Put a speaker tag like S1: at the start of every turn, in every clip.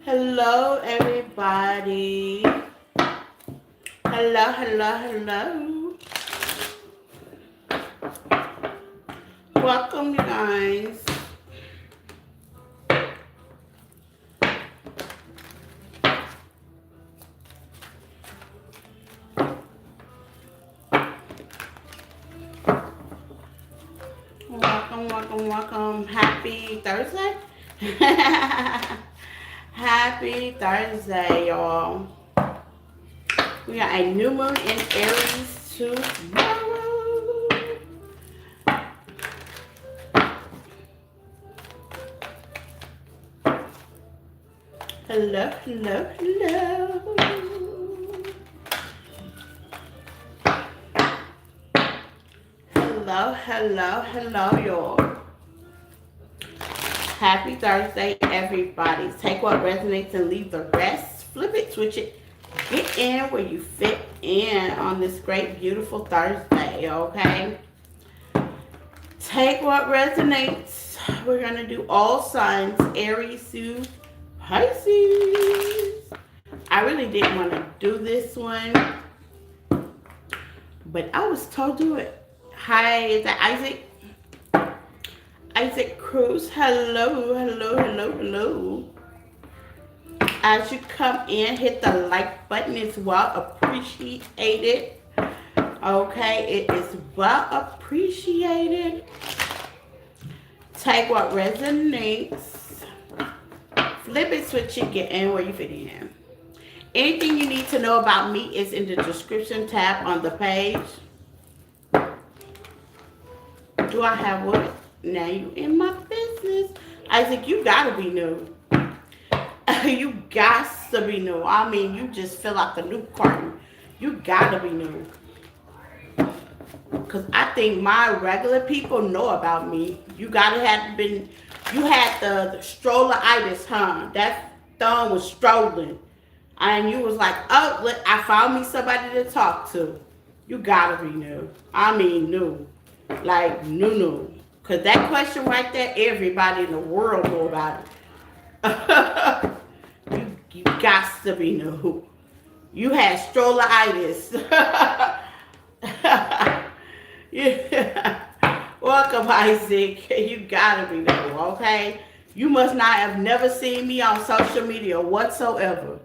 S1: Hello, everybody. Hello, hello, hello. Welcome, you guys. Welcome, welcome, welcome. Happy Thursday. Happy Thursday, y'all. We got a new moon in Aries tomorrow. Hello, hello, hello. Hello, hello, hello, y'all. Happy Thursday, everybody. Take what resonates and leave the rest. Flip it, switch it. Get in where you fit in on this great, beautiful Thursday, okay? Take what resonates. We're going to do all signs, Aries to Pisces. I really didn't want to do this one, but I was told to do it. Hi, is that Isaac? Isaac Cruz. Hello, hello, hello, hello. As you come in, hit the like button as well. Appreciate it. Okay, it is well appreciated. Take what resonates. Flip it, switch it, get in where you fit in. Anything you need to know about me is in the description tab on the page. Do I have what? Now you in my business. Isaac, you gotta be new. You got to be new. I mean, you just fill out the new carton. You gotta be new. Cause I think my regular people know about me. You gotta have been. You had the strolleritis, huh? That thumb was strolling, and you was like, "Oh, look, I found me somebody to talk to." You gotta be new. I mean, new, like new. Cause that question right there, everybody in the world know about it. You got to be new. You had strolleritis. Yeah. Welcome, Isaac. You gotta be new, okay? You must not have never seen me on social media whatsoever.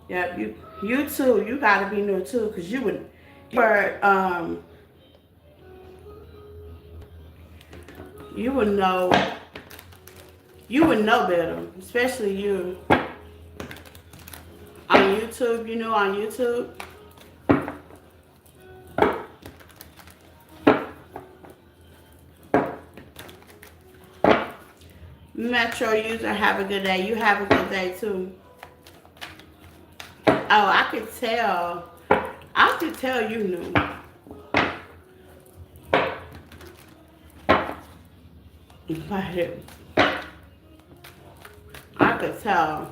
S1: Yeah, you too. You gotta be new too, cause you were you would know you would know better, especially you on YouTube. You know, on YouTube. Metro user, have a good day. You have a good day too. Oh, I could tell. I could tell you knew. But I could tell.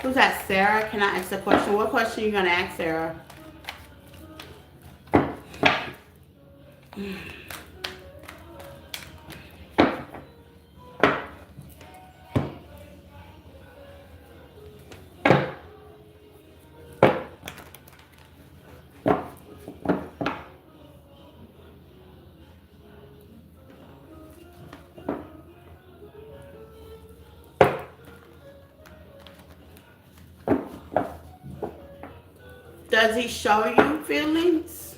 S1: Who's that, Sarah? Can I ask a question? What question are you gonna ask, Sarah? Does he show you feelings?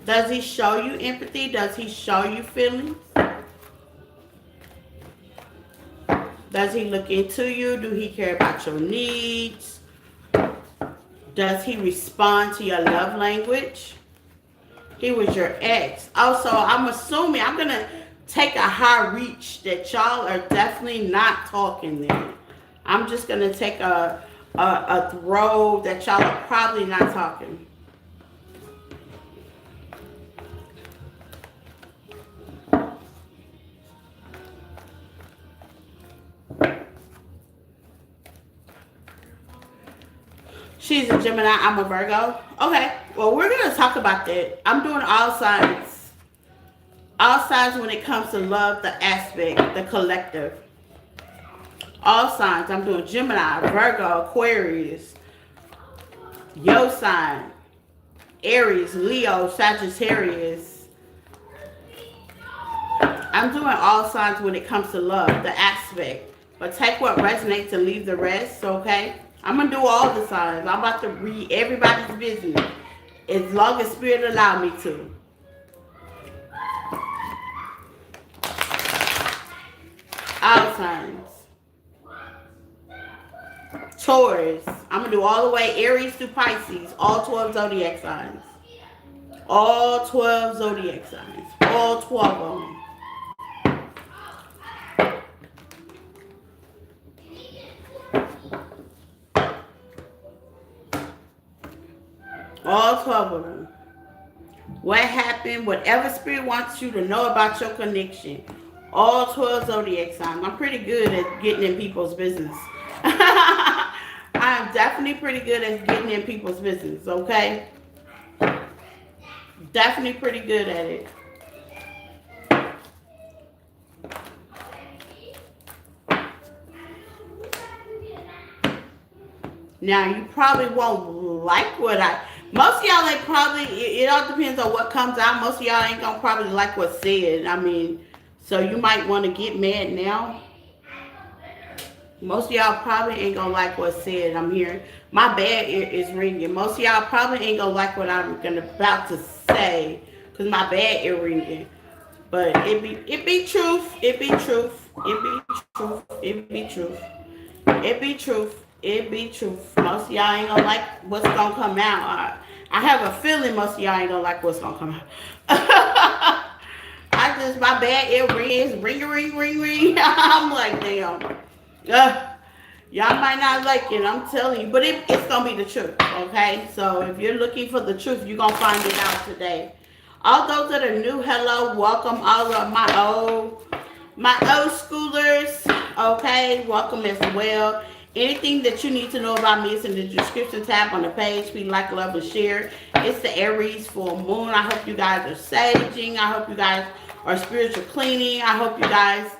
S1: Does he show you empathy? Does he show you feelings? Does he look into you? Do he care about your needs? Does he respond to your love language? He was your ex. Also, I'm assuming, I'm going to take a high reach that y'all are definitely not talking then. I'm just going to take a throw that y'all are probably not talking. She's a Gemini. I'm a Virgo. Okay. Well, we're going to talk about that. I'm doing all signs. All signs when it comes to love, the aspect, the collective. All signs. I'm doing Gemini, Virgo, Aquarius, your sign, Aries, Leo, Sagittarius. I'm doing all signs when it comes to love, the aspect. But take what resonates and leave the rest, okay? I'm going to do all the signs. I'm about to read everybody's business. As long as Spirit allow me to. All signs. Taurus. I'm going to do all the way Aries to Pisces. All 12 zodiac signs. All 12 zodiac signs. All 12 of them. All 12 of them. What happened, whatever Spirit wants you to know about your connection. All 12 zodiac signs. I'm pretty good at getting in people's business. I'm definitely pretty good at getting in people's business, okay? Definitely pretty good at it. Now, you probably won't like what most of y'all ain't probably, it all depends on what comes out. Most of y'all ain't gonna probably like what's said. I mean, so you might want to get mad now. Most of y'all probably ain't gonna like what's said. I'm hearing my bad ear is ringing. Most of y'all probably ain't gonna like what I'm about to say, cause my bad ear ringing. But it be truth. It be truth. It be truth. It be truth. It be truth. It be truth. Most of y'all ain't gonna like what's gonna come out. I have a feeling most of y'all ain't gonna like what's gonna come out. My bad ear rings, ring. I'm like, damn. Y'all might not like it, I'm telling you. But it's gonna be the truth, okay? So if you're looking for the truth, you're gonna find it out today. All those that are new, hello, welcome. All of my old schoolers, okay, welcome as well. Anything that you need to know about me is in the description tab on the page. Please like, love, and share. It's the Aries full moon. I hope you guys are saging. I hope you guys are spiritual cleaning. I hope you guys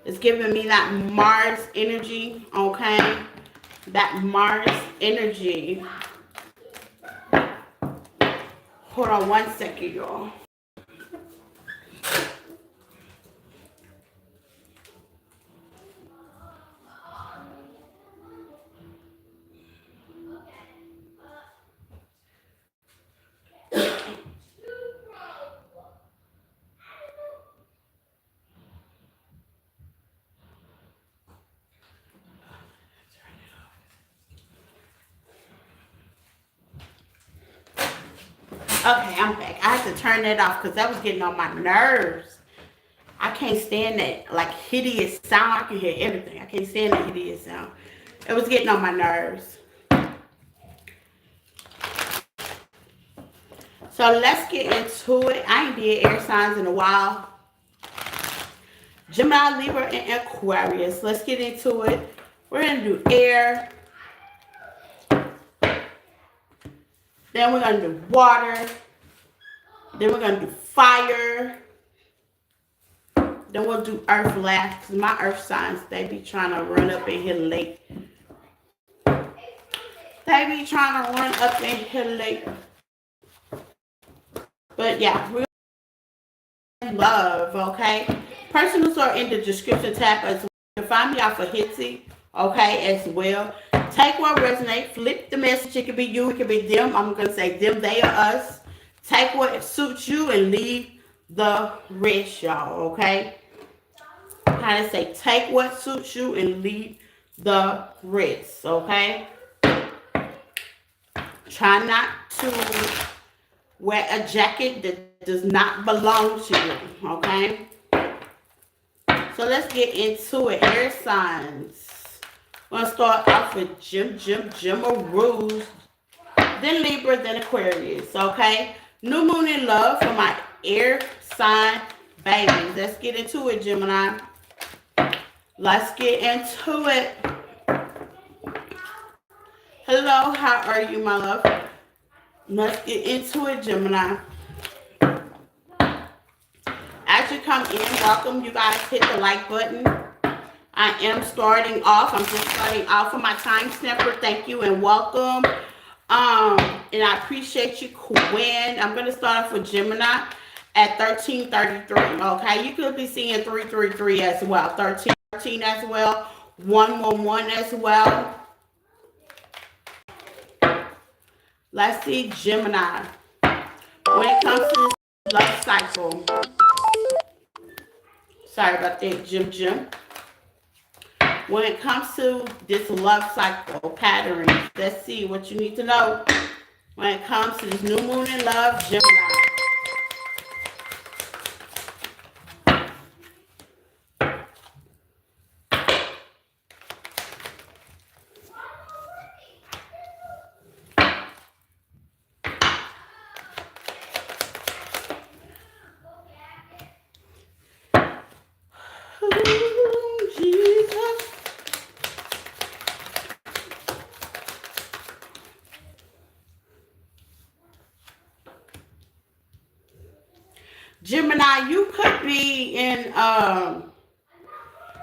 S1: is giving me that Mars energy, okay? That Mars energy. Hold on one second, y'all. Okay, I'm back. I had to turn that off because that was getting on my nerves. I can't stand that, like, hideous sound. I can hear everything. I can't stand that hideous sound. It was getting on my nerves. So let's get into it. I ain't did air signs in a while. Gemini, Libra, and Aquarius. Let's get into it. We're going to do air. Then we're going to do water. Then we're going to do fire. Then we'll do earth last. Cause my earth signs, they be trying to run up in here late. They be trying to run up in here late. But yeah, we're love, okay? Personals are in the description tab as well. You can find me off of Hitsy, okay, as well. Take what resonates, flip the message. It could be you, it could be them. I'm going to say them, they, or us. Take what suits you and leave the rest, y'all, okay? How to say, take what suits you and leave the rest, okay? Try not to wear a jacket that does not belong to you, okay? So let's get into it. Air signs. We're going to start off with Gemma, then Libra, then Aquarius, okay? New moon in love for my air sign babies. Let's get into it, Gemini. Let's get into it. Hello, how are you, my love? Let's get into it, Gemini. As you come in, welcome. You guys hit the like button. I am starting off. I'm just starting off with my time snapper. Thank you and welcome. And I appreciate you, Quinn. I'm gonna start off with Gemini at 1333. Okay, you could be seeing 333 as well, 13 as well, 111 as well. Let's see, Gemini. When it comes to this love cycle, sorry about that, Jim. When it comes to this love cycle pattern, let's see what you need to know. When it comes to this new moon in love, Gemini. Gemini, you could be in,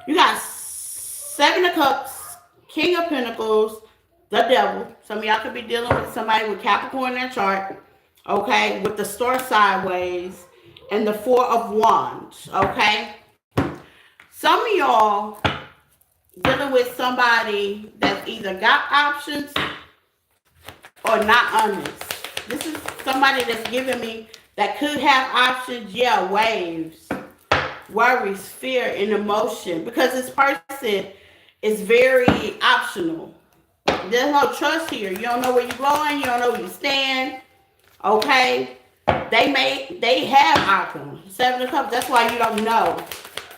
S1: you got Seven of Cups, King of Pentacles, the Devil. Some of y'all could be dealing with somebody with Capricorn in their chart, okay, with the Star sideways, and the Four of Wands, okay? Some of y'all dealing with somebody that's either got options or not honest. This is somebody that's giving me that could have options, yeah, waves, worries, fear, and emotion. Because this person is very optional. There's no trust here. You don't know where you're going. You don't know where you stand. Okay? They have options. Seven of Cups. That's why you don't know.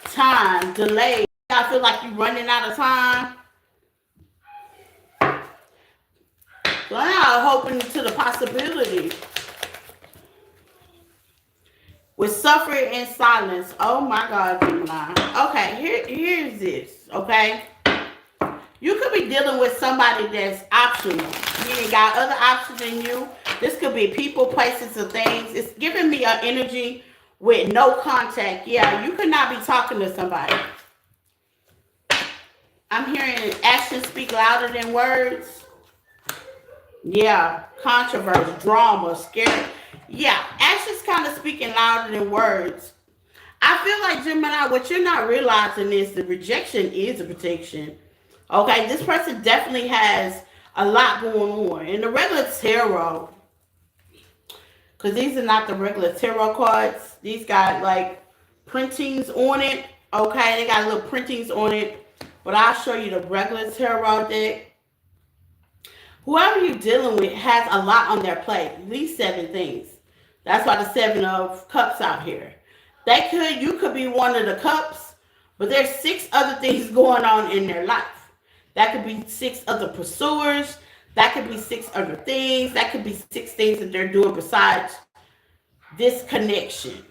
S1: Time, delay. I feel like you're running out of time. So now I'm hoping to the possibility. With suffering in silence. Oh my God, Gemini. Okay, here's this, okay? You could be dealing with somebody that's optional. Meaning got other options than you. This could be people, places, or things. It's giving me an energy with no contact. Yeah, you could not be talking to somebody. I'm hearing actions speak louder than words. Yeah, controversy, drama, scary. Yeah, actions kind of speaking louder than words. I feel like, Gemini, what you're not realizing is the rejection is a protection. Okay, this person definitely has a lot going on. In the regular tarot, because these are not the regular tarot cards. These got like printings on it. Okay, they got little printings on it. But I'll show you the regular tarot deck. Whoever you're dealing with has a lot on their plate. At least 7 things. That's why the 7 of Cups out here. You could be one of the cups, but there's 6 other things going on in their life. That could be 6 other pursuers. That could be 6 other things. That could be 6 things that they're doing besides this connection.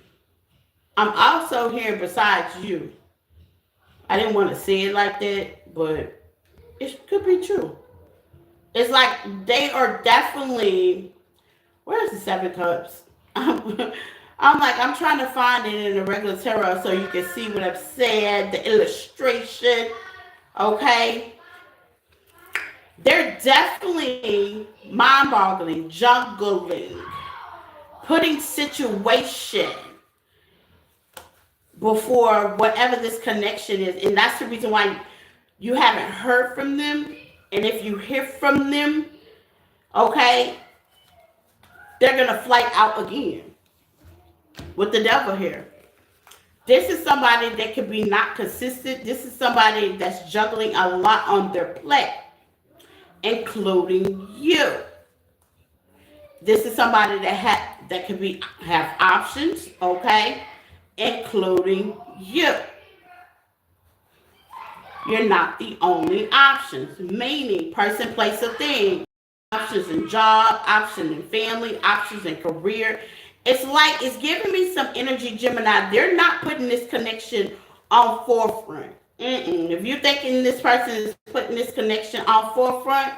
S1: I'm also hearing besides you. I didn't want to say it like that, but it could be true. It's like they are definitely. Where's the 7 Cups? I'm trying to find it in the regular tarot so you can see what I've said, the illustration. Okay. They're definitely mind-boggling, juggling, putting situation before whatever this connection is. And that's the reason why you haven't heard from them. And if you hear from them, okay, they're going to flight out again with the Devil here. This is somebody that could be not consistent. This is somebody that's juggling a lot on their plate, including you. This is somebody that could have options, okay, including you. You're not the only options, meaning person, place, or thing. Options in job, options in family, options in career. It's like it's giving me some energy, Gemini. They're not putting this connection on forefront. If you're thinking this person is putting this connection on forefront,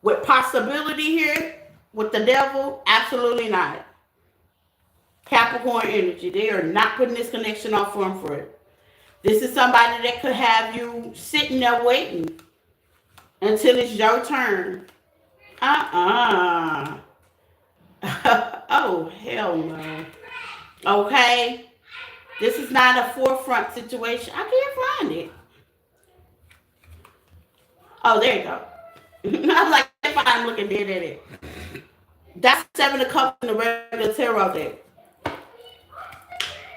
S1: with possibility here with the devil, absolutely not. Capricorn energy, they are not putting this connection on firm for it. This is somebody that could have you sitting there waiting until it's your turn. Uh-uh. Oh, hell no. Okay? This is not a forefront situation. I can't find it. Oh, there you go. I was like, if I'm looking dead at it. That's Seven of Cups in the regular tarot deck.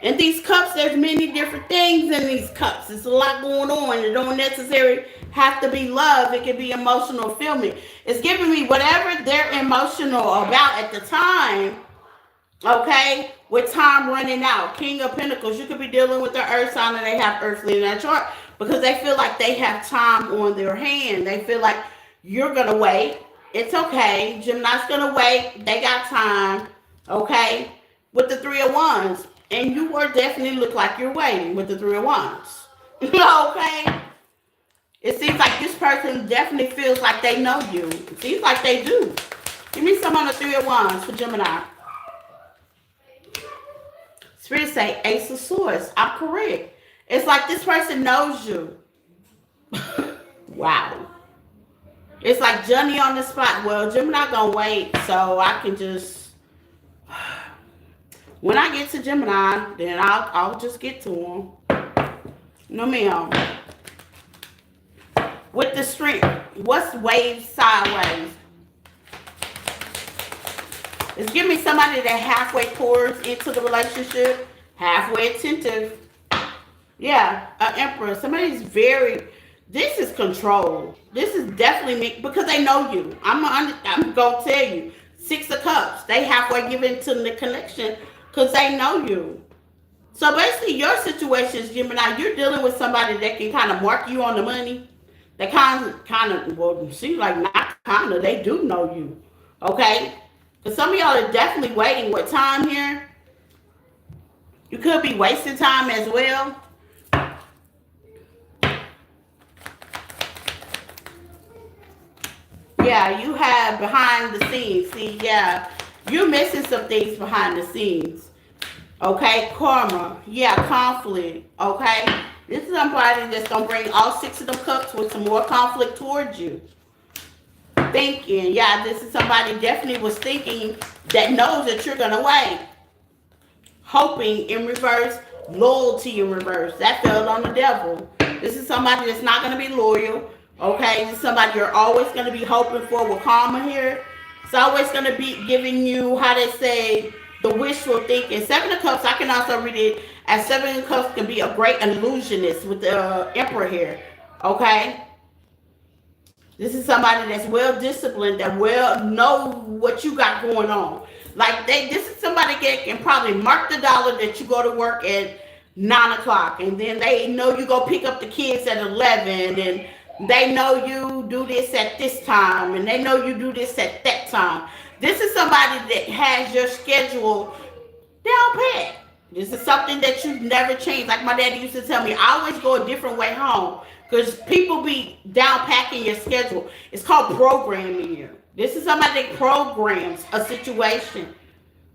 S1: In these cups, there's many different things in these cups. It's a lot going on. It don't necessarily have to be love. It can be emotional feeling. It's giving me whatever they're emotional about at the time. Okay? With time running out. King of Pentacles. You could be dealing with the earth sign and they have earthly in that chart because they feel like they have time on their hand. They feel like you're going to wait. It's okay. Gemini's going to wait. They got time. Okay? With the Three of Wands. And you are definitely look like you're waiting with the Three of Wands. Okay? It seems like this person definitely feels like they know you. It seems like they do. Give me some on the Three of Wands for Gemini. Spirit say Ace of Swords. I'm correct. It's like this person knows you. Wow. It's like Johnny on the spot. Well, Gemini gonna wait, so I can just... When I get to Gemini, then I'll just get to him. No, ma'am. With the strength, what's wave sideways? It's giving me somebody that halfway pours into the relationship, halfway attentive. Yeah, an emperor. Somebody's very... This is control. This is definitely me because they know you. I'm gonna tell you. Six of Cups. They halfway give into the connection because they know you. So basically, your situation is, Gemini, you're dealing with somebody that can kind of mark you on the money. They kind of, well, see, like not kind of, they do know you. Okay? Because some of y'all are definitely waiting with time here. You could be wasting time as well. Yeah, you have behind the scenes. See, yeah, you're missing some things behind the scenes. Okay, karma. Yeah, conflict. Okay, this is somebody that's gonna bring all six of them cups with some more conflict towards you. Thinking, yeah, this is somebody definitely was thinking that knows that you're gonna wait. Hoping in reverse, loyalty in reverse. That fell on the devil. This is somebody that's not gonna be loyal. Okay, this is somebody you're always going to be hoping for with karma here. It's always going to be giving you, how they say, the wishful thinking. Seven of Cups, I can also read it as Seven of Cups can be a great illusionist with the Emperor here. Okay? This is somebody that's well disciplined, that well know what you got going on. Like, this is somebody that can probably mark the dollar that you go to work at 9 o'clock. And then they know you go pick up the kids at 11 and they know you do this at this time, and they know you do this at that time. This is somebody that has your schedule down pat. This is something that you've never changed. Like my daddy used to tell me, I always go a different way home because people be down packing your schedule. It's called programming you. This is somebody that programs a situation.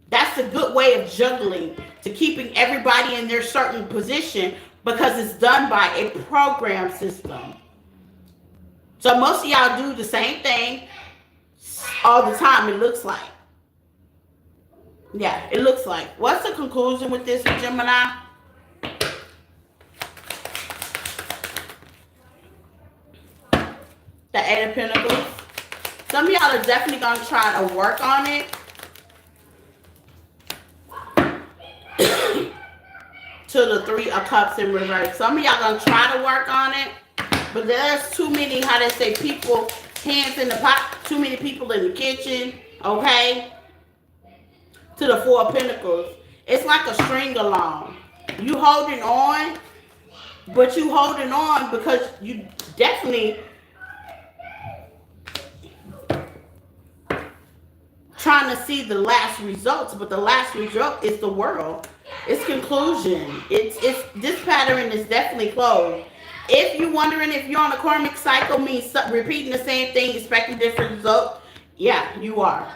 S1: That's a good way of juggling, to keeping everybody in their certain position because it's done by a program system. So most of y'all do the same thing all the time, it looks like. Yeah, it looks like. What's the conclusion with this, Gemini? The Eight of Pentacles. Some of y'all are definitely going to try to work on it. To the Three of Cups in reverse. Some of y'all going to try to work on it. But there's too many, how they say, people, hands in the pot, too many people in the kitchen, okay? To the Four of Pentacles. It's like a string along. You holding on, but you holding on because you definitely trying to see the last results, but the last result is the world. It's conclusion. It's this pattern is definitely closed. If you're wondering if you're on a karmic cycle, means repeating the same thing, expecting different results, yeah, you are.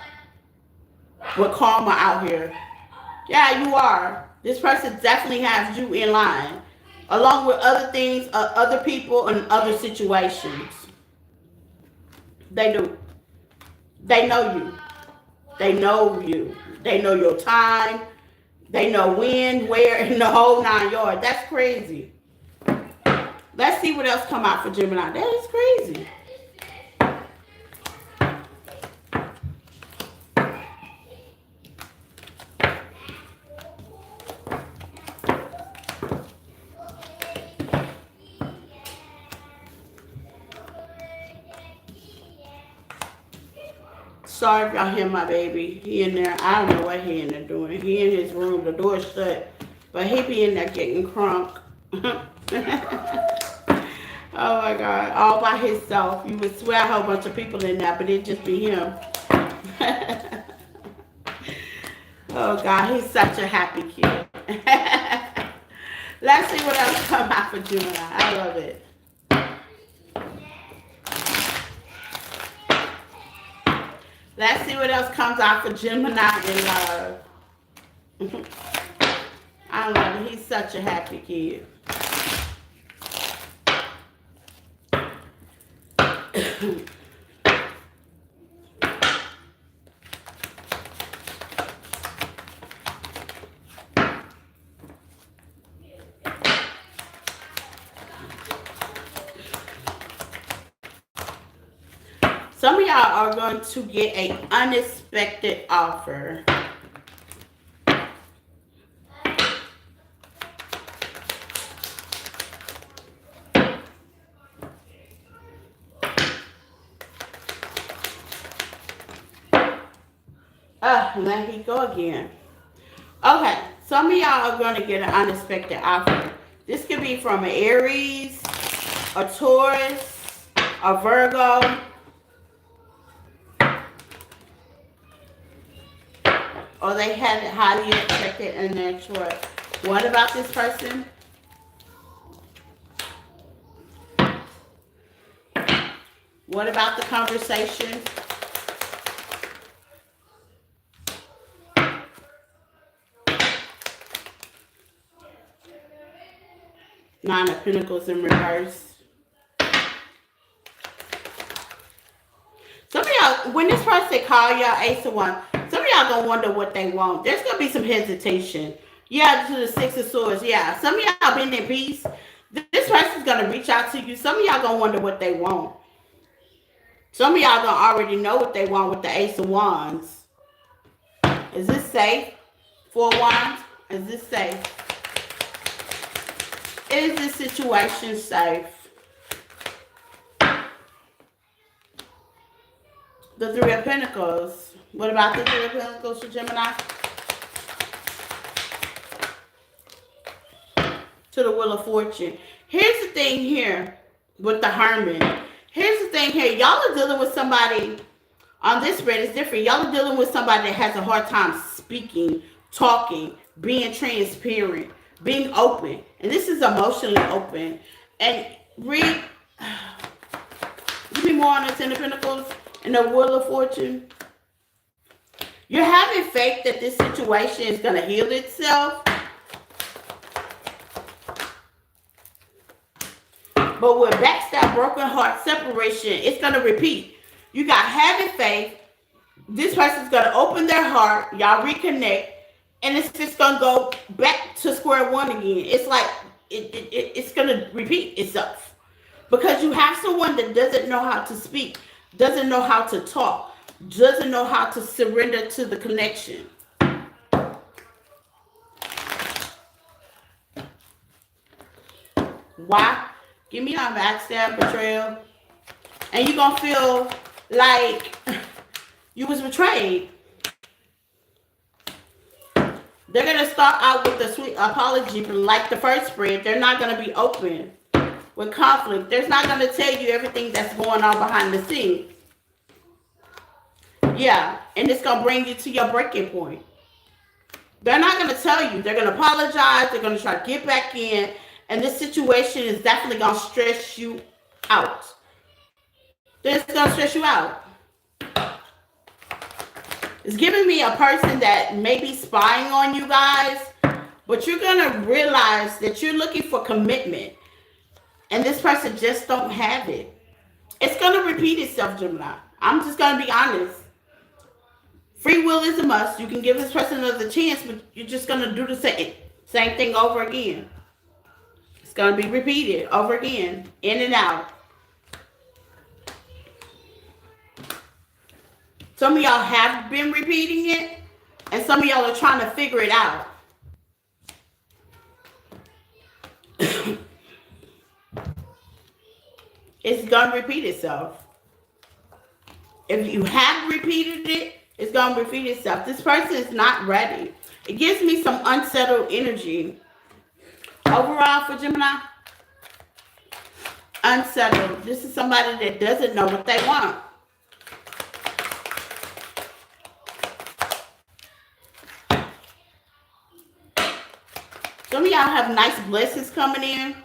S1: With karma out here. Yeah, you are. This person definitely has you in line, along with other things, other people, and other situations. They do. They know you. They know you. They know your time. They know when, where, and the whole 9 yards. That's crazy. Let's see what else come out for Gemini. That is crazy. Sorry if y'all hear my baby. He in there. I don't know what he in there doing. He in his room. The door's shut. But he be in there getting crunk. Oh my God. All by himself. You would swear a whole bunch of people in there, but it'd just be him. Oh God, he's such a happy kid. Let's see what else come out for Gemini. I love it. Let's see what else comes out for Gemini in love. I love it. He's such a happy kid. Some of y'all are going to get an unexpected offer. Let me go again. Okay, some of y'all are going to get an unexpected offer. This could be from an Aries, a Taurus, a Virgo, or they have it highly expected in their chart. What about this person? What about the conversation? Nine of Pentacles in reverse. Some of y'all, when this person call y'all Ace of Wands, some of y'all gonna wonder what they want. There's gonna be some hesitation. Yeah, to the Six of Swords. Yeah, some of y'all been in peace. This person's gonna reach out to you. Some of y'all gonna wonder what they want. Some of y'all gonna already know what they want with the Ace of Wands. Is this safe? Four Wands. Is this safe? Is this situation safe? The Three of Pentacles. What about the Three of Pentacles for Gemini? To the Wheel of Fortune. Here's the thing here with the Hermit. Here's the thing here. Y'all are dealing with somebody, on this spread, it's different. Y'all are dealing with somebody that has a hard time speaking, talking, being transparent, being open. And this is emotionally open. And read, give me more on the Ten of Pentacles and the Wheel of Fortune. You're having faith that this situation is going to heal itself. But with backstab, broken heart, separation, it's going to repeat. You got having faith. This person's going to open their heart. Y'all reconnect. And it's just going to go back to square one again. It's like it's going to repeat itself. Because you have someone that doesn't know how to speak, doesn't know how to talk, doesn't know how to surrender to the connection. Why? Give me a backstab, betrayal. And you're going to feel like you was betrayed. They're going to start out with a sweet apology, but like the first spread, they're not going to be open with conflict. They're not going to tell you everything that's going on behind the scenes. Yeah, and it's going to bring you to your breaking point. They're not going to tell you. They're going to apologize. They're going to try to get back in. And this situation is definitely going to stress you out. It's going to stress you out. It's giving me a person that may be spying on you guys, but you're going to realize that you're looking for commitment. And this person just don't have it. It's going to repeat itself, Gemini. I'm just going to be honest. Free will is a must. You can give this person another chance, but you're just going to do the same thing over again. It's going to be repeated over again, in and out. Some of y'all have been repeating it, and some of y'all are trying to figure it out. It's going to repeat itself. If you have repeated it, it's going to repeat itself. This person is not ready. It gives me some unsettled energy. Overall for Gemini, unsettled. This is somebody that doesn't know what they want. Some of y'all have nice blessings coming in.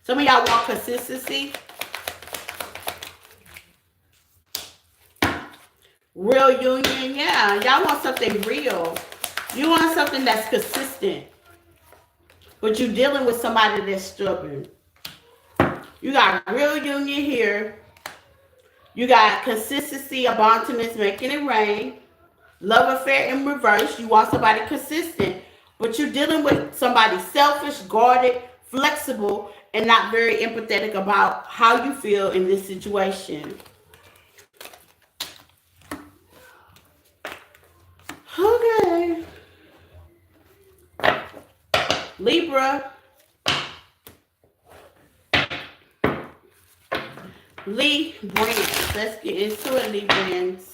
S1: Some of y'all want consistency. Real union, yeah. Y'all want something real. You want something that's consistent. But you're dealing with somebody that's stubborn. You got real union here. You got consistency, abundance, making it rain. Love affair in reverse. You want somebody consistent. But you're dealing with somebody selfish, guarded, flexible, and not very empathetic about how you feel in this situation. Okay. Libra. Librans. Let's get into it, Librans.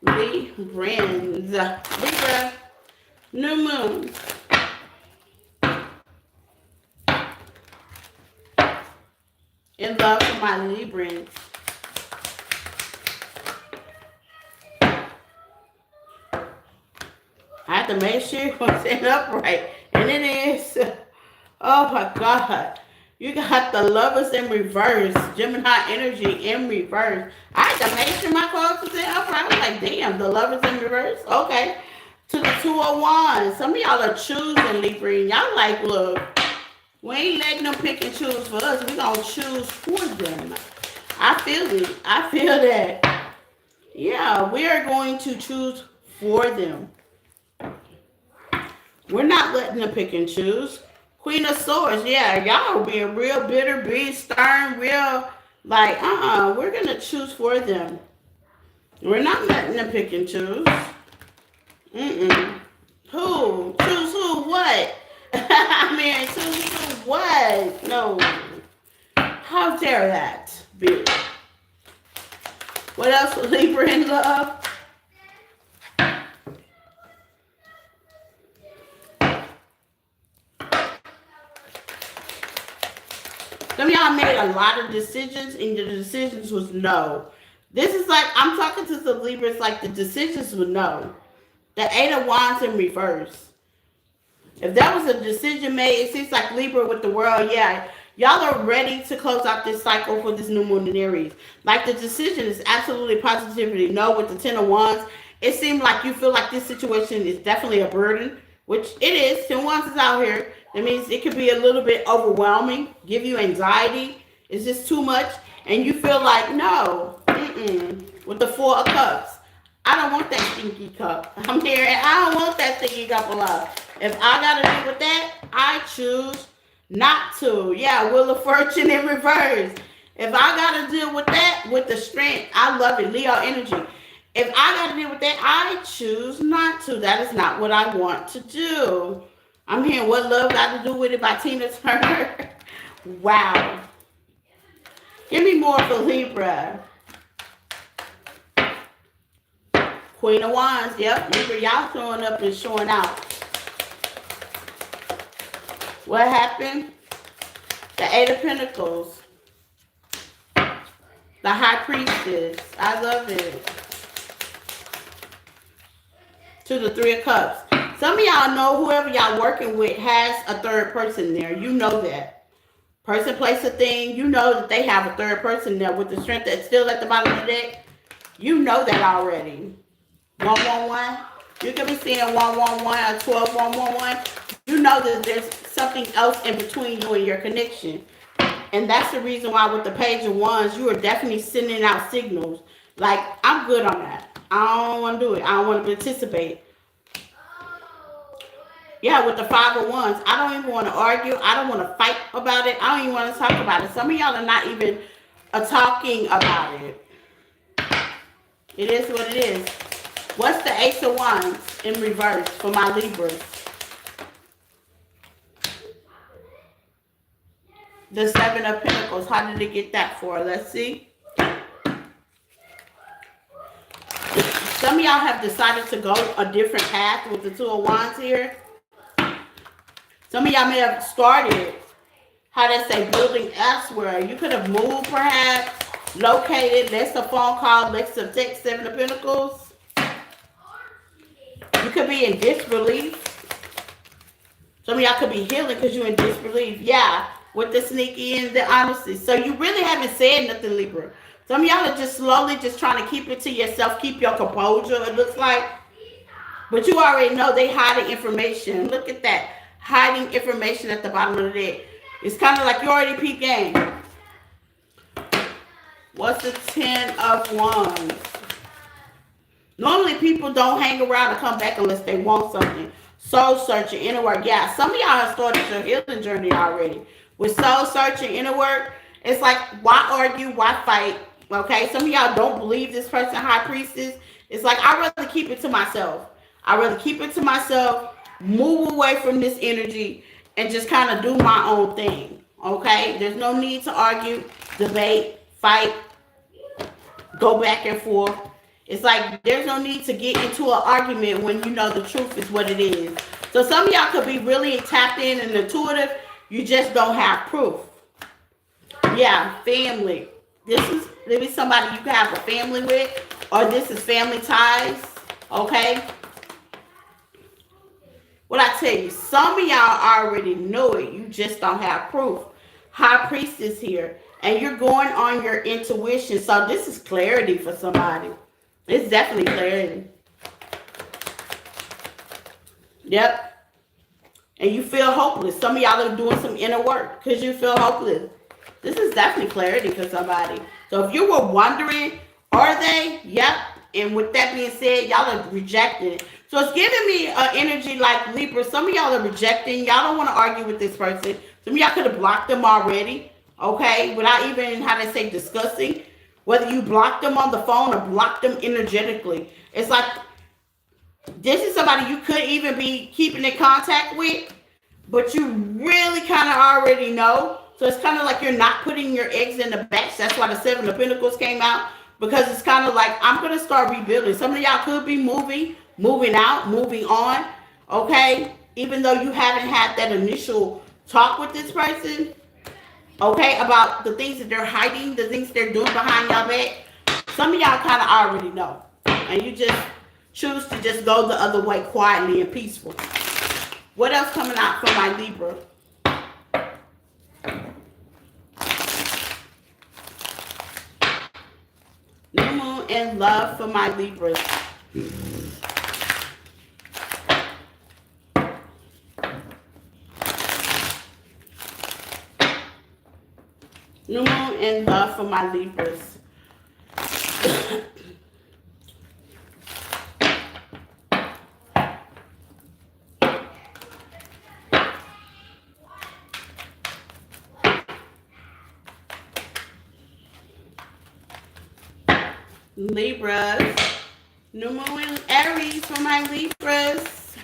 S1: Librans. Libra. New moon. In love for my Librans. I have to make sure it was set upright. And it is. Oh my God. You got the lovers in reverse. Gemini energy in reverse. I had to make sure my cards was set upright. I was like, damn, the lovers in reverse? Okay. To the 2 of Wands. Some of y'all are choosing, Libra. Y'all like, look, we ain't letting them pick and choose for us. We gonna choose for them. I feel it. I feel that. Yeah, we are going to choose for them. We're not letting them pick and choose. Queen of Swords, yeah, y'all being real bitter, being stern, real like, we're going to choose for them. We're not letting them pick and choose. Who? Choose who? What? I mean, choose who? What? No. How dare that be? What else with Libra in love? Some of y'all made a lot of decisions, and the decisions was no. This is like, I'm talking to some Libras like the decisions were no. The 8 of Wands in reverse. If that was a decision made, it seems like Libra with the world, yeah, y'all are ready to close out this cycle for this new moon in Aries. Like the decision is absolutely positivity. No, with the 10 of Wands, it seemed like you feel like this situation is definitely a burden, which it is. 10 of Wands is out here. That means it could be a little bit overwhelming, give you anxiety. It's just too much. And you feel like, no, with the 4 of Cups. I don't want that stinky cup. I'm here and I don't want that stinky cup of love. If I got to deal with that, I choose not to. Yeah, Wheel of Fortune in reverse. If I got to deal with that, with the strength, I love it. Leo energy. If I got to deal with that, I choose not to. That is not what I want to do. I'm hearing What Love Got to Do With It by Tina Turner. Wow. Give me more for Libra. Queen of Wands. Yep. Libra, y'all showing up and showing out. What happened? The 8 of Pentacles. The High Priestess. I love it. To the Three of Cups. Some of y'all know whoever y'all working with has a third person there. You know that. Person, place, a thing. You know that they have a third person there with the strength that's still at the bottom of the deck. You know that already. 111. You could be seeing 111 or 12111. You know that there's something else in between you and your connection. And that's the reason why with the Page of Wands, you are definitely sending out signals. Like, I'm good on that. I don't want to do it. I don't want to participate. Yeah, with the Five of Wands, I don't even want to argue. I don't want to fight about it. I don't even want to talk about it. Some of y'all are not even talking about it. It is what it is. What's the Ace of Wands in reverse for my Libras? The Seven of Pentacles. How did it get that for? Let's see. Some of y'all have decided to go a different path with the Two of Wands here. Some of y'all may have started, how they say, building elsewhere. You could have moved perhaps, located, left a phone call, left some text, Seven of Pentacles. You could be in disbelief. Some of y'all could be healing because you're in disbelief. Yeah, with the sneaky and the honesty. So you really haven't said nothing, Libra. Some of y'all are just slowly just trying to keep it to yourself, keep your composure, it looks like. But you already know they hiding information. Look at that. Hiding information at the bottom of the deck. It's kind of like you already peep game. What's the Ten of Wands? Normally people don't hang around and come back unless they want something. Soul searching, inner work. Yeah, some of y'all have started your healing journey already. With soul searching, inner work, it's like, why argue, why fight? Okay, some of y'all don't believe this person, High Priestess. It's like, I'd rather keep it to myself. I'd rather keep it to myself, move away from this energy, and just kind of do my own thing. Okay, there's no need to argue, debate, fight, go back and forth. It's like there's no need to get into an argument when you know the truth is what it is. So some of y'all could be really tapped in and intuitive. You just don't have proof. Yeah, family. This is maybe somebody you can have a family with, or this is family ties. Okay. What I tell you, some of y'all already know it. You just don't have proof. High Priestess here, and you're going on your intuition. So this is clarity for somebody. It's definitely clarity. Yep. And you feel hopeless. Some of y'all are doing some inner work because you feel hopeless. This is definitely clarity for somebody. So if you were wondering, are they? Yep. And with that being said, y'all are rejecting it. So it's giving me an energy like Libra. Some of y'all are rejecting. Y'all don't want to argue with this person. Some of y'all could have blocked them already. Okay. Without even, how they say, discussing. Whether you blocked them on the phone or blocked them energetically. It's like, this is somebody you could even be keeping in contact with, but you really kind of already know. So it's kind of like you're not putting your eggs in the batch. That's why the Seven of Pentacles came out. Because it's kind of like, I'm going to start rebuilding. Some of y'all could be moving out, moving on. Okay? Even though you haven't had that initial talk with this person. Okay? About the things that they're hiding, the things they're doing behind y'all back. Some of y'all kind of already know. And you just choose to just go the other way quietly and peaceful. What else coming out for my Libra? New Moon and love for my Libras. New Moon and love for my Libras. Libras. New Moon and Aries for my Libras.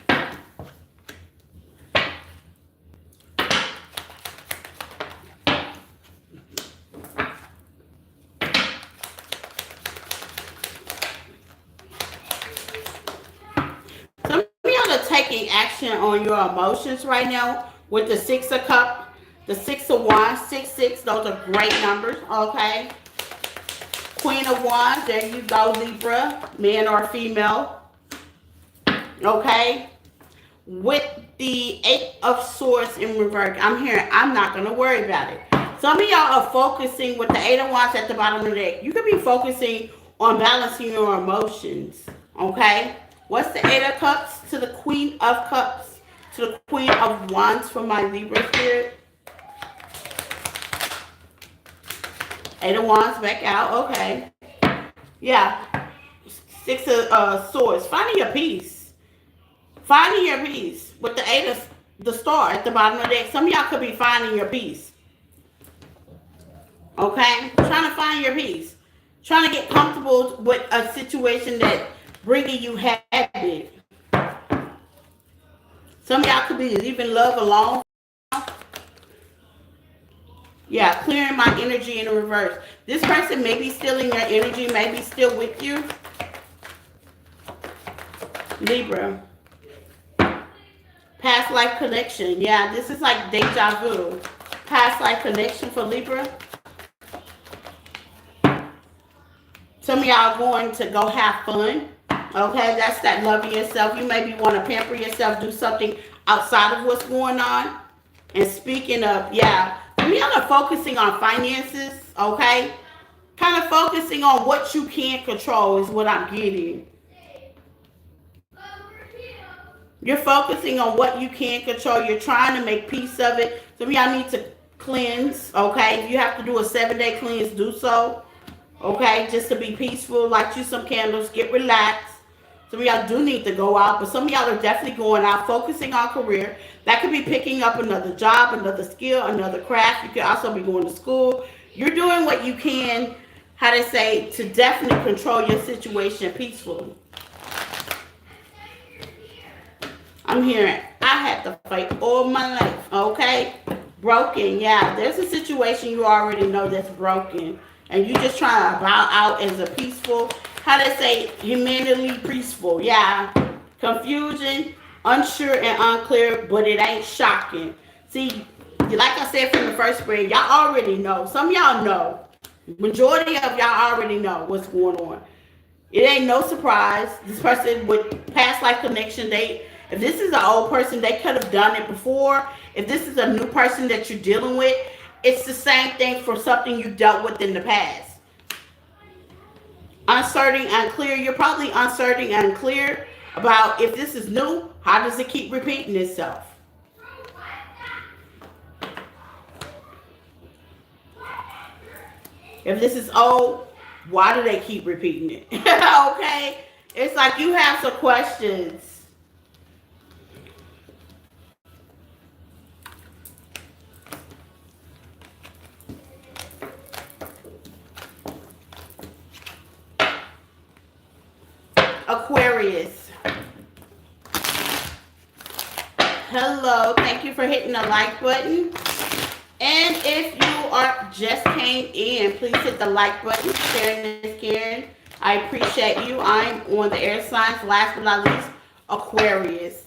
S1: Some of y'all are taking action on your emotions right now with the Six of Cups, the Six of Wands, 6, 6. Those are great numbers, okay? Queen of Wands, there you go, Libra, man or female. Okay? With the Eight of Swords in reverse, I'm hearing I'm not going to worry about it. Some of y'all are focusing with the Eight of Wands at the bottom of the deck. You could be focusing on balancing your emotions. Okay? What's the Eight of Cups to the Queen of Cups to the Queen of Wands for my Libra spirit? Eight of Wands back out. Okay. Yeah. Six of Swords. Finding your peace. Finding your peace. With the Eight of the Star at the bottom of the deck. Some of y'all could be finding your peace. Okay? Trying to find your peace. Trying to get comfortable with a situation that bringing you habit. Some of y'all could be leaving love alone. Yeah, clearing my energy in reverse. This person may be still in your energy, may be still with you. Libra. Past life connection. Yeah, this is like deja vu. Past life connection for Libra. Some of y'all are going to go have fun. Okay, that's that loving yourself. You maybe want to pamper yourself, do something outside of what's going on. And speaking of, yeah, some of y'all are focusing on finances, okay? Kind of focusing on what you can't control is what I'm getting. You're focusing on what you can't control. You're trying to make peace of it. Some of y'all need to cleanse, okay? If you have to do a 7-day cleanse, do so, okay? Just to be peaceful, light you some candles, get relaxed. Some of y'all do need to go out, but some of y'all are definitely going out, focusing on career. That could be picking up another job, another skill, another craft. You could also be going to school. You're doing what you can, how to say, to definitely control your situation peacefully. I'm hearing, I had to fight all my life, okay? Broken, yeah. There's a situation you already know that's broken. And you just trying to bow out as a peaceful, how they say, humanly peaceful. Yeah. Confusion, unsure and unclear, but it ain't shocking. See, like I said from the first spring, y'all already know. Some of y'all know. Majority of y'all already know what's going on. It ain't no surprise. This person with past life connection, if this is an old person, they could have done it before. If this is a new person that you're dealing with, it's the same thing for something you dealt with in the past. Uncertain, unclear. You're probably uncertain and unclear about if this is new, how does it keep repeating itself? If this is old, why do they keep repeating it? Okay? It's like you have some questions. Aquarius. Hello, thank you for hitting the like button. And if you are just came in, please hit the like button. Sharing is caring. I appreciate you. I'm on the air signs. Last but not least, Aquarius.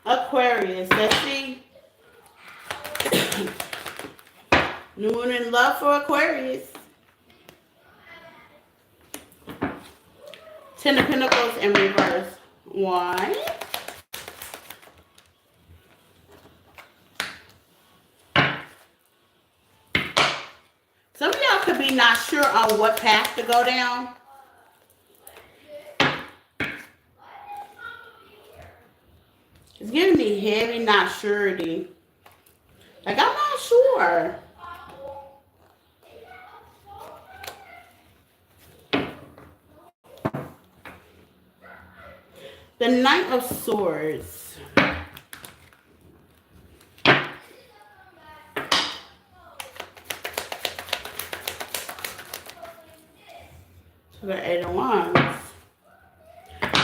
S1: Aquarius, let's see. New Moon in love for Aquarius. Ten of Pentacles in reverse. One. Some of y'all could be not sure on what path to go down. It's giving me heavy not surety. Like, I'm not sure. The Knight of Swords. To the Eight of Wands.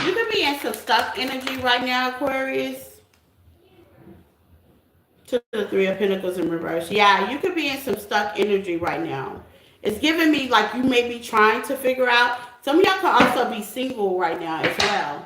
S1: You could be in some stuck energy right now, Aquarius. To the Three of Pentacles in reverse. Yeah, you could be in some stuck energy right now. It's giving me like you may be trying to figure out. Some of y'all can also be single right now as well.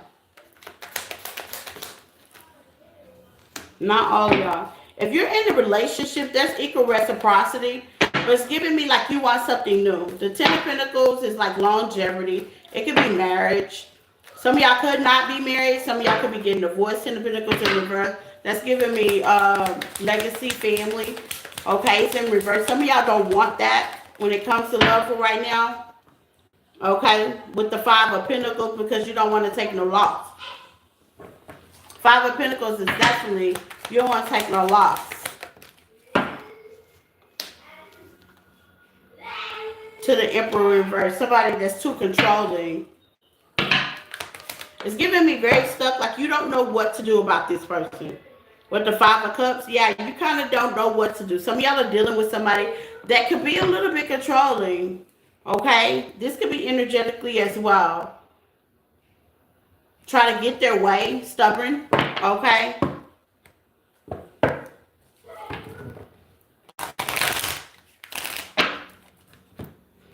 S1: Not all of y'all. If you're in a relationship, that's equal reciprocity. But it's giving me like you want something new. The Ten of Pentacles is like longevity. It could be marriage. Some of y'all could not be married. Some of y'all could be getting divorced. Ten of Pentacles in reverse. That's giving me legacy, family. Okay, it's in reverse. Some of y'all don't want that when it comes to love for right now. Okay, with the Five of Pentacles because you don't want to take no loss. Five of Pentacles is definitely, you don't want to take no loss. To the Emperor reverse, somebody that's too controlling. It's giving me very stuck, like you don't know what to do about this person. With the Five of Cups, yeah, you kind of don't know what to do. Some of y'all are dealing with somebody that could be a little bit controlling. Okay? This could be energetically as well. Try to get their way, stubborn. Okay?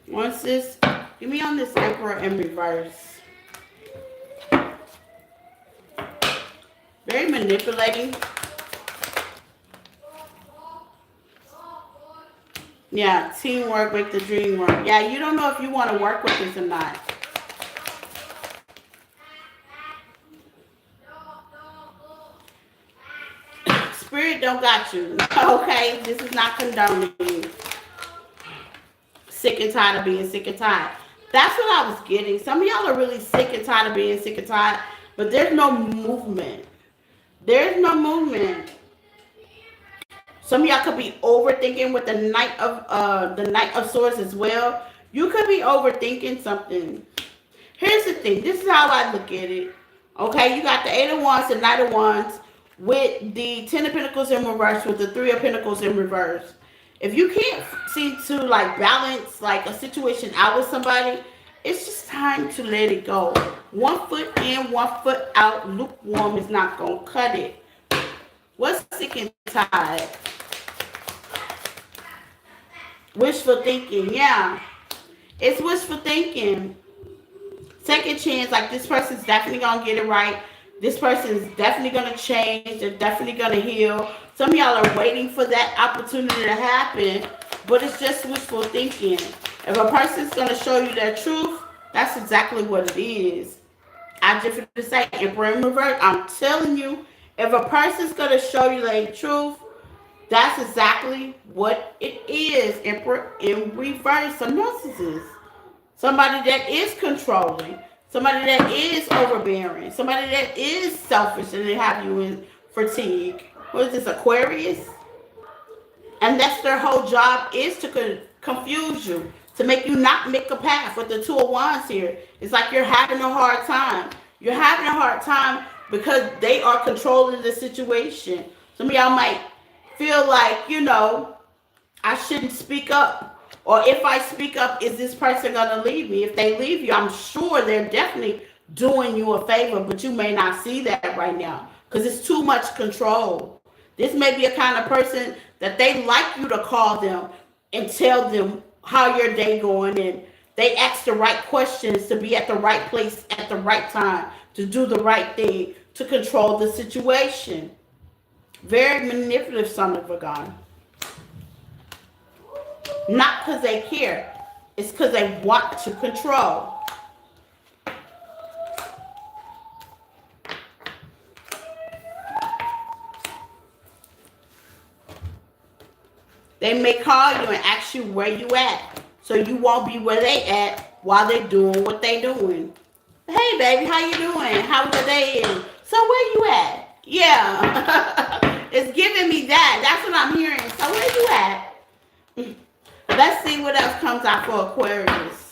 S1: Once this, give me on this Emperor in reverse. Very manipulating. Yeah, teamwork make the dream work. Yeah, you don't know if you want to work with this or not. Spirit don't got you. Okay, this is not condoning you. Sick and tired of being sick and tired. That's what I was getting. Some of y'all are really sick and tired of being sick and tired, but there's no movement. There's no movement. Some of y'all could be overthinking with the Knight of Swords as well. You could be overthinking something. Here's the thing. This is how I look at it. Okay, you got the Eight of Wands and Knight of Wands with the Ten of Pentacles in reverse with the Three of Pentacles in reverse. If you can't seem to like balance like a situation out with somebody, it's just time to let it go. 1 foot in, 1 foot out. Lukewarm is not gonna cut it. What's sick and tired? Wishful thinking, yeah. It's wishful thinking. Second chance, like this person's definitely gonna get it right. This person's definitely gonna change. They're definitely gonna heal. Some of y'all are waiting for that opportunity to happen, but it's just wishful thinking. If a person's gonna show you their truth, that's exactly what it is. I just have to say, Emperor in reverse, I'm telling you, if a person's gonna show you their truth, that's exactly what it is. Emperor in reverse, a narcissist. Somebody that is controlling. Somebody that is overbearing. Somebody that is selfish and they have you in fatigue. What is this, Aquarius? And that's their whole job is to confuse you. To make you not make a path with the Two of Wands here. It's like you're having a hard time. You're having a hard time because they are controlling the situation. Some of y'all might feel like, you know, I shouldn't speak up. Or if I speak up, is this person going to leave me? If they leave you, I'm sure they're definitely doing you a favor, but you may not see that right now because it's too much control. This may be a kind of person that they like you to call them and tell them how your day going, and they ask the right questions to be at the right place at the right time, to do the right thing, to control the situation. Very manipulative, son of a gun. Not because they care. It's because they want to control. They may call you and ask you where you at. So you won't be where they at while they're doing what they doing. Hey, baby, how you doing? How was your day? So where you at? Yeah. It's giving me that. That's what I'm hearing. So where you at? Let's see what else comes out for Aquarius.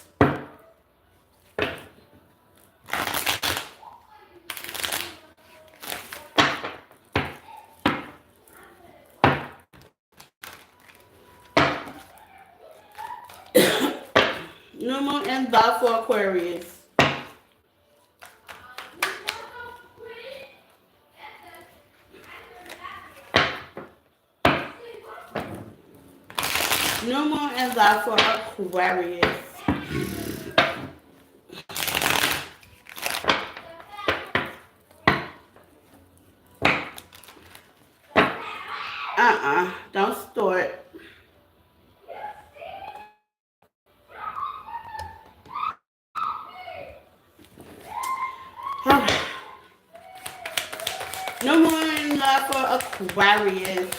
S1: New Moon and love for Aquarius. New moon and love for Aquarius. Don't store it. No more in love for Aquarius.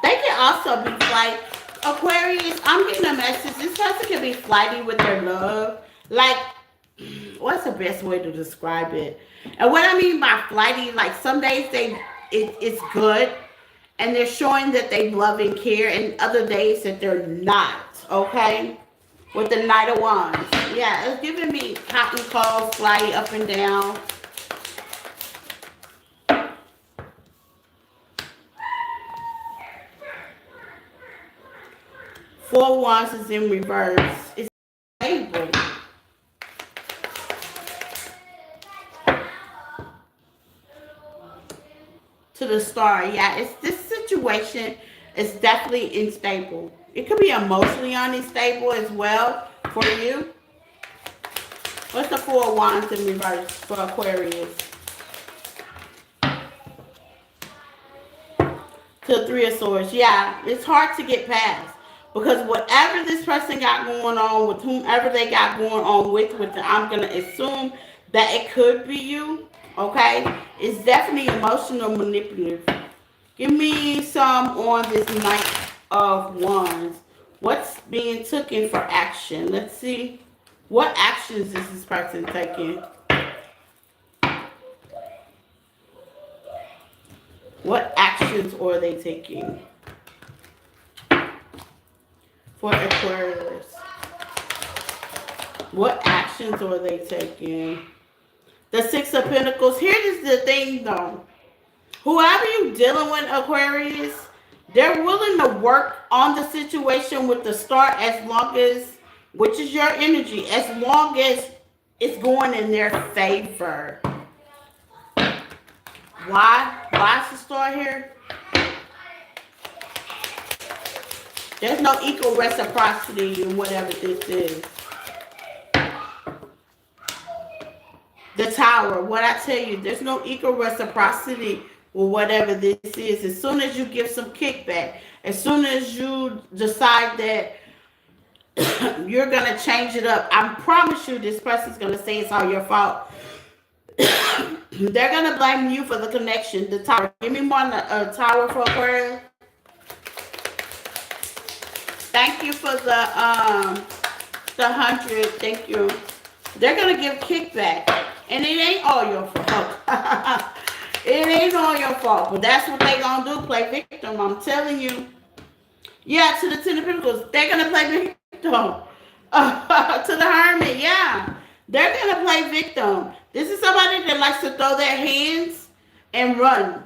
S1: They can also be flight. Aquarius, I'm getting a message. This person can be flighty with their love. Like, what's the best way to describe it? And what I mean by flighty, like some days it's good and they're showing that they love and care, and other days that they're not. Okay, with the Knight of Wands, yeah, it's giving me hot and cold, flighty, up and down. Four Wands is in reverse. It's stable. To the star, yeah. It's this situation is definitely unstable. It could be emotionally unstable as well for you. What's the Four of Wands in reverse for Aquarius? To the Three of Swords, yeah. It's hard to get past because whatever this person got going on with whomever they got going on with them, I'm gonna assume that it could be you. Okay, it's definitely emotional manipulative. Give me some on this Knight of Wands. What's being taken for action? Let's see. What actions is this person taking? What actions are they taking for Aquarius? What actions are they taking? The Six of Pentacles. Here's the thing though. Whoever you're dealing with, Aquarius, they're willing to work on the situation with the star as long as, which is your energy, as long as it's going in their favor. Why? Why is the star here? There's no equal reciprocity in whatever this is. The Tower. What I tell you, there's no equal reciprocity with whatever this is. As soon as you give some kickback, as soon as you decide that you're going to change it up, I promise you this person's going to say it's all your fault. They're going to blame you for the connection. The Tower. Give me more Tower for Aquarius. Thank you for the 100. Thank you. They're going to give kickback. And it ain't all your fault. It ain't all your fault. But that's what they going to do. Play victim. I'm telling you. Yeah, to the Ten of Pentacles. They're going to play victim. To the Hermit. Yeah. They're going to play victim. This is somebody that likes to throw their hands and run.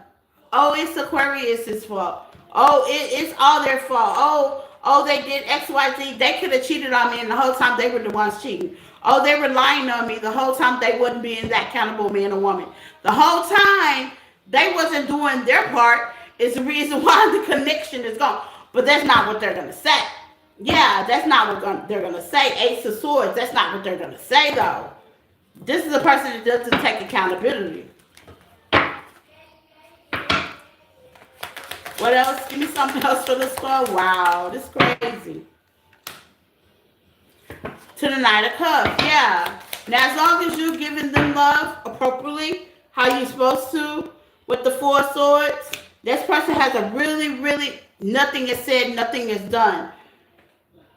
S1: Oh, it's Aquarius' fault. Oh, it's all their fault. Oh, they did X, Y, Z. They could have cheated on me, and the whole time they were the ones cheating. Oh, they were lying on me the whole time. They wasn't being that accountable man or woman. The whole time they wasn't doing their part is the reason why the connection is gone. But that's not what they're gonna say. Yeah, that's not what they're gonna say. Ace of Swords. That's not what they're gonna say though. This is a person that doesn't take accountability. What else? Give me something else for the star. Wow, this is crazy. To the Knight of Cups, yeah. Now, as long as you're giving them love appropriately, how you're supposed to, with the Four of Swords, this person has a really, nothing is said, nothing is done.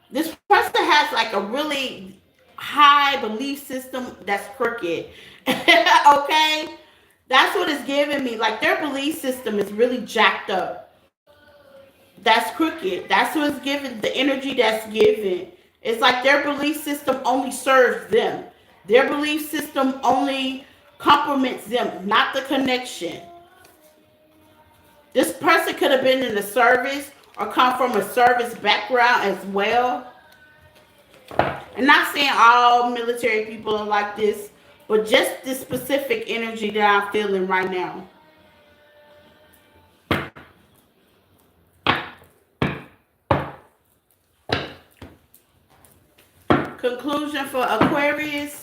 S1: This person has like a really high belief system that's crooked. Okay? That's what it's giving me. Like their belief system is really jacked up. That's crooked. That's what it's giving, the energy that's given. It's like their belief system only serves them. Their belief system only compliments them, not the connection. This person could have been in the service or come from a service background as well. And not saying all military people are like this, but just this specific energy that I'm feeling right now. Conclusion for Aquarius.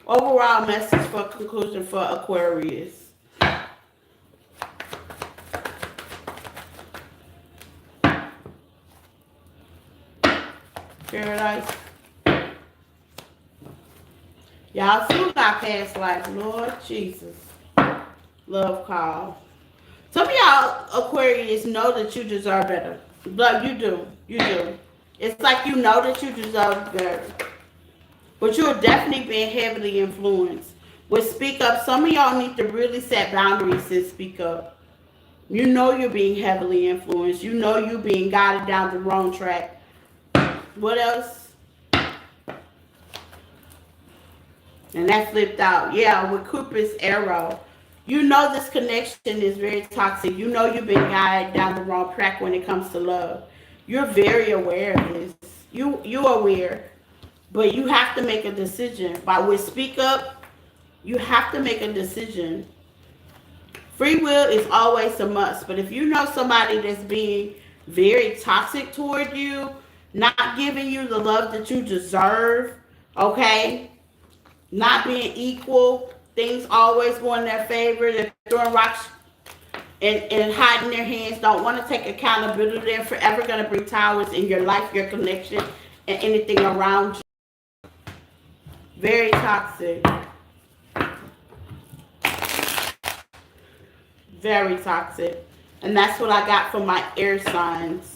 S1: Overall message for conclusion for Aquarius. Paradise. Y'all still got past life. Lord Jesus. Love call. Some of y'all Aquarius know that you deserve better. But you do. You do. It's like you know that you deserve better. But you're definitely being heavily influenced. With Speak Up, some of y'all need to really set boundaries and speak up. You know you're being heavily influenced. You know you're being guided down the wrong track. What else? And that flipped out. Yeah, with Cooper's arrow. You know this connection is very toxic. You know you've been guided down the wrong track when it comes to love. You're very aware of this. You're aware. But you have to make a decision. But with Speak Up, you have to make a decision. Free will is always a must. But if you know somebody that's being very toxic toward you, not giving you the love that you deserve, okay? Not being equal, things always going in their favor, they're throwing rocks and hiding their hands, don't want to take accountability, they're forever going to bring towers in your life, your connection, and anything around you. Very toxic. Very toxic. And that's what I got from my air signs.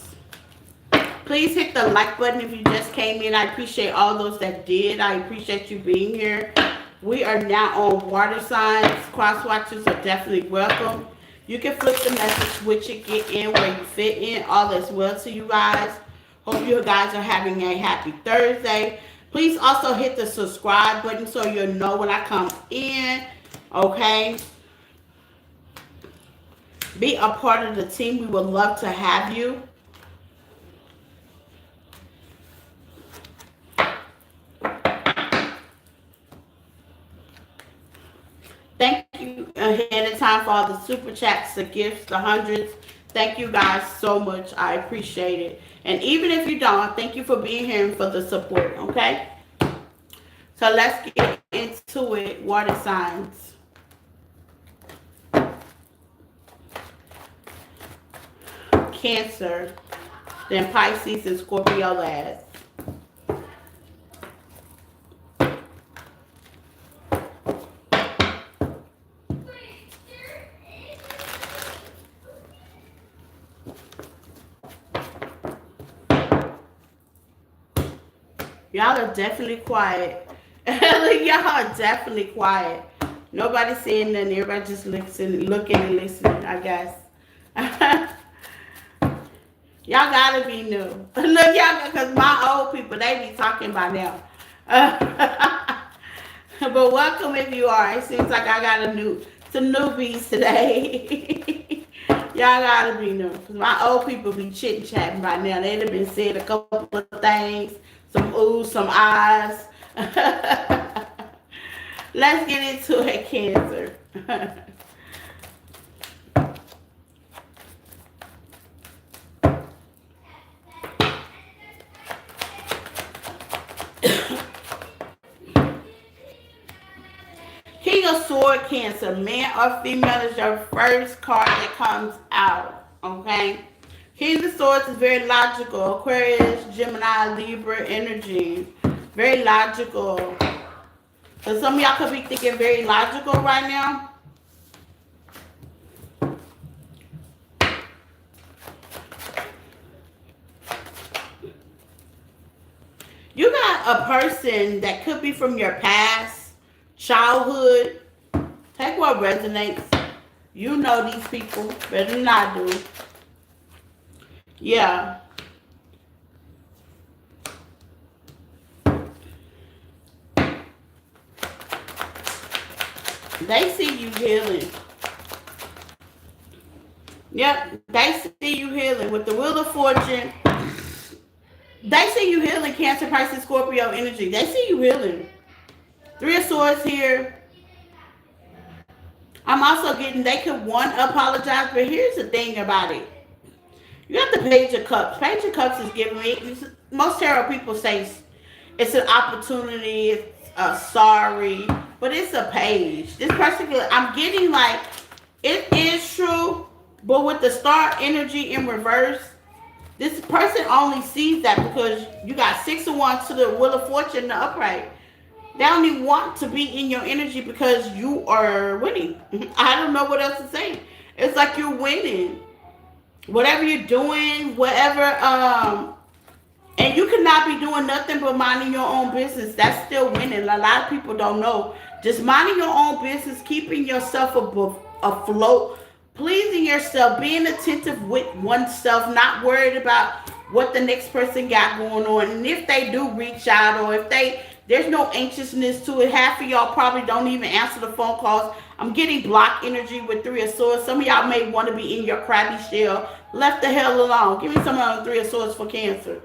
S1: Please hit the like button if you just came in. I appreciate all those that did. I appreciate you being here. We are now on water signs. Cross watchers are definitely welcome. You can flip the message which you get in where you fit in. All is well to you guys. Hope you guys are having a happy Thursday. Please also hit the subscribe button so you'll know when I come in. Okay? Be a part of the team. We would love to have you. Thank you ahead of time for all the super chats, the gifts, the hundreds. Thank you guys so much. I appreciate it. And even if you don't, thank you for being here and for the support, okay? So let's get into it. Water signs. Cancer. Then Pisces and Scorpio last. Y'all are definitely quiet. Y'all are definitely quiet. Nobody saying nothing. Everybody just looking and listening, I guess. Y'all gotta be new. Look, y'all, because my old people, they be talking by now. But welcome if you are. It seems like I got some newbies today. Y'all gotta be new. Because my old people be chit-chatting by now. They'd have been said a couple of things. Some oohs, some ahs. Let's get into it, Cancer. King of Sword, Cancer. Man or female is your first card that comes out. Okay? King of Swords is very logical. Aquarius, Gemini, Libra energy. Very logical. So some of y'all could be thinking very logical right now. You got a person that could be from your past, childhood. Take what resonates. You know these people better than I do. Yeah. They see you healing. Yep, they see you healing with the Wheel of Fortune. They see you healing, Cancer, Pisces, Scorpio energy. They see you healing. Three of Swords here. I'm also getting they could one apologize, but here's the thing about it. You got the Page of Cups. Page of Cups is giving me. Most tarot people say it's an opportunity. It's sorry, but it's a page. This particular, I'm getting like it is true, but with the star energy in reverse, this person only sees that because you got Six of Wands to the Wheel of Fortune, the upright. They only want to be in your energy because you are winning. I don't know what else to say. It's like you're winning. Whatever you're doing, whatever, and you cannot be doing nothing but minding your own business. That's still winning. A lot of people don't know. Just minding your own business, keeping yourself afloat, pleasing yourself, being attentive with oneself, not worried about what the next person got going on. And if they do reach out, or if there's no anxiousness to it. Half of y'all probably don't even answer the phone calls. I'm getting block energy with Three of Swords. Some of y'all may want to be in your crabby shell. Left the hell alone. Give me some of the Three of Swords for Cancer.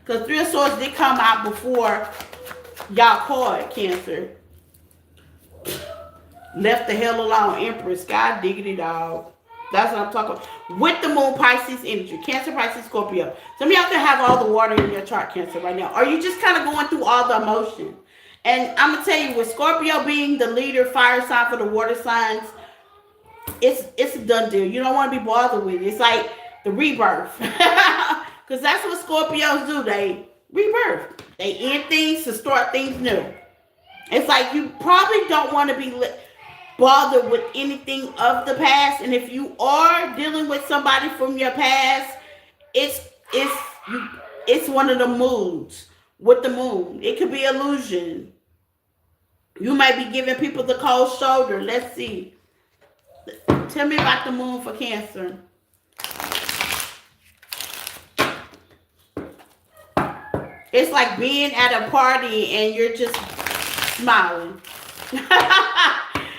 S1: Because Three of Swords did come out before y'all called Cancer. Left the hell alone. Empress. God diggity dog. That's what I'm talking about. With the Moon, Pisces energy. Cancer, Pisces, Scorpio. Some of y'all can have all the water in your chart, Cancer, right now. Or you just kind of going through all the emotion. And I'm going to tell you, with Scorpio being the leader, fire sign for the water signs, it's a done deal. You don't want to be bothered with it. It's like the rebirth. Because that's what Scorpios do. They rebirth. They end things to start things new. It's like you probably don't want to be bothered with anything of the past, and if you are dealing with somebody from your past, it's it's one of the moods with the moon. It could be illusion. You might be giving people the cold shoulder. Let's see. Tell me about the moon for Cancer. It's like being at a party and you're just smiling.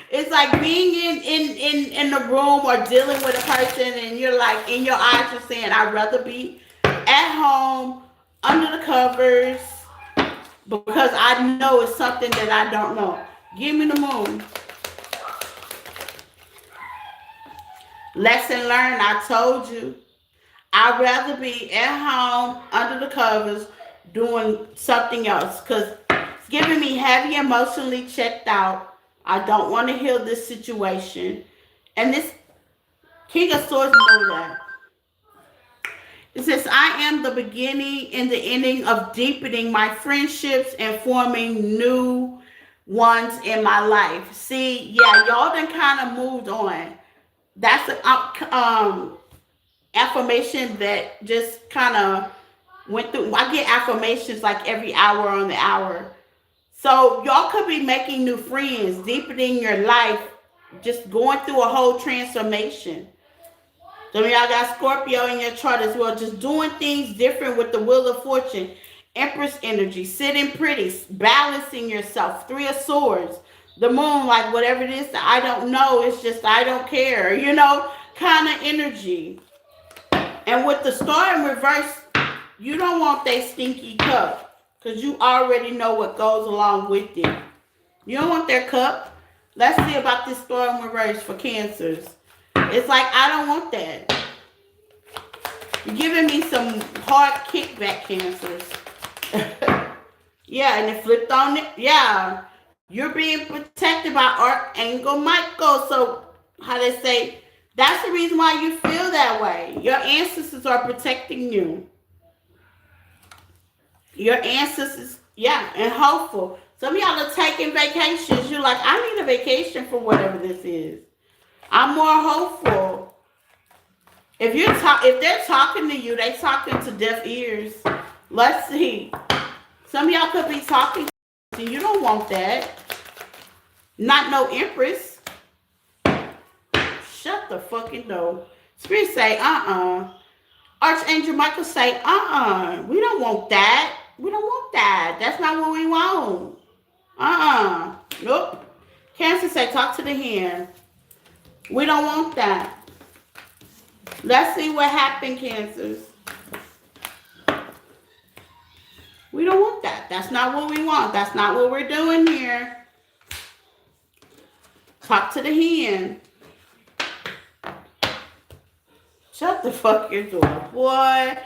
S1: It's like being in the room or dealing with a person and you're like, in your eyes, you're saying, I'd rather be at home, under the covers, because I know it's something that I don't know. Give me the moon. Lesson learned, I told you. I'd rather be at home, under the covers, doing something else, because it's giving me heavy, emotionally checked out. I don't want to heal this situation. And this King of Swords know that. It says, I am the beginning and the ending of deepening my friendships and forming new ones in my life. See, yeah, y'all done kind of moved on. That's an affirmation that just kind of went through. I get affirmations like every hour on the hour. So y'all could be making new friends, deepening your life, just going through a whole transformation. Some of y'all got Scorpio in your chart as well, just doing things different with the Wheel of Fortune, Empress energy, sitting pretty, balancing yourself, Three of Swords, the moon, like whatever it is that I don't know, it's just I don't care, kind of energy. And with the star in reverse, you don't want that stinky cup because you already know what goes along with it. You don't want their cup. Let's see about this star in reverse for Cancers. It's like, I don't want that. You're giving me some hard kickback, Cancers. Yeah, and it flipped on it. Yeah. You're being protected by Archangel Michael. So, how they say, that's the reason why you feel that way. Your ancestors are protecting you. Your ancestors, yeah, and hopeful. Some of y'all are taking vacations. You're like, I need a vacation for whatever this is. I'm more hopeful. If they're talking to you, they talking to deaf ears. Let's see. Some of y'all could be talking to you. You don't want that. Not no Empress. Shut the fucking door. Spirit say, Archangel Michael say, we don't want that. We don't want that. That's not what we want. Nope. Cancer say, talk to the hand. We don't want that. Let's see what happened, Cancers. We don't want that. That's not what we want. That's not what we're doing here. Talk to the hand. Shut the fuck your door, boy.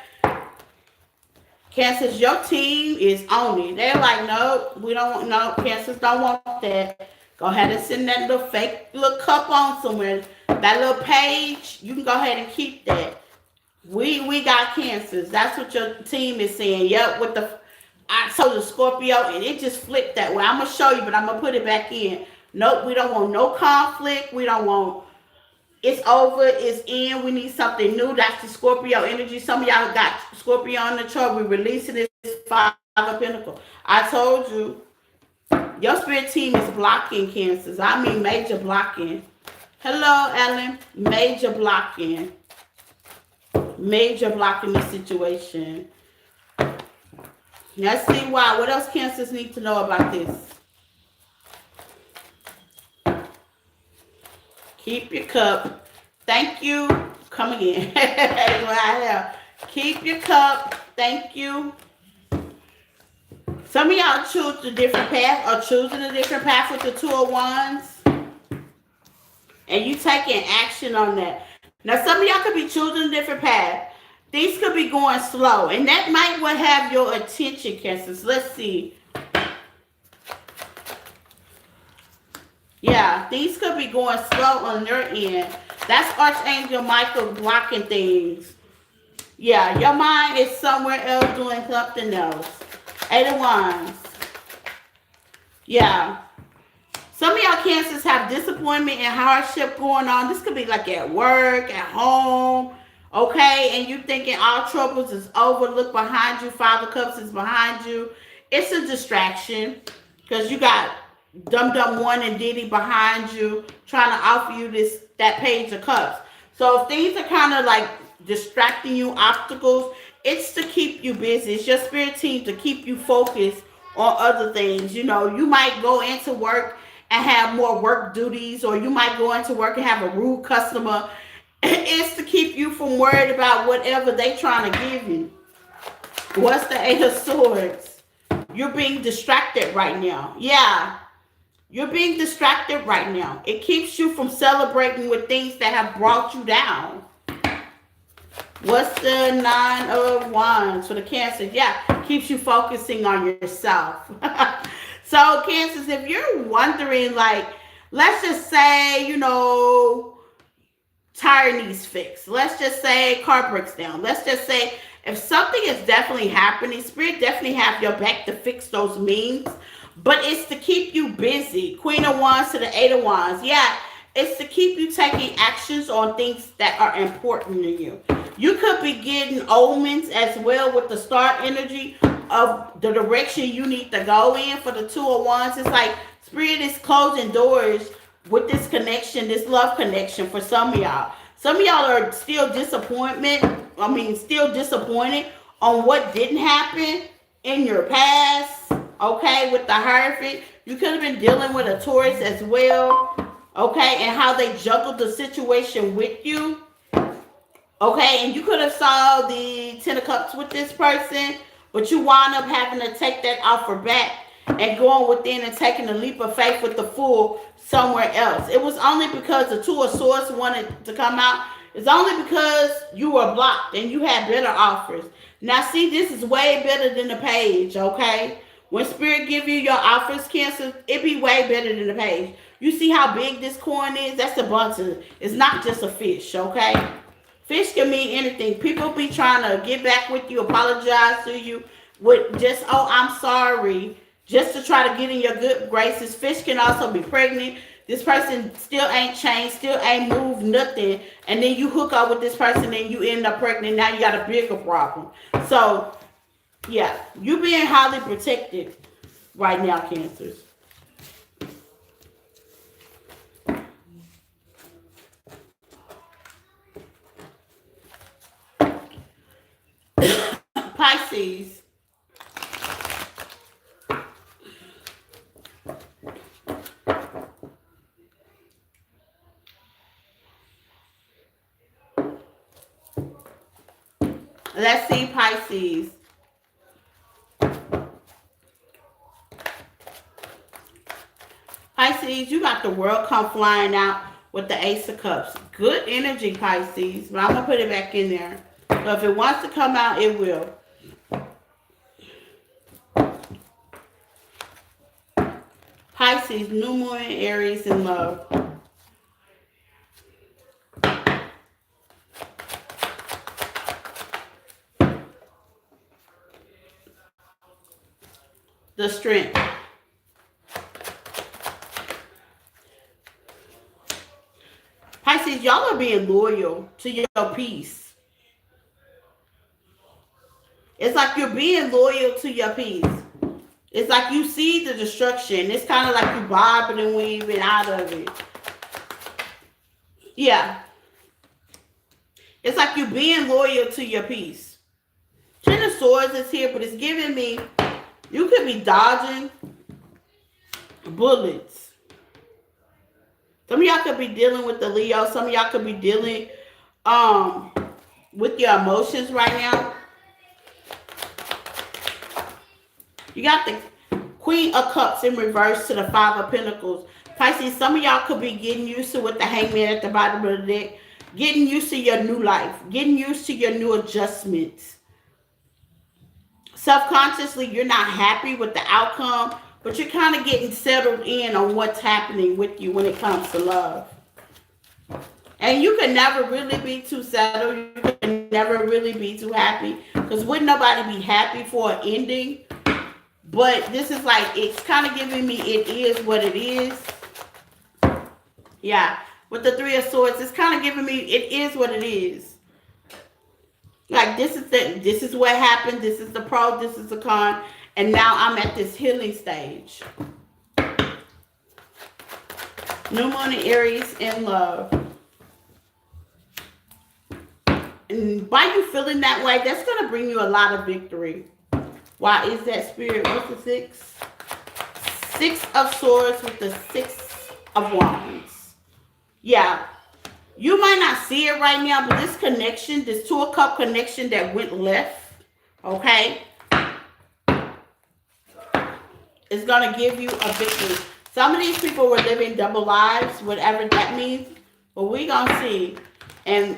S1: Cancers, your team is on it. They're like, nope, we don't want, no, Cancers don't want that. Go ahead and send that little fake little cup on somewhere. That little page, you can go ahead and keep that. We got Cancers. That's what your team is saying. Yep, with the I told the Scorpio, and it just flipped that way. I'm gonna show you, but I'm gonna put it back in. Nope, we don't want no conflict. We don't want it's over, it's in, we need something new. That's the Scorpio energy. Some of y'all got Scorpio on the chart. We're releasing this Five of Pentacles. I told you, your spirit team is blocking Cancers. I mean major blocking. Hello, Ellen. Major blocking. Major blocking the situation. Let's see why. What else Cancers need to know about this? Keep your cup. Thank you. Come again. Keep your cup. Thank you. Some of y'all choose a different path or choosing a different path with the Two of Wands. And you taking action on that. Now, some of y'all could be choosing a different path. These could be going slow. And that might what have your attention, Cancers. Let's see. Yeah, things could be going slow on their end. That's Archangel Michael blocking things. Yeah, your mind is somewhere else doing something else. Eight of Wands. Yeah. Some of y'all Cancers have disappointment and hardship going on. This could be like at work, at home, okay? And you thinking all troubles is over. Look behind you. Five of Cups is behind you. It's a distraction because you got Dum Dum One and Diddy behind you trying to offer you that Page of Cups. So if things are kind of like distracting you, obstacles, it's to keep you busy. It's your spirit team to keep you focused on other things. You know, you might go into work and have more work duties, or you might go into work and have a rude customer. It's to keep you from worried about whatever they trying to give you. What's the Eight of Swords? You're being distracted right now. Yeah. You're being distracted right now. It keeps you from celebrating with things that have brought you down. What's the Nine of Wands for the Cancer? Yeah, keeps you focusing on yourself. So, Cancers, if you're wondering, like, let's just say, you know, tire needs fixed. Let's just say car breaks down. Let's just say if something is definitely happening, Spirit definitely have your back to fix those means. But it's to keep you busy. Queen of Wands to the Eight of Wands. Yeah, it's to keep you taking actions on things that are important to you. You could be getting omens as well with the star energy of the direction you need to go in for the Two of Wands. It's like Spirit is closing doors with this connection, this love connection for some of y'all. Some of y'all are still disappointed on what didn't happen in your past. Okay, with the Hierophant, you could have been dealing with a Taurus as well. Okay, and how they juggled the situation with you. Okay, and you could have saw the Ten of Cups with this person, but you wound up having to take that offer back and going within and taking a leap of faith with the Fool somewhere else. It was only because the Two of Swords wanted to come out. It's only because you were blocked and you had better offers. Now, see, this is way better than the Page, okay? When Spirit give you your offers, Cancer, it be way better than the Page. You see how big this coin is? That's a bunch of, it's not just a fish, okay? Fish can mean anything. People be trying to get back with you, apologize to you with just, oh, I'm sorry, just to try to get in your good graces. Fish can also be pregnant. This person still ain't changed, still ain't moved, nothing. And then you hook up with this person and you end up pregnant. Now you got a bigger problem. So, yeah, you being highly protected right now, Cancers. Pisces. Let's see, Pisces. Pisces, you got the world come flying out with the Ace of Cups. Good energy, Pisces. But I'm going to put it back in there. So if it wants to come out, it will. Pisces, new moon, Aries, and love. The strength. Pisces, y'all are being loyal to your peace. It's like you're being loyal to your peace. It's like you see the destruction. It's kind of like you bobbing and weaving out of it. Yeah. It's like you being loyal to your peace. Ten of Swords is here, but it's giving me, you could be dodging bullets. Some of y'all could be dealing with the Leo. Some of y'all could be dealing with your emotions right now. You got the Queen of Cups in reverse to the Five of Pentacles. Pisces, some of y'all could be getting used to with the Hangman at the bottom of the deck. Getting used to your new life. Getting used to your new adjustments. Subconsciously, you're not happy with the outcome, but you're kind of getting settled in on what's happening with you when it comes to love. And you can never really be too settled. You can never really be too happy. Because wouldn't nobody be happy for an ending? But this is like, it's kind of giving me it is what it is. Yeah. With the Three of Swords, it's kind of giving me it is what it is. Like this is what happened. This is the pro. This is the con. And now I'm at this healing stage. New moon in Aries in love. And by you feeling that way, that's going to bring you a lot of victory. Why is that, Spirit? What's the six? Six of Swords with the Six of Wands. Yeah. You might not see it right now, but this connection, this Two of Cup connection that went left, okay, is going to give you a victory. Some of these people were living double lives, whatever that means, but we're going to see. And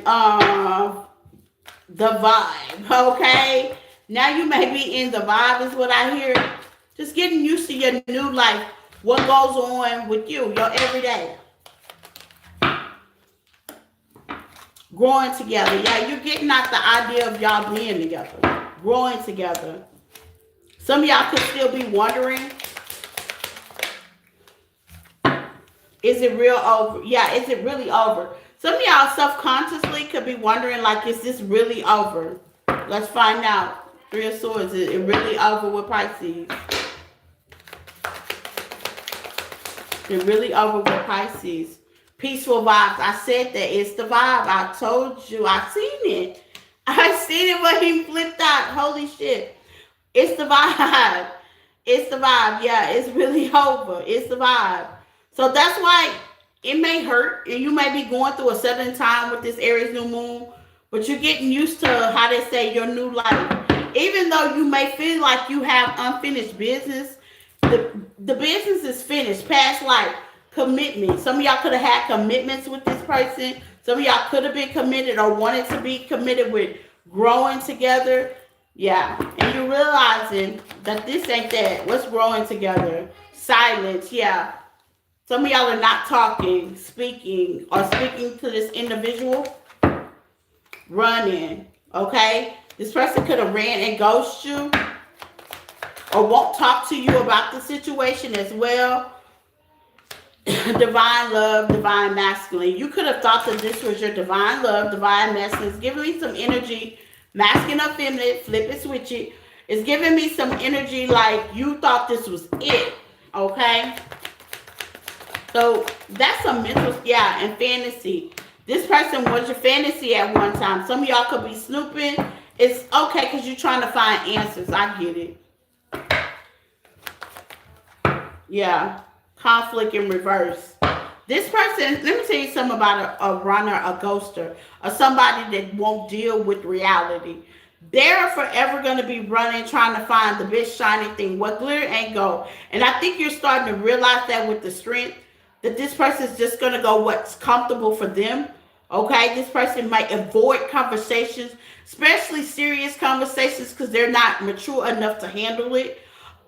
S1: the vibe, okay? Now you may be in the vibe is what I hear. Just getting used to your new life, what goes on with you, your everyday. Growing together. Yeah, you're getting out the idea of y'all being together. Growing together. Some of y'all could still be wondering, is it real over? Yeah, is it really over? Some of y'all self-consciously could be wondering, like, is this really over? Let's find out. Three of Swords, is it really over with Pisces? It's really over with Pisces. Peaceful vibes. I said that. It's the vibe. I told you. I seen it. I seen it when he flipped out. Holy shit. It's the vibe. It's the vibe. Yeah, it's really over. It's the vibe. So that's why it may hurt. And you may be going through a sudden time with this Aries new moon. But you're getting used to, how they say, your new life. Even though you may feel like you have unfinished business, the business is finished. Past life. Commitment. Some of y'all could have had commitments with this person. Some of y'all could have been committed or wanted to be committed with growing together. Yeah. And you're realizing that this ain't that. What's growing together? Silence. Yeah. Some of y'all are not talking, speaking, or speaking to this individual. Running. Okay? This person could have ran and ghosted you. Or won't talk to you about the situation as well. Divine love, divine masculine. You could have thought that this was your divine love, divine masculine. It's giving me some energy, masculine or feminine, flip it, switch it. It's giving me some energy like you thought this was it, okay? So that's a mental, yeah, and fantasy. This person was your fantasy at one time. Some of y'all could be snooping. It's okay because you're trying to find answers. I get it. Yeah. Conflict in reverse. This person, let me tell you something about a runner, a ghoster, or somebody that won't deal with reality. They're forever going to be running, trying to find the big shiny thing. What glitter ain't gold. And I think you're starting to realize that with the strength, that this person's just going to go what's comfortable for them. Okay, this person might avoid conversations, especially serious conversations, because they're not mature enough to handle it.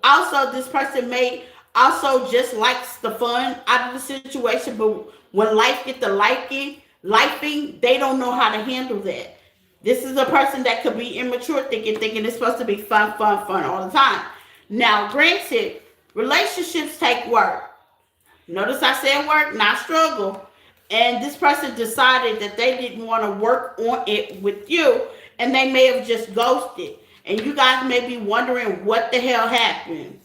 S1: Also, this person may also just likes the fun out of the situation, but when life get the lifing, they don't know how to handle that. This is a person that could be immature thinking it's supposed to be fun all the time. Now, granted, relationships take work. Notice I said work, not struggle. And this person decided that they didn't want to work on it with you, and they may have just ghosted. And you guys may be wondering what the hell happened.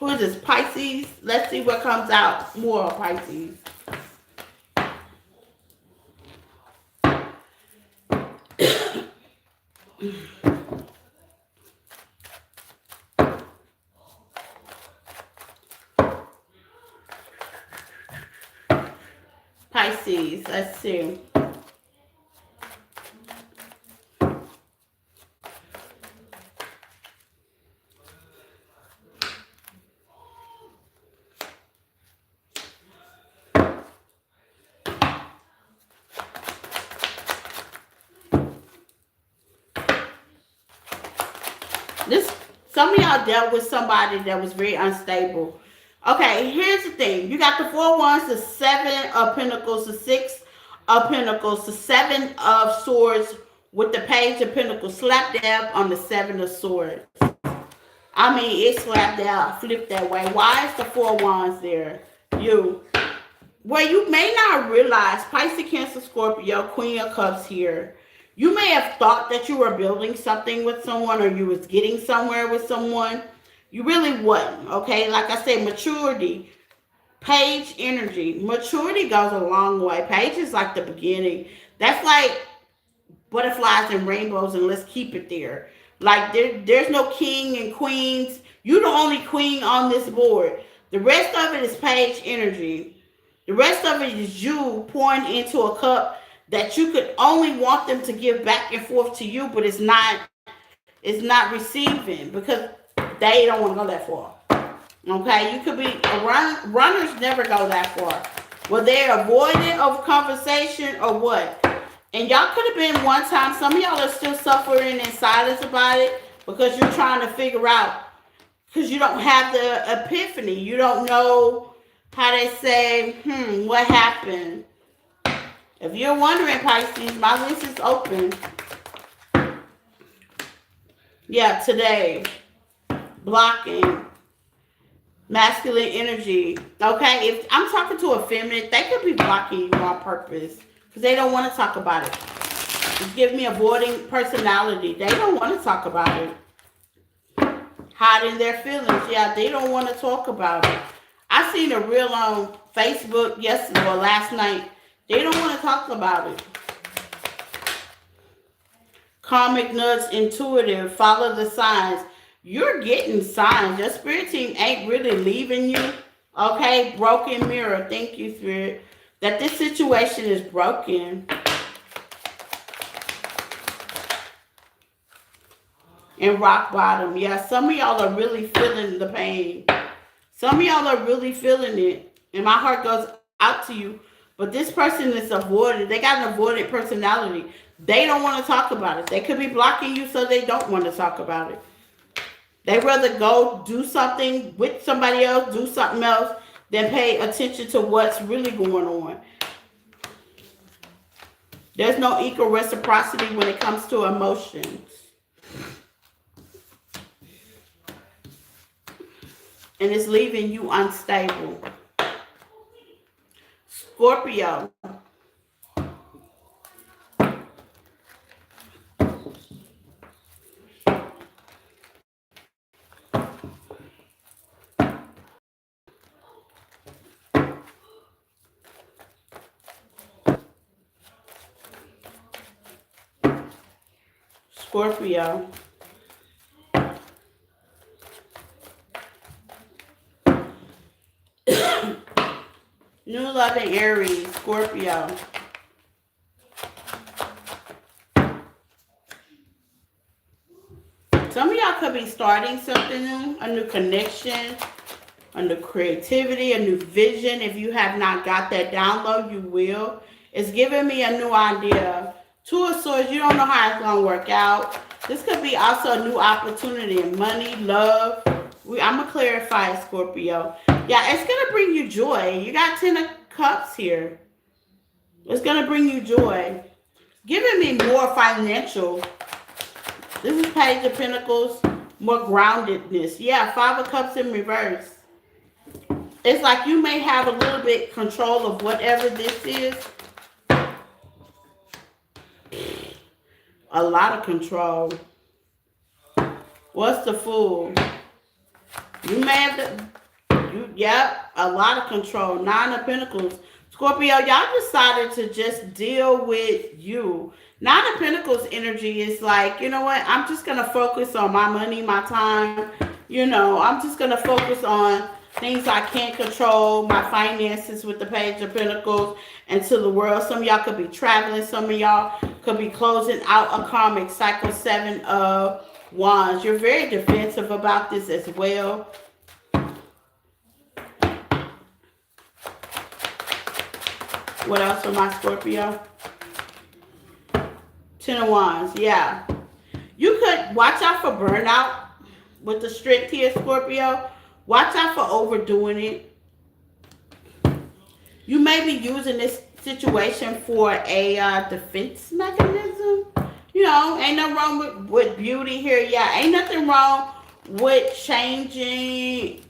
S1: Who is this? Pisces? Let's see what comes out more of Pisces. Pisces, let's see. This Some of y'all dealt with somebody that was very unstable. Okay, here's the thing. You got the 4 wands, the 7 of pentacles, the 6 of pentacles, the 7 of swords with the page of pentacles slap dab on the 7 of swords. I mean, it slapped out, flipped that way. Why is the 4 wands there? You. Well, you may not realize Pisces, Cancer, Scorpio, Queen of Cups here. You may have thought that you were building something with someone or you was getting somewhere with someone. You really wasn't, okay? Like I said, maturity, page energy. Maturity goes a long way. Page is like the beginning. That's like butterflies and rainbows, and let's keep it there. Like there's no king and queens. You the only queen on this board. The rest of it is page energy. The rest of it is you pouring into a cup that you could only want them to give back and forth to you, but it's not receiving because they don't want to go that far. Okay, you could be runners never go that far. Well, they're avoidant of conversation or what? And y'all could have been one time. Some of y'all are still suffering in silence about it because you're trying to figure out, because you don't have the epiphany. You don't know how they say, what happened? If you're wondering, Pisces, my list is open. Yeah, today. Blocking. Masculine energy. Okay, if I'm talking to a feminine, they could be blocking you on purpose because they don't want to talk about it. Just give me avoiding personality. They don't want to talk about it. Hiding their feelings. Yeah, they don't want to talk about it. I seen a reel on Facebook yesterday or last night. They don't want to talk about it. Karmic nuts, intuitive, follow the signs. You're getting signs. Your spirit team ain't really leaving you. Okay, broken mirror. Thank you, spirit. That this situation is broken. And rock bottom. Yeah, some of y'all are really feeling the pain. Some of y'all are really feeling it. And my heart goes out to you. But this person is avoided. They got an avoidant personality. They don't want to talk about it. They could be blocking you so they don't want to talk about it. They rather go do something with somebody else, do something else, than pay attention to what's really going on. There's no equal reciprocity when it comes to emotions. And it's leaving you unstable. Scorpio. Scorpio. New love in Aries. Scorpio. could be starting something new, a new connection, a new creativity, a new vision. If you have not got that download, you will. It's giving me a new idea. Two of Swords, you don't know how it's going to work out. This could be also a new opportunity in money, love. I'm going to clarify, Scorpio. Yeah, it's going to bring you joy. You got 10 of Cups here. It's going to bring you joy. Giving me more financial. This is Page of Pentacles, more groundedness. Yeah, Five of Cups in reverse. It's like you may have a little bit control of whatever this is. A lot of control. What's the Fool? You may have yep, a lot of control. Nine of Pentacles. Scorpio, y'all decided to just deal with you. Nine of Pentacles energy is like, you know what? I'm just going to focus on my money, my time. You know, I'm just going to focus on things I can't control, my finances with the Page of Pentacles into the world. Some of y'all could be traveling. Some of y'all could be closing out a karmic cycle. Seven of Wands. You're very defensive about this as well. What else for my Scorpio? Ten of Wands. Yeah. You could watch out for burnout with the strict here, Scorpio. Watch out for overdoing it. You may be using this situation for a defense mechanism. You know, ain't nothing wrong with beauty here. Yeah, ain't nothing wrong with changing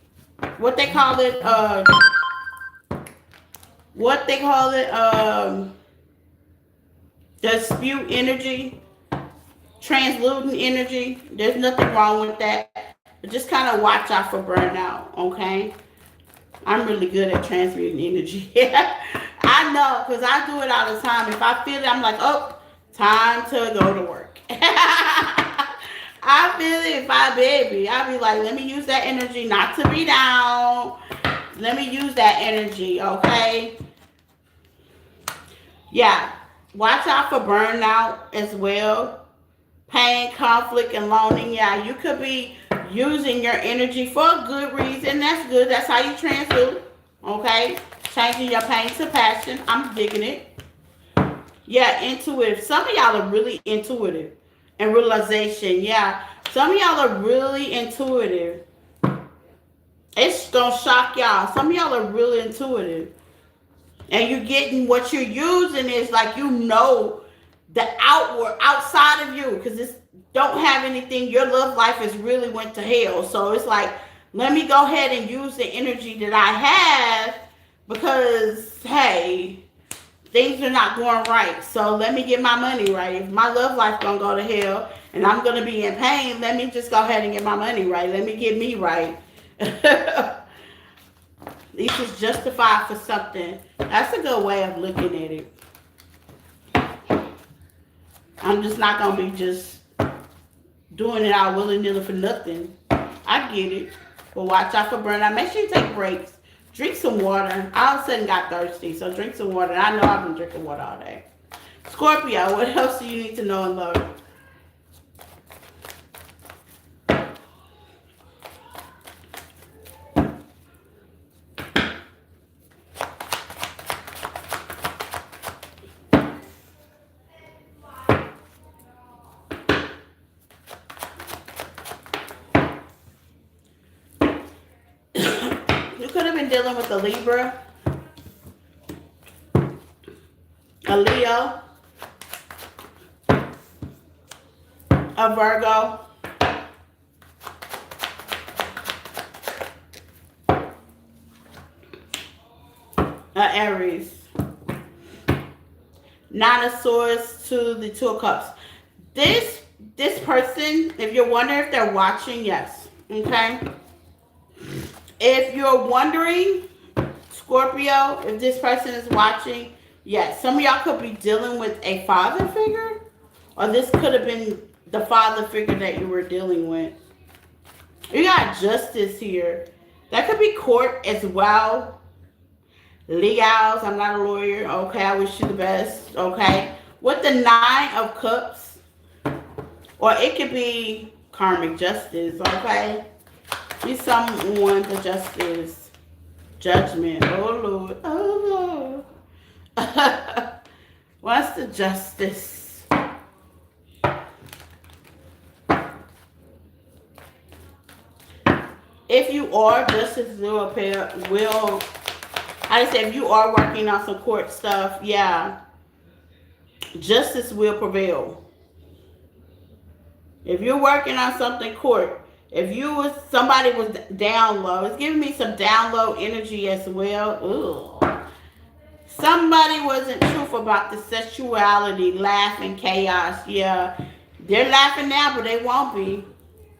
S1: what they call it, dispute energy, translucent energy. There's nothing wrong with that. But just kind of watch out for burnout, okay? I'm really good at transmuting energy. I know, because I do it all the time. If I feel it, I'm like, oh, time to go to work. I feel it if I baby. I'll be like, let me use that energy not to be down. Let me use that energy, okay? Yeah. Watch out for burnout as well. Pain, conflict, and loaning. Yeah, you could be using your energy for a good reason. That's good. That's how you transmute. Okay? Changing your pain to passion. I'm digging it. Yeah, intuitive. Some of y'all are really intuitive. And realization. Yeah. Some of y'all are really intuitive. It's gonna shock y'all. Some of y'all are really intuitive. And you're getting what you're using is like, you know, the outside of you, because this don't have anything. Your love life has really went to hell. So it's like, let me go ahead and use the energy that I have because, hey, things are not going right. So let me get my money right. If my love life gonna go to hell and I'm gonna be in pain, let me just go ahead and get my money right. Let me get me right. This is justified for something. That's a good way of looking at it. I'm just not going to be just doing it all willy-nilly for nothing. I get it. But watch out for burnout. Make sure you take breaks. Drink some water. I all of a sudden got thirsty, so drink some water. I know I've been drinking water all day. Scorpio, what else do you need to know and love? You could have been dealing with a Libra, a Leo, a Virgo, a Aries. Nine of Swords to the Two of Cups. This person, if you're wondering if they're watching, yes. Okay? If you're wondering, Scorpio, if this person is watching, yes. Some of y'all could be dealing with a father figure. Or this could have been the father figure that you were dealing with. You got Justice here. That could be court as well. Legals, I'm not a lawyer. Okay, I wish you the best. Okay. With the Nine of Cups. Or it could be karmic justice, okay? You someone the justice. Judgment. Oh Lord. Oh Lord. What's the justice? If you are, justice will appear, will, how to say, if you are working on some court stuff, yeah, justice will prevail. If you're working on something court, if you was somebody was down low, it's giving me some down low energy as well. Ugh. Somebody wasn't truthful about the sexuality, laughing, chaos. Yeah, they're laughing now, but they won't be.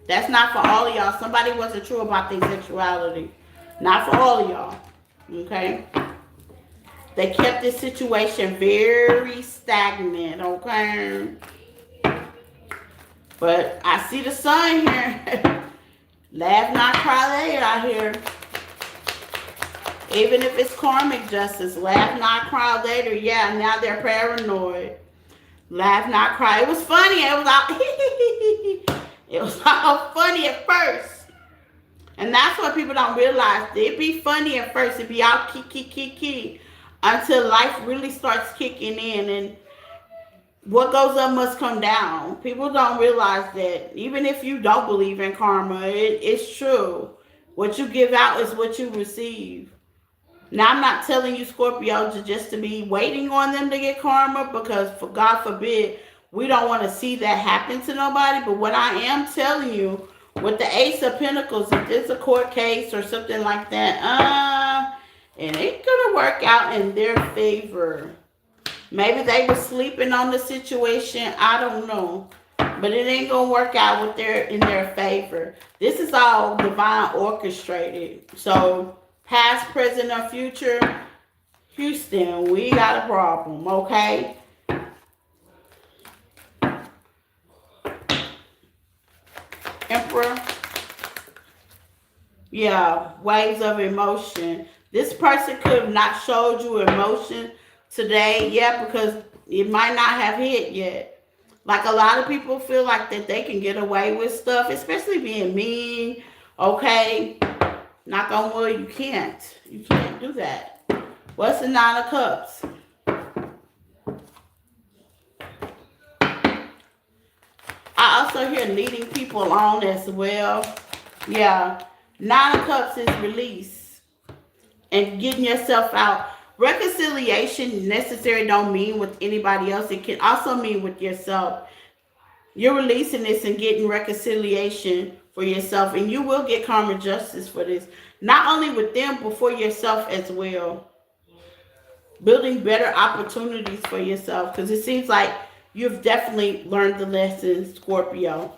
S1: That's not for all of y'all. Somebody wasn't true about their sexuality. Not for all of y'all. Okay? They kept this situation very stagnant. Okay? But I see the sun here. Laugh not cry later out here. Even if it's karmic justice, laugh not cry later. Yeah, now they're paranoid. Laugh not cry. It was funny. It was all it was all funny at first. And that's what people don't realize. It'd be funny at first. It'd be all key until life really starts kicking in, and what goes up must come down. People don't realize that even if you don't believe in karma, it's true. What you give out is what you receive. Now, I'm not telling you, Scorpio, just to be waiting on them to get karma, because for God forbid, we don't want to see that happen to nobody. But what I am telling you, with the Ace of Pentacles, if it's a court case or something like that, it ain't going to work out in their favor. Maybe they were sleeping on the situation. I don't know. But it ain't going to work out in their favor. This is all divine orchestrated. So, past, present, or future, Houston, we got a problem, okay? Emperor. Yeah, waves of emotion. This person could have not showed you emotion today, yeah, because it might not have hit yet. Like, a lot of people feel like that they can get away with stuff, especially being mean, okay? Knock on wood, you can't. You can't do that. What's the Nine of Cups? I also hear leading people on as well. Yeah. Nine of Cups is release and getting yourself out. Reconciliation necessary don't mean with anybody else. It can also mean with yourself. You're releasing this and getting reconciliation for yourself, and you will get karma justice for this. Not only with them, but for yourself as well. Building better opportunities for yourself, because it seems like you've definitely learned the lessons, Scorpio.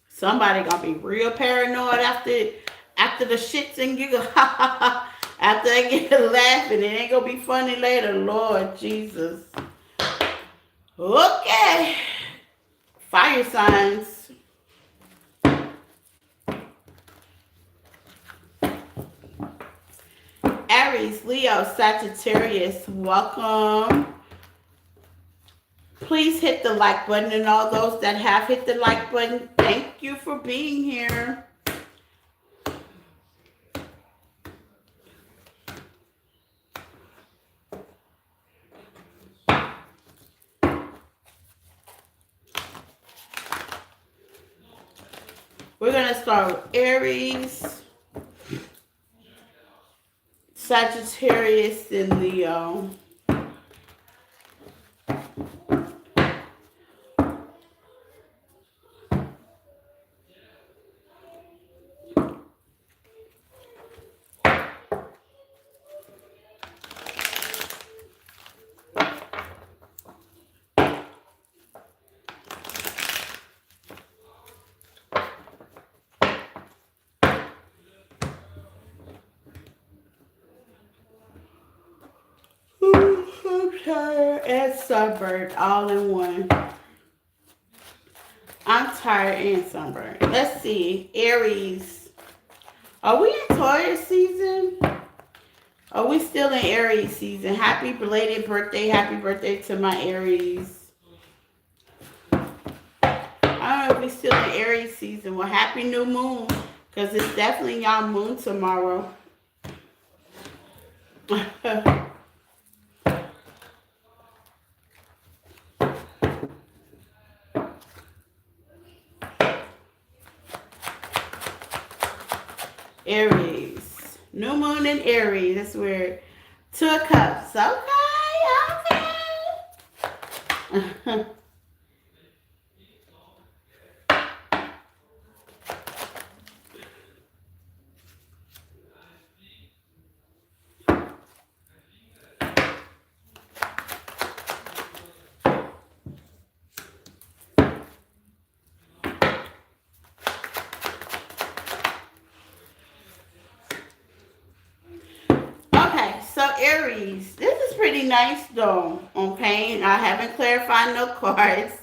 S1: Somebody gonna be real paranoid after the shits and giggles. After they get laughing, it ain't gonna be funny later. Lord Jesus. Okay. Fire signs. Aries, Leo, Sagittarius, welcome. Please hit the like button, and all those that have hit the like button, thank you for being here. We're going to start with Aries, Sagittarius, and Leo. I'm tired and sunburned all in one. I'm tired and sunburned. Let's see. Aries. Are we in Taurus season? Are we still in Aries season? Happy belated birthday. Happy birthday to my Aries. season. Well, happy new moon, because it's definitely y'all moon tomorrow. Aries. New moon in Aries. That's where Two of Cups. Okay, okay. Okay, so Aries, this is pretty nice though. Okay, and I haven't clarified no cards,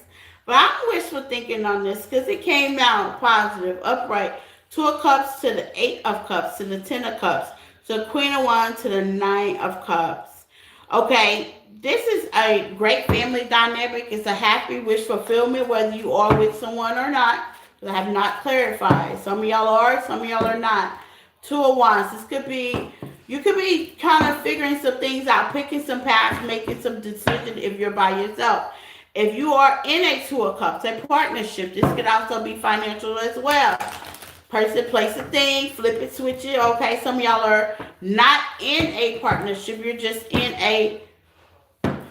S1: but I'm wishful thinking on this because it came out positive, upright. Two of Cups to the Eight of Cups to the Ten of Cups to the Queen of Wands to the Nine of Cups. Okay, this is a great family dynamic. It's a happy wish fulfillment, whether you are with someone or not. I have not clarified. Some of y'all are, some of y'all are not. Two of Wands. This could be, you could be kind of figuring some things out, picking some paths, making some decisions if you're by yourself. If you are in a Two of Cups, a partnership, this could also be financial as well. Person, place a thing, flip it, switch it. Okay, some of y'all are not in a partnership. You're just in a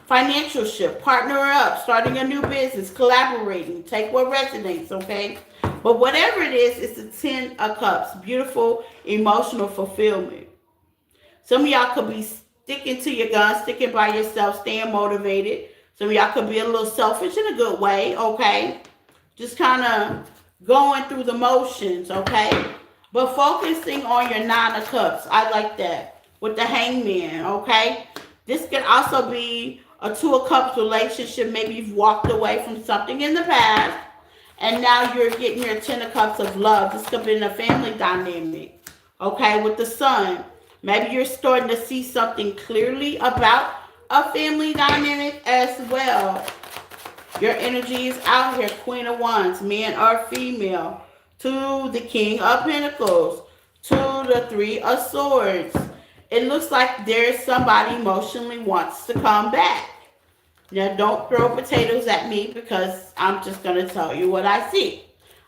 S1: financial ship. Partner up, starting a new business, collaborating. Take what resonates, okay? But whatever it is, it's the Ten of Cups. Beautiful, emotional fulfillment. Some of y'all could be sticking to your guns, sticking by yourself, staying motivated. Some of y'all could be a little selfish in a good way, okay? Just kind of going through the motions, okay? But focusing on your Nine of Cups. I like that. With the Hangman, okay? This could also be a Two of Cups relationship. Maybe you've walked away from something in the past, and now you're getting your Ten of Cups of love. This could be in a family dynamic, okay? With the Sun. Maybe you're starting to see something clearly about a family dynamic as well. Your energy is out here. Queen of Wands, man or female. To the King of Pentacles. To the Three of Swords. It looks like there's somebody emotionally wants to come back. Now, don't throw potatoes at me because I'm just going to tell you what I see.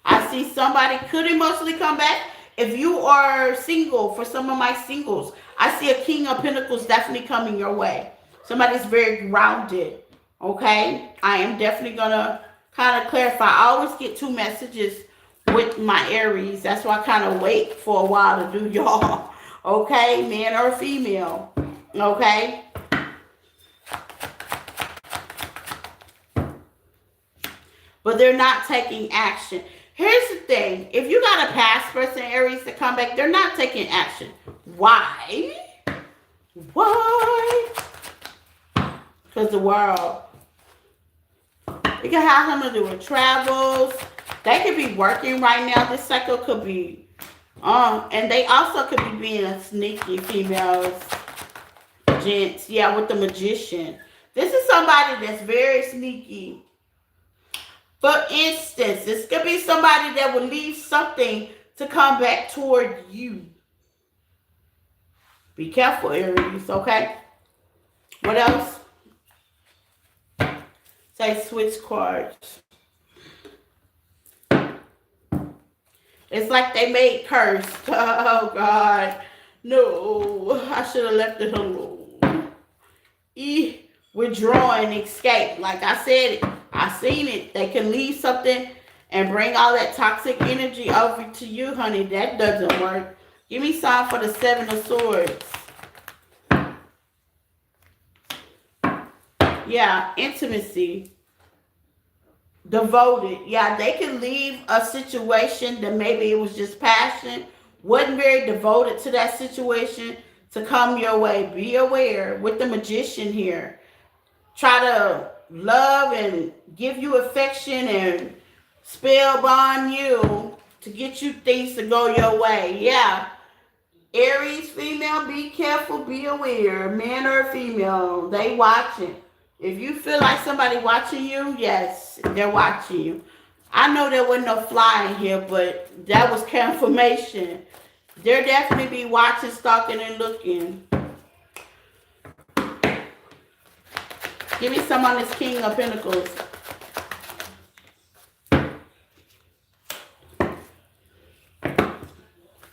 S1: I see somebody could emotionally come back. If you are single, for some of my singles, I see a King of Pentacles definitely coming your way. Somebody's very grounded. Okay? I am definitely going to kind of clarify. I always get two messages with my Aries. That's why I kind of wait for a while to do y'all. Okay? Man or female. Okay? But they're not taking action. Here's the thing. If you got a past person, Aries, to come back, they're not taking action. Why? Why? Because the world. It can have something to do with travels. They could be working right now. This cycle could be, and they also could be being a sneaky females, gents. Yeah, with the Magician. This is somebody that's very sneaky. For instance, this could be somebody that will leave something to come back toward you. Be careful, Aries, okay? What else? Say switch cards. It's like they made cursed. Oh, God. No, I should have left it alone. Withdraw and escape. Like I said, I seen it. They can leave something and bring all that toxic energy over to you, honey. That doesn't work. Give me some for the Seven of Swords. Yeah, intimacy. Devoted. Yeah, they can leave a situation that maybe it was just passion, wasn't very devoted to that situation, to come your way. Be aware with the Magician here. Try to love and give you affection and spellbind you to get you things to go your way. Yeah. Aries female, be careful, be aware. Man or female, they watching. If you feel like somebody watching you, yes, they're watching you. I know there wasn't no fly in here, but that was confirmation. There definitely be watching, stalking, and looking. Give me some on this King of Pentacles.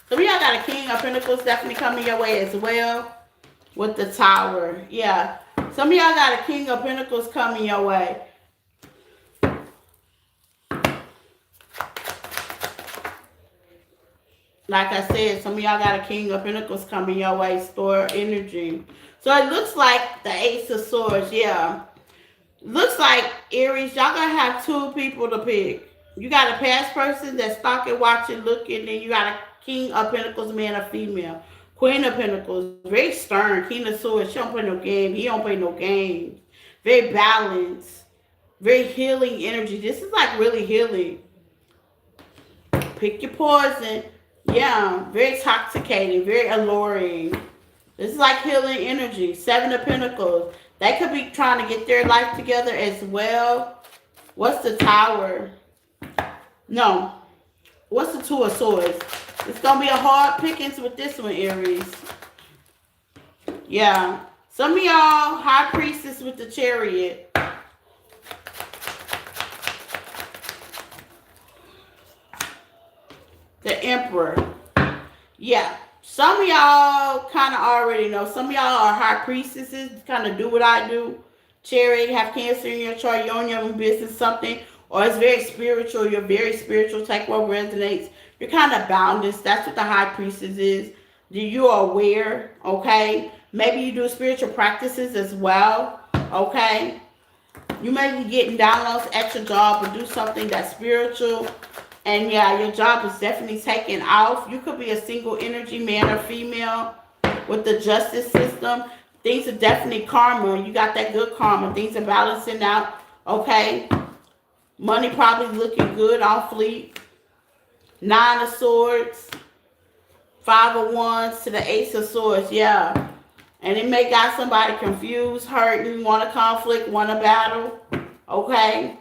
S1: So we all got a King of Pentacles definitely coming your way as well with the Tower. Yeah. Some of y'all got a King of Pentacles coming your way. Like I said, some of y'all got a King of Pentacles coming your way. Store energy. So it looks like the Ace of Swords. Yeah. Looks like, Aries, y'all gonna have two people to pick. You got a past person that's stalking, watching, looking, and you got a King of Pentacles, man or female. Queen of Pentacles, very stern. King of Swords, she don't play no game. He don't play no games. Very balanced. Very healing energy. This is like really healing. Pick your poison. Yeah, very intoxicating, very alluring. This is like healing energy. Seven of Pentacles. They could be trying to get their life together as well. What's the Tower? No. What's the Two of Swords? It's going to be a hard pickings with this one, Aries. Yeah. Some of y'all, High Priestess with the Chariot. The Emperor. Yeah. Some of y'all kind of already know. Some of y'all are high priestesses, kind of do what I do. Chariot, have Cancer in your chart, you own your own business, something. Or it's very spiritual. You're very spiritual. Take what resonates. You're kind of boundless. That's what the high priestess is. You are aware, okay? Maybe you do spiritual practices as well, okay? You may be getting downloads at your job or do something that's spiritual. And yeah, your job is definitely taken off. You could be a single energy, man or female, with the justice system. Things are definitely karma. You got that good karma. Things are balancing out, okay? Money probably looking good on fleek. Nine of Swords. Five of Wands to the Ace of Swords, yeah. And it may got somebody confused, hurting, want a conflict, want a battle, okay?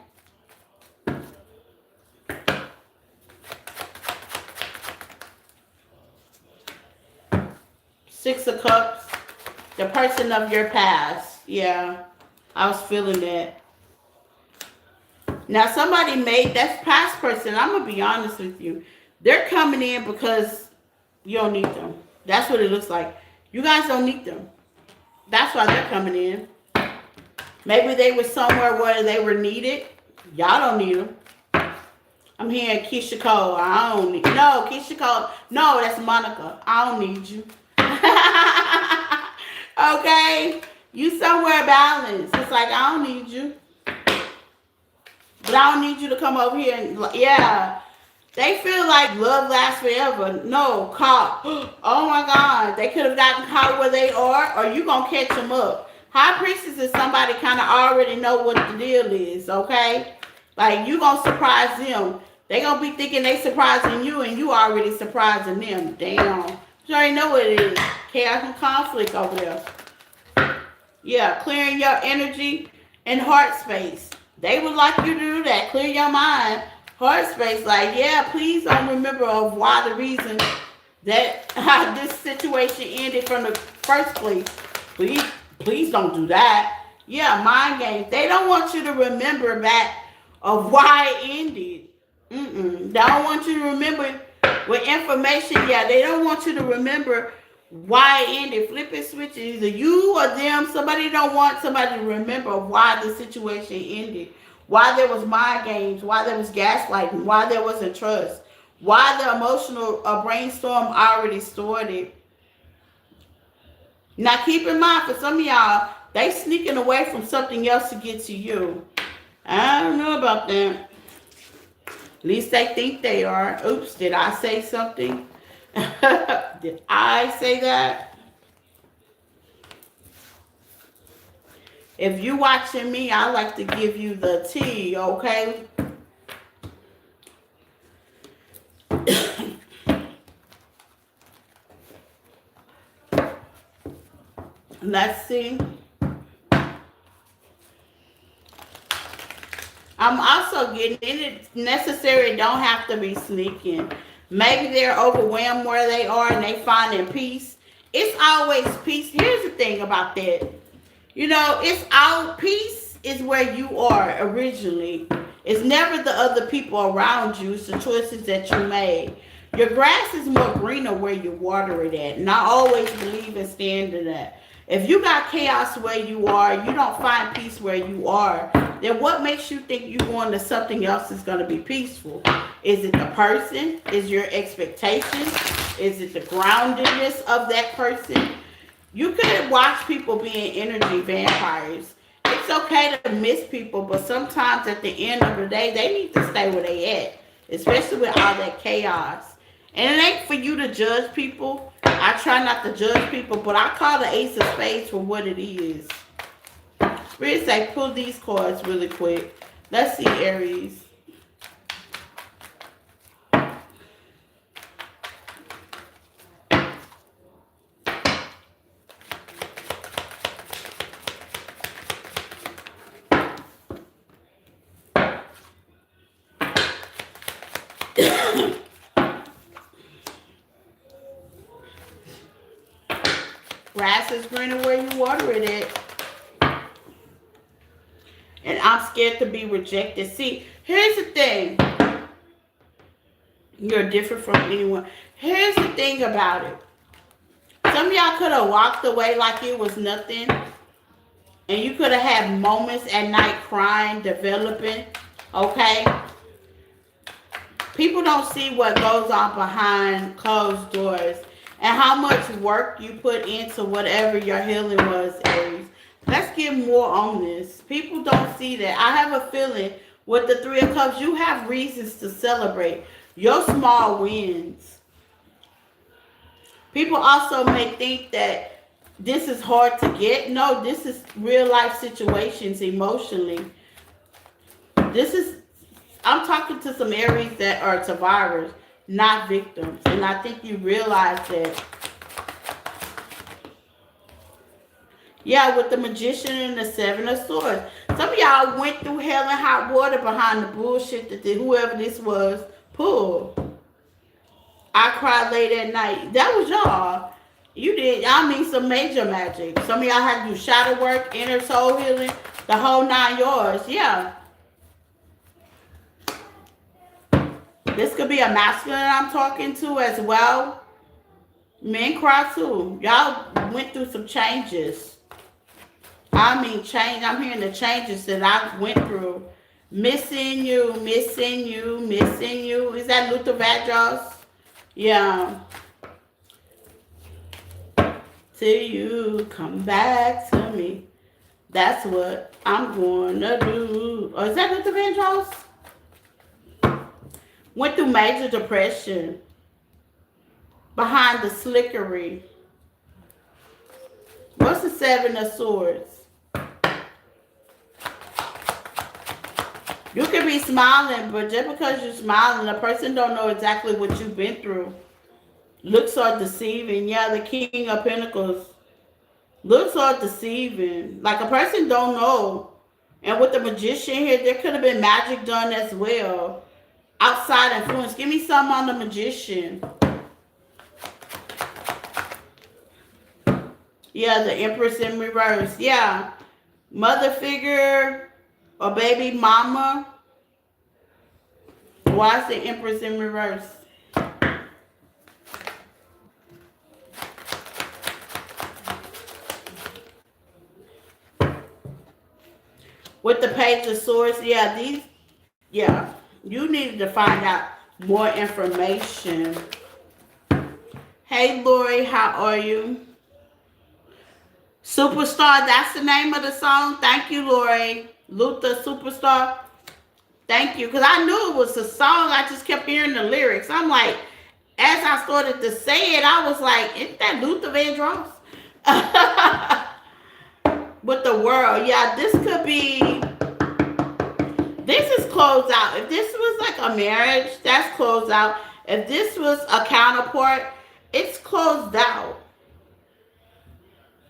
S1: Six of Cups, the person of your past. Yeah, I was feeling that. Now, somebody made, that's past person, I'm going to be honest with you. They're coming in because you don't need them. That's what it looks like. You guys don't need them. That's why they're coming in. Maybe they were somewhere where they were needed. Y'all don't need them. I'm hearing Keisha Cole. I don't need, no, Keisha Cole. No, that's Monica. I don't need you. Okay? You somewhere balanced. It's like, I don't need you. But I don't need you to come over here and, yeah. They feel like love lasts forever. No, caught. Oh my God. They could have gotten caught where they are, or you going to catch them up. High Priestess is somebody kind of already know what the deal is, okay? Like, you going to surprise them. They going to be thinking they surprising you, and you already surprising them. Damn. You already know what it is. Chaos and conflict over there. Yeah, clearing your energy and heart space. They would like you to do that. Clear your mind. Heart space. Like, yeah, please don't remember of why the reason that how this situation ended from the first place. Please don't do that. Yeah, mind games. They don't want you to remember back of why it ended. They don't want you to remember with information. Yeah, they don't want you to remember why it ended. Flip it, switch it. Either you or them. Somebody don't want somebody to remember why the situation ended. Why there was mind games. Why there was gaslighting. Why there wasn't trust. Why the emotional brainstorm already started. Now keep in mind, for some of y'all, they sneaking away from something else to get to you. I don't know about that. At least they think they are. Oops, did I say something? Did I say that? If you watching me, I like to give you the tea, okay? Let's see. I'm also getting it necessary. Don't have to be sneaking. Maybe they're overwhelmed where they are and they finding peace. It's always peace. Here's the thing about that. You know, it's our peace is where you are originally. It's never the other people around you. It's the choices that you made. Your grass is more greener where you water it at. And I always believe and stand in that. If you got chaos where you are, you don't find peace where you are, then what makes you think you're going to something else is going to be peaceful? Is it the person? Is your expectations? Is it the groundedness of that person? You could watch people being energy vampires. It's okay to miss people, but sometimes at the end of the day, they need to stay where they at, especially with all that chaos. And it ain't for you to judge people. I try not to judge people, but I call the Ace of Spades for what it is. Spirit say, pull these cards really quick. Let's see, Aries. Grass is greener where you water it at. And I'm scared to be rejected. See, here's the thing. You're different from anyone. Here's the thing about it. Some of y'all could have walked away like it was nothing. And you could have had moments at night crying, developing. Okay? People don't see what goes on behind closed doors and how much work you put into whatever your healing was, Aries. Let's get more on this. People don't see that. I have a feeling with the Three of Cups, you have reasons to celebrate your small wins. People also may think that this is hard to get. No, this is real life situations emotionally. This is, I'm talking to some Aries that are survivors, not victims. And I think you realize that. Yeah, with the Magician and the Seven of Swords. Some of y'all went through hell and hot water behind the bullshit that whoever this was pulled. I cried late at night. That was y'all. You did, I mean, some major magic. Some of y'all had to do shadow work, inner soul healing, the whole 9 yards. Yeah. This could be a masculine I'm talking to as well. Men cry too. Y'all went through some changes. I mean, change. I'm hearing the changes that I went through. Missing you, missing you, missing you. Is that Luther Vandross? Yeah. Till you come back to me. That's what I'm gonna do. Or is that Luther Vandross? Went through major depression. Behind the slickery. What's the Seven of Swords? You could be smiling, but just because you're smiling, a person don't know exactly what you've been through. Looks are deceiving. Yeah, the King of Pentacles. Looks are deceiving. Like a person don't know. And with the Magician here, there could have been magic done as well. Outside influence. Give me some on the Magician. Yeah, the Empress in reverse. Yeah. Mother figure or baby mama. Why is the Empress in reverse? With the Page of Swords, yeah, you needed to find out more information. Hey, Lori, how are you? Superstar, that's the name of the song. Thank you, Lori. Luther Superstar. Thank you. Because I knew it was a song. I just kept hearing the lyrics. I'm like, as I started to say it, I was like, isn't that Luther Vandross? With the world. Yeah, this could be, this is closed out. If this was like a marriage, that's closed out. If this was a counterpart, it's closed out.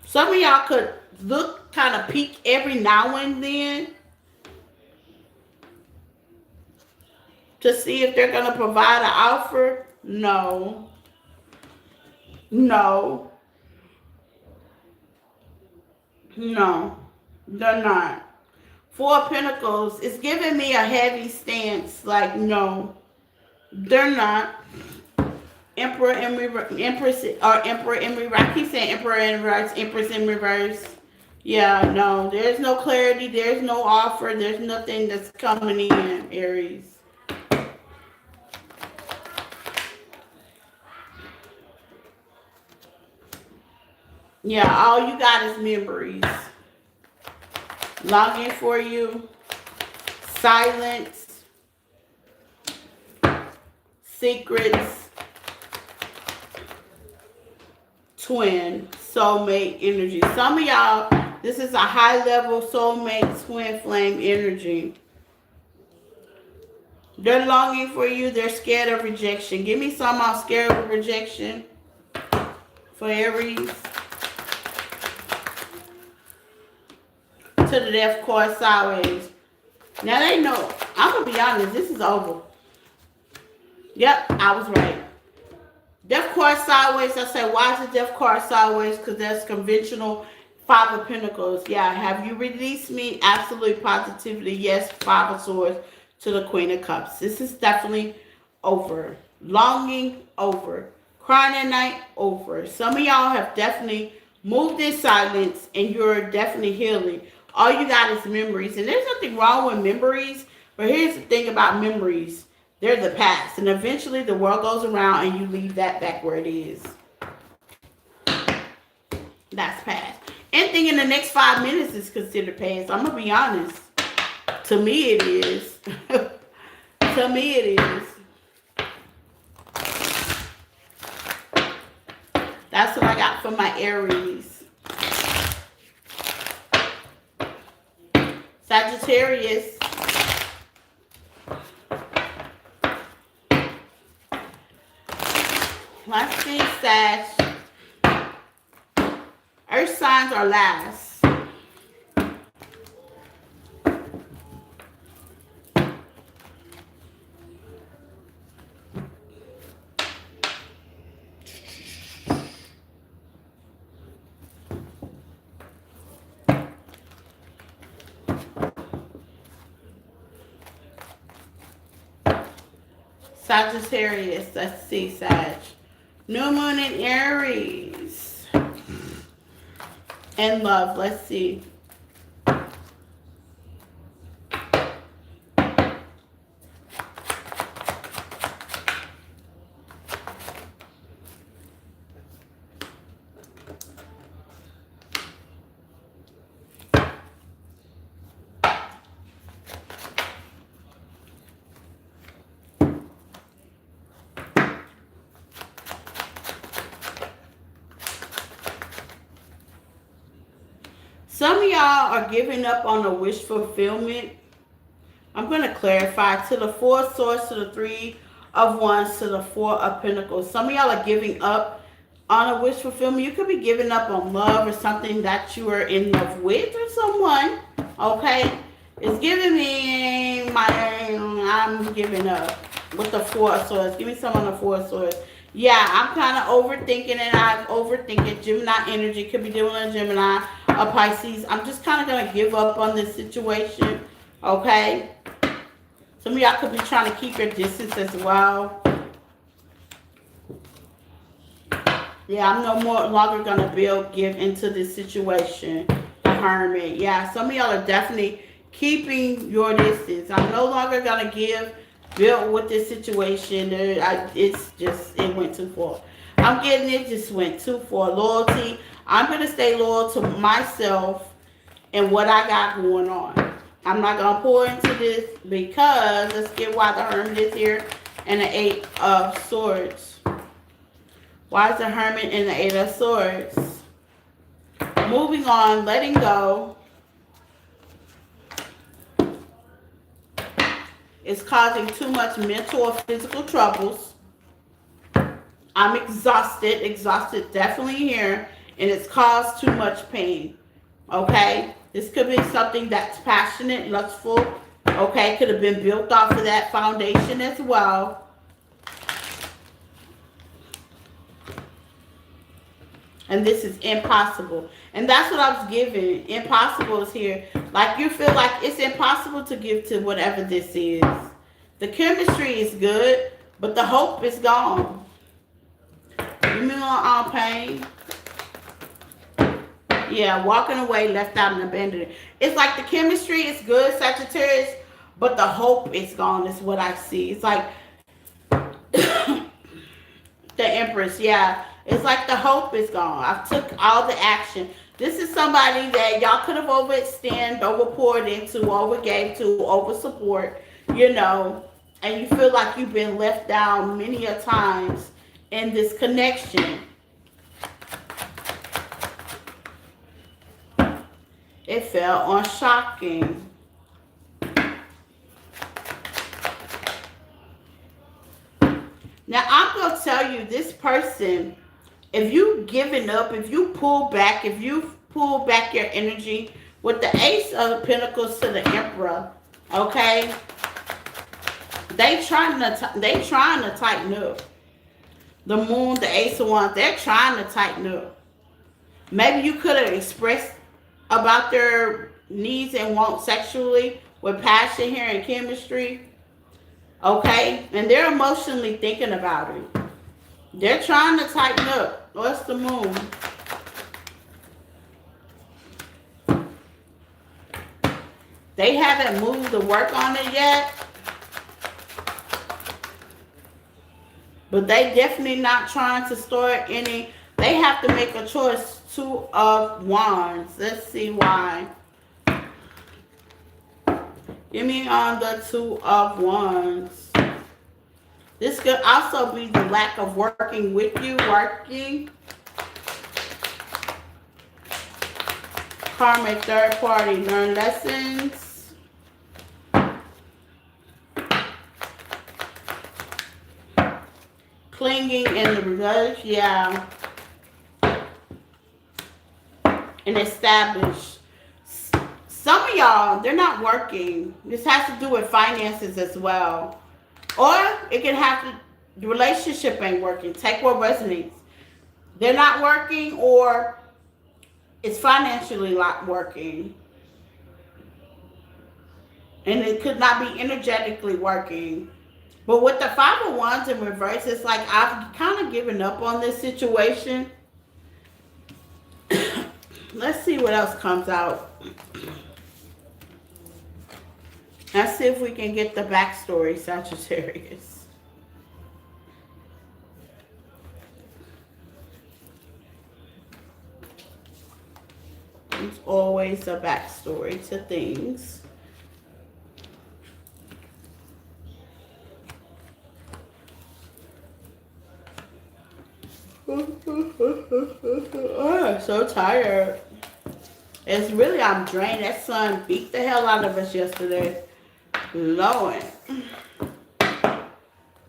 S1: Some of y'all could look kind of peek every now and then. to see if they're going to provide an offer? No. No. No. They're not. Four of Pentacles is giving me a heavy stance. Like, no. They're not. Emperor in reverse, Empress, or Emperor in reverse. I keep saying Emperor in reverse, Empress in reverse. Yeah, no. There's no clarity. There's no offer. There's nothing that's coming in, Aries. Yeah, all you got is memories. Longing for you. Silence. Secrets. Twin. Soulmate energy. Some of y'all, this is a high level soulmate twin flame energy. They're longing for you. They're scared of rejection. Give me some out scared of rejection for Aries. To the death card sideways. Now they know. I'm going to be honest. This is over. Yep, I was right. Death card sideways. I say, why is the death card sideways? Because that's conventional Five of Pentacles. Yeah, have you released me? Absolutely, positively. Yes, Five of Swords to the Queen of Cups. This is definitely over. Longing, over. Crying at night, over. Some of y'all have definitely moved in silence and you're definitely healing. All you got is memories. And there's nothing wrong with memories. But here's the thing about memories. They're the past. And eventually the world goes around and you leave that back where it is. That's past. Anything in the next 5 minutes is considered past. I'm going to be honest. To me it is. To me it is. That's what I got for my Aries. Sagittarius. Let's see, Sag. Earth signs are last. Sagittarius, let's see, Sag. New moon in Aries. And love, let's see. Some of y'all are giving up on the wish fulfillment. I'm going to clarify. To the Four of Swords, to the Three of Wands, to the Four of Pentacles. Some of y'all are giving up on a wish fulfillment. You could be giving up on love or something that you are in love with or someone. Okay? It's giving me I'm giving up with the Four of Swords. Give me some on the Four of Swords. Yeah, I'm kind of overthinking and I'm overthinking. Gemini energy. Could be dealing with a Gemini, a Pisces. I'm just kind of going to give up on this situation. Okay? Some of y'all could be trying to keep your distance as well. Yeah, I'm no longer going to give into this situation. The Hermit. Yeah, some of y'all are definitely keeping your distance. I'm no longer going to build with this situation. It went too far. I'm getting it just went too far. Loyalty. I'm going to stay loyal to myself and what I got going on. I'm not going to pour into this because let's get why the Hermit is here and the Eight of Swords. Why is the Hermit and the Eight of Swords? Moving on, letting go. It's causing too much mental or physical troubles. I'm exhausted definitely here, and it's caused too much pain. Okay? This could be something that's passionate, lustful, Okay, could have been built off of that foundation as well. And this is impossible. And that's what I was giving. Impossible is here. Like you feel like it's impossible to give to whatever this is. The chemistry is good, but the hope is gone. You mean on pain? Yeah, walking away, left out and abandoned. It's like the chemistry is good, Sagittarius, but the hope is gone is what I see. It's like the Empress, yeah. It's like the hope is gone. I took all the action. This is somebody that y'all could have overextended, over poured into, over gave to, over support, you know, and you feel like you've been left down many a times in this connection. It fell on shocking. Now I'm gonna tell you, this person, if you giving up, if you pull back, if you pull back your energy with the Ace of Pentacles to the Emperor, okay, they trying to tighten up. The Moon, the Ace of Wands, they're trying to tighten up. Maybe you could have expressed about their needs and wants sexually with passion here and chemistry, okay, and they're emotionally thinking about it. They're trying to tighten up. What's the Moon? They haven't moved to work on it yet, but they definitely not trying to store any. They have to make a choice. Two of Wands. Let's see why. Give me on the Two of Wands. This could also be the lack of working with you, working. Karmic third party, learn lessons. Clinging in the reverse, yeah. And establish. Some of y'all, they're not working. This has to do with finances as well. Or it can have to, the relationship ain't working. Take what resonates. They're not working, or it's financially not working. And it could not be energetically working. But with the Five of Wands in reverse, it's like I've kind of given up on this situation. Let's see what else comes out. Let's see if we can get the backstory, Sagittarius. There's always a backstory to things. Oh, I'm so tired. It's really, I'm drained. That sun beat the hell out of us yesterday. Lord.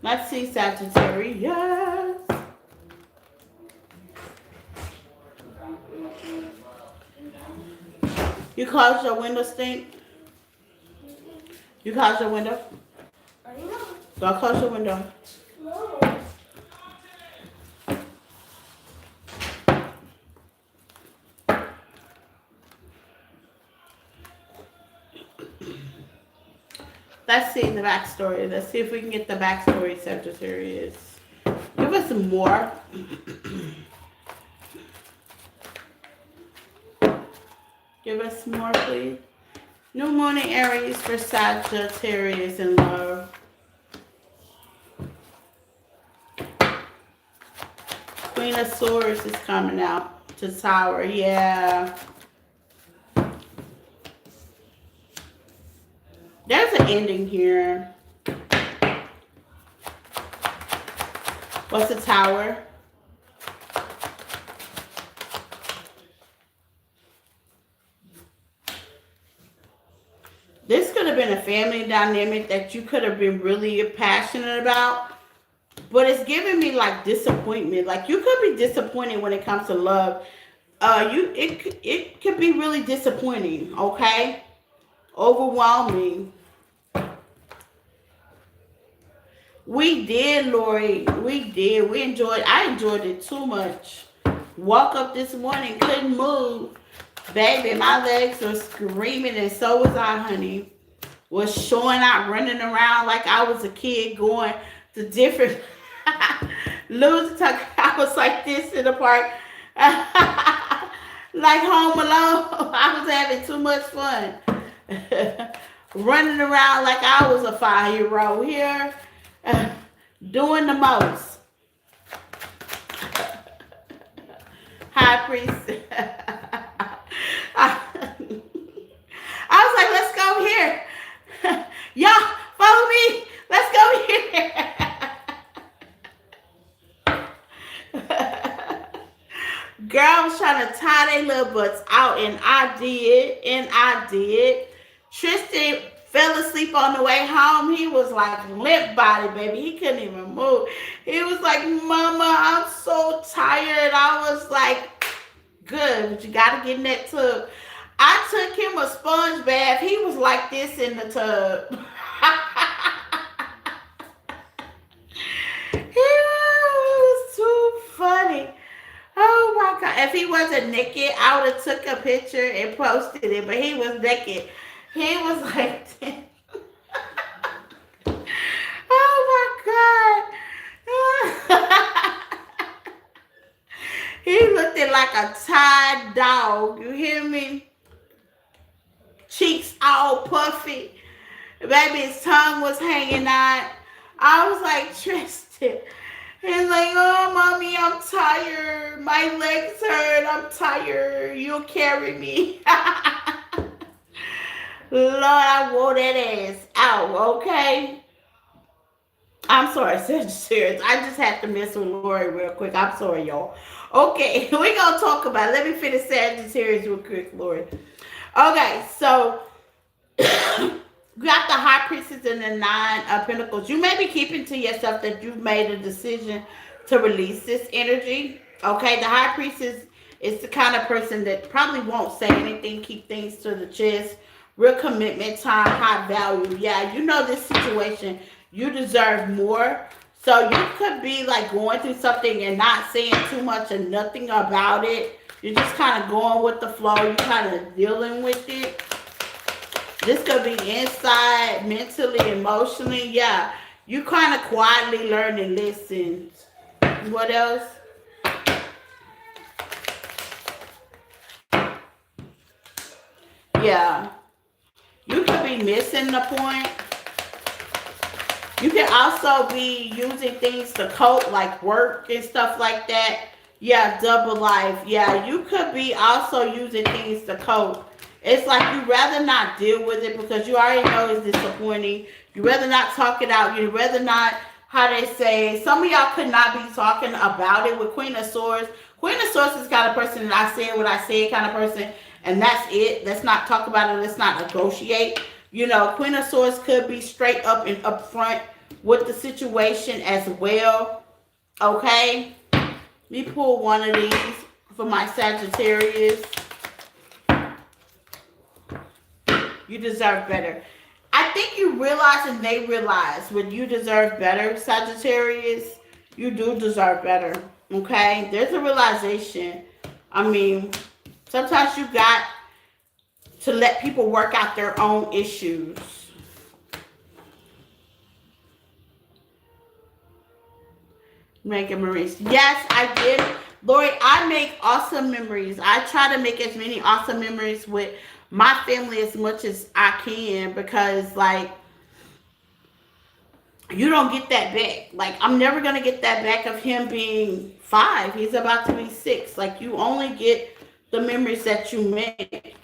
S1: Let's see, Sagittarius. You closed your window, Stink? You closed your window? Go close your window. Let's see the backstory. Let's see if we can get the backstory, Sagittarius. Give us some more. Give us more, please. New Moon in Aries for Sagittarius in love. Queen of Swords is coming out to Tower. Yeah. There's an ending here. What's the Tower? This could have been a family dynamic that you could have been really passionate about. But it's giving me like disappointment. Like you could be disappointed when it comes to love. It could be really disappointing, okay? Overwhelming. We did, Lori. We did. We enjoyed. I enjoyed it too much. Woke up this morning, couldn't move. Baby, my legs were screaming, and so was I, honey. Was showing out, running around like I was a kid, going to different losing tuck. I was like this in the park, like Home Alone. I was having too much fun, running around like I was a 5-year-old here, doing the most. High priest. I was like, let's go here. Y'all, follow me. Let's go here. Girl, I was trying to tie their little butts out, and I did. And I did. Tristan fell asleep on the way home. He was like limp body, baby. He couldn't even move. He was like, Mama, I'm so tired. I was like, good, but you got to get in that tub. I took him a sponge bath. He was like this in the tub. It was too funny. Oh my God. If he wasn't naked, I would have took a picture and posted it, but he was naked. He was like this. Oh my God. He looked like a tired dog. You hear me? Cheeks all puffy. Baby, his tongue was hanging out. I was like, Tristan. He's like, oh, Mommy, I'm tired. My legs hurt. I'm tired. You'll carry me. Lord, I wore that ass out, okay? I'm sorry, Sagittarius. I just had to mess with Lori real quick. I'm sorry, y'all. Okay, we're going to talk about it. Let me finish Sagittarius real quick, Lori. Okay, so you got the High Priestess and the Nine of Pentacles. You may be keeping to yourself that you've made a decision to release this energy. Okay, the High Priestess is the kind of person that probably won't say anything, keep things to the chest. Real commitment, time, high value. Yeah, you know this situation. You deserve more. So you could be like going through something and not saying too much or nothing about it. You're just kind of going with the flow. You're kind of dealing with it. This could be inside, mentally, emotionally. Yeah. You kind of quietly learn and listen. What else? Yeah. You could be missing the point. You can also be using things to cope, like work and stuff like that. Yeah, double life. Yeah, you could be also using things to cope. It's like you rather not deal with it because you already know it's disappointing. You rather not talk it out. You rather not, how they say, some of y'all could not be talking about it with Queen of Swords. Queen of Swords is kind of person that I said what I said kind of person, and that's it. Let's not talk about it. Let's not negotiate. You know, Queen of Swords could be straight up and upfront with the situation as well. Okay? Let me pull one of these for my Sagittarius. You deserve better. I think you realize and they realize when you deserve better, Sagittarius, you do deserve better. Okay? There's a realization. I mean, sometimes you got to let people work out their own issues. Making memories. Yes, I did. Lori, I make awesome memories. I try to make as many awesome memories with my family as much as I can because, like, you don't get that back. Like, I'm never going to get that back of him being 5. He's about to be 6. Like, you only get the memories that you make.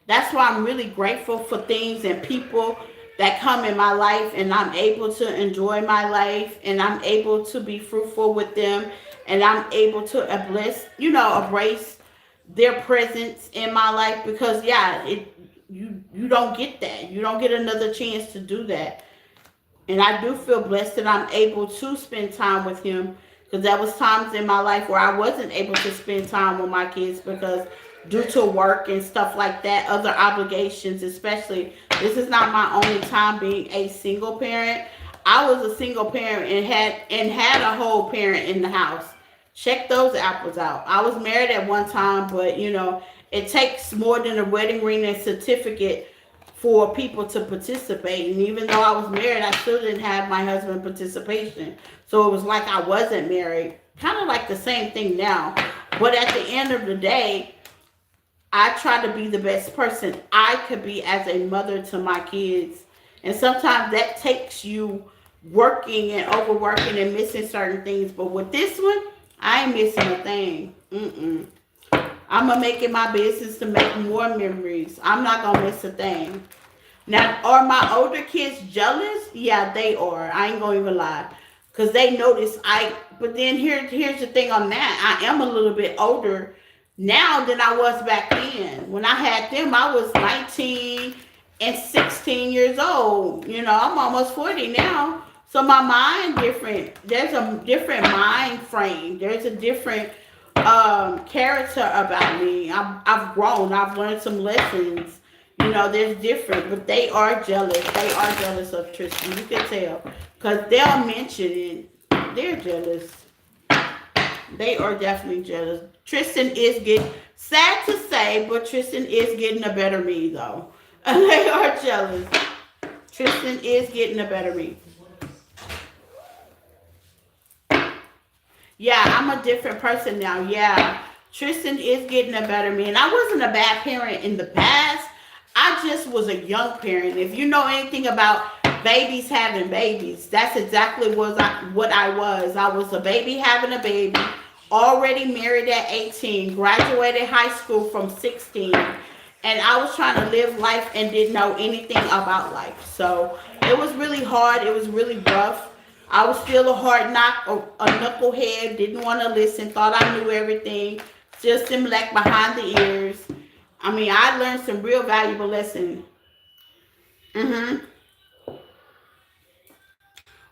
S1: That's why I'm really grateful for things and people that come in my life, and I'm able to enjoy my life, and I'm able to be fruitful with them, and I'm able to embrace their presence in my life because, yeah, you don't get that. You don't get another chance to do that. And I do feel blessed that I'm able to spend time with him because there was times in my life where I wasn't able to spend time with my kids because due to work and stuff like that, other obligations especially. This is not my only time being a single parent. I was a single parent and had a whole parent in the house. Check those apples out. I was married at one time, but it takes more than a wedding ring and certificate for people to participate. And even though I was married, I still didn't have my husband participation. So it was like I wasn't married. Kind of like the same thing now. But at the end of the day, I try to be the best person I could be as a mother to my kids. And sometimes that takes you working and overworking and missing certain things. But with this one, I ain't missing a thing. I'm going to make it my business to make more memories. I'm not going to miss a thing. Now, are my older kids jealous? Yeah, they are. I ain't going to even lie. Because they notice but then here's the thing on that. I am a little bit older now than I was back then. When I had them, I was 19 and 16 years old. I'm almost 40 now. So my mind different. There's a different mind frame. There's a different character about me. I've grown. I've learned some lessons. There's different, but they are jealous. They are jealous of Tristan. You can tell because they'll mention it. They're jealous. They are definitely jealous. Tristan is getting, sad to say, but Tristan is getting a better me though. They are jealous. Tristan is getting a better me. Yeah, I'm a different person now. Yeah, Tristan is getting a better me. And I wasn't a bad parent in the past. I just was a young parent. If you know anything about babies having babies, that's exactly what I was. I was a baby having a baby, already married at 18, graduated high school from 16, and I was trying to live life and didn't know anything about life. So it was really hard. It was really rough. I was still a hard knock, a knucklehead, didn't want to listen, thought I knew everything, still Similac behind the ears. I mean, I learned some real valuable lessons.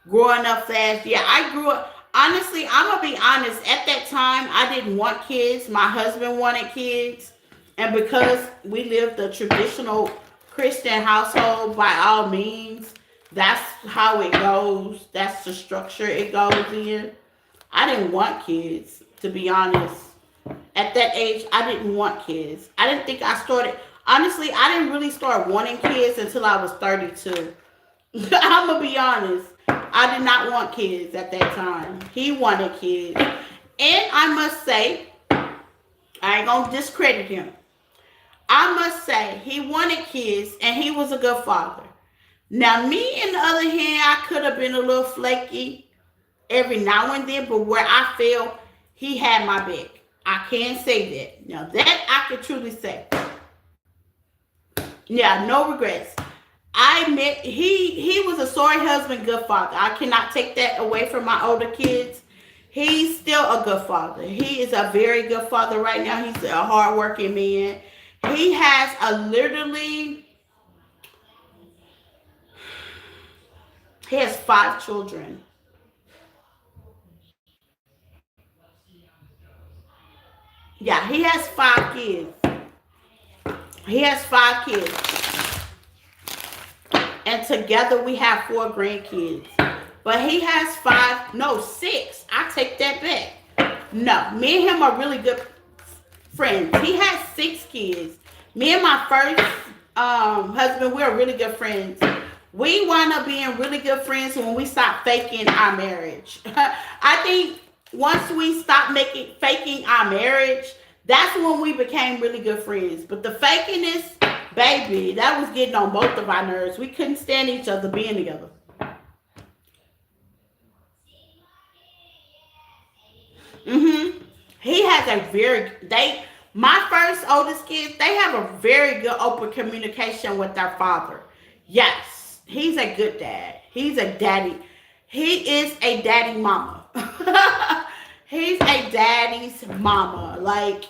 S1: Growing up fast. Yeah, I grew up. Honestly, I'm going to be honest. At that time, I didn't want kids. My husband wanted kids. And because we lived a traditional Christian household, by all means, that's how it goes. That's the structure it goes in. I didn't want kids, to be honest. At that age, I didn't want kids. I didn't think I started. Honestly, I didn't really start wanting kids until I was 32. I'm going to be honest. I did not want kids at that time. He wanted kids. And I must say, I ain't going to discredit him. I must say, he wanted kids and he was a good father. Now, me, on the other hand, I could have been a little flaky every now and then, but where I feel he had my back. I can say that. Now, that I can truly say. Yeah, no regrets. I admit he was a sorry husband, good father. I cannot take that away from my older kids. He's still a good father. He is a very good father right now. He's a hardworking man. He has he has 5 children. Yeah, he has 5 kids. He has 5 kids. And together we have 4 grandkids. But he has 5, no, 6. I take that back. No, me and him are really good friends. He has 6 kids. Me and my first husband, we're really good friends. We wound up being really good friends when we stopped faking our marriage. I think once we stopped faking our marriage, that's when we became really good friends. But the fakiness, baby, that was getting on both of our nerves. We couldn't stand each other being together. He has my first oldest kids, they have a very good open communication with their father. Yes, he's a good dad. He's a daddy. He is a daddy mama. He's a daddy's mama. Like,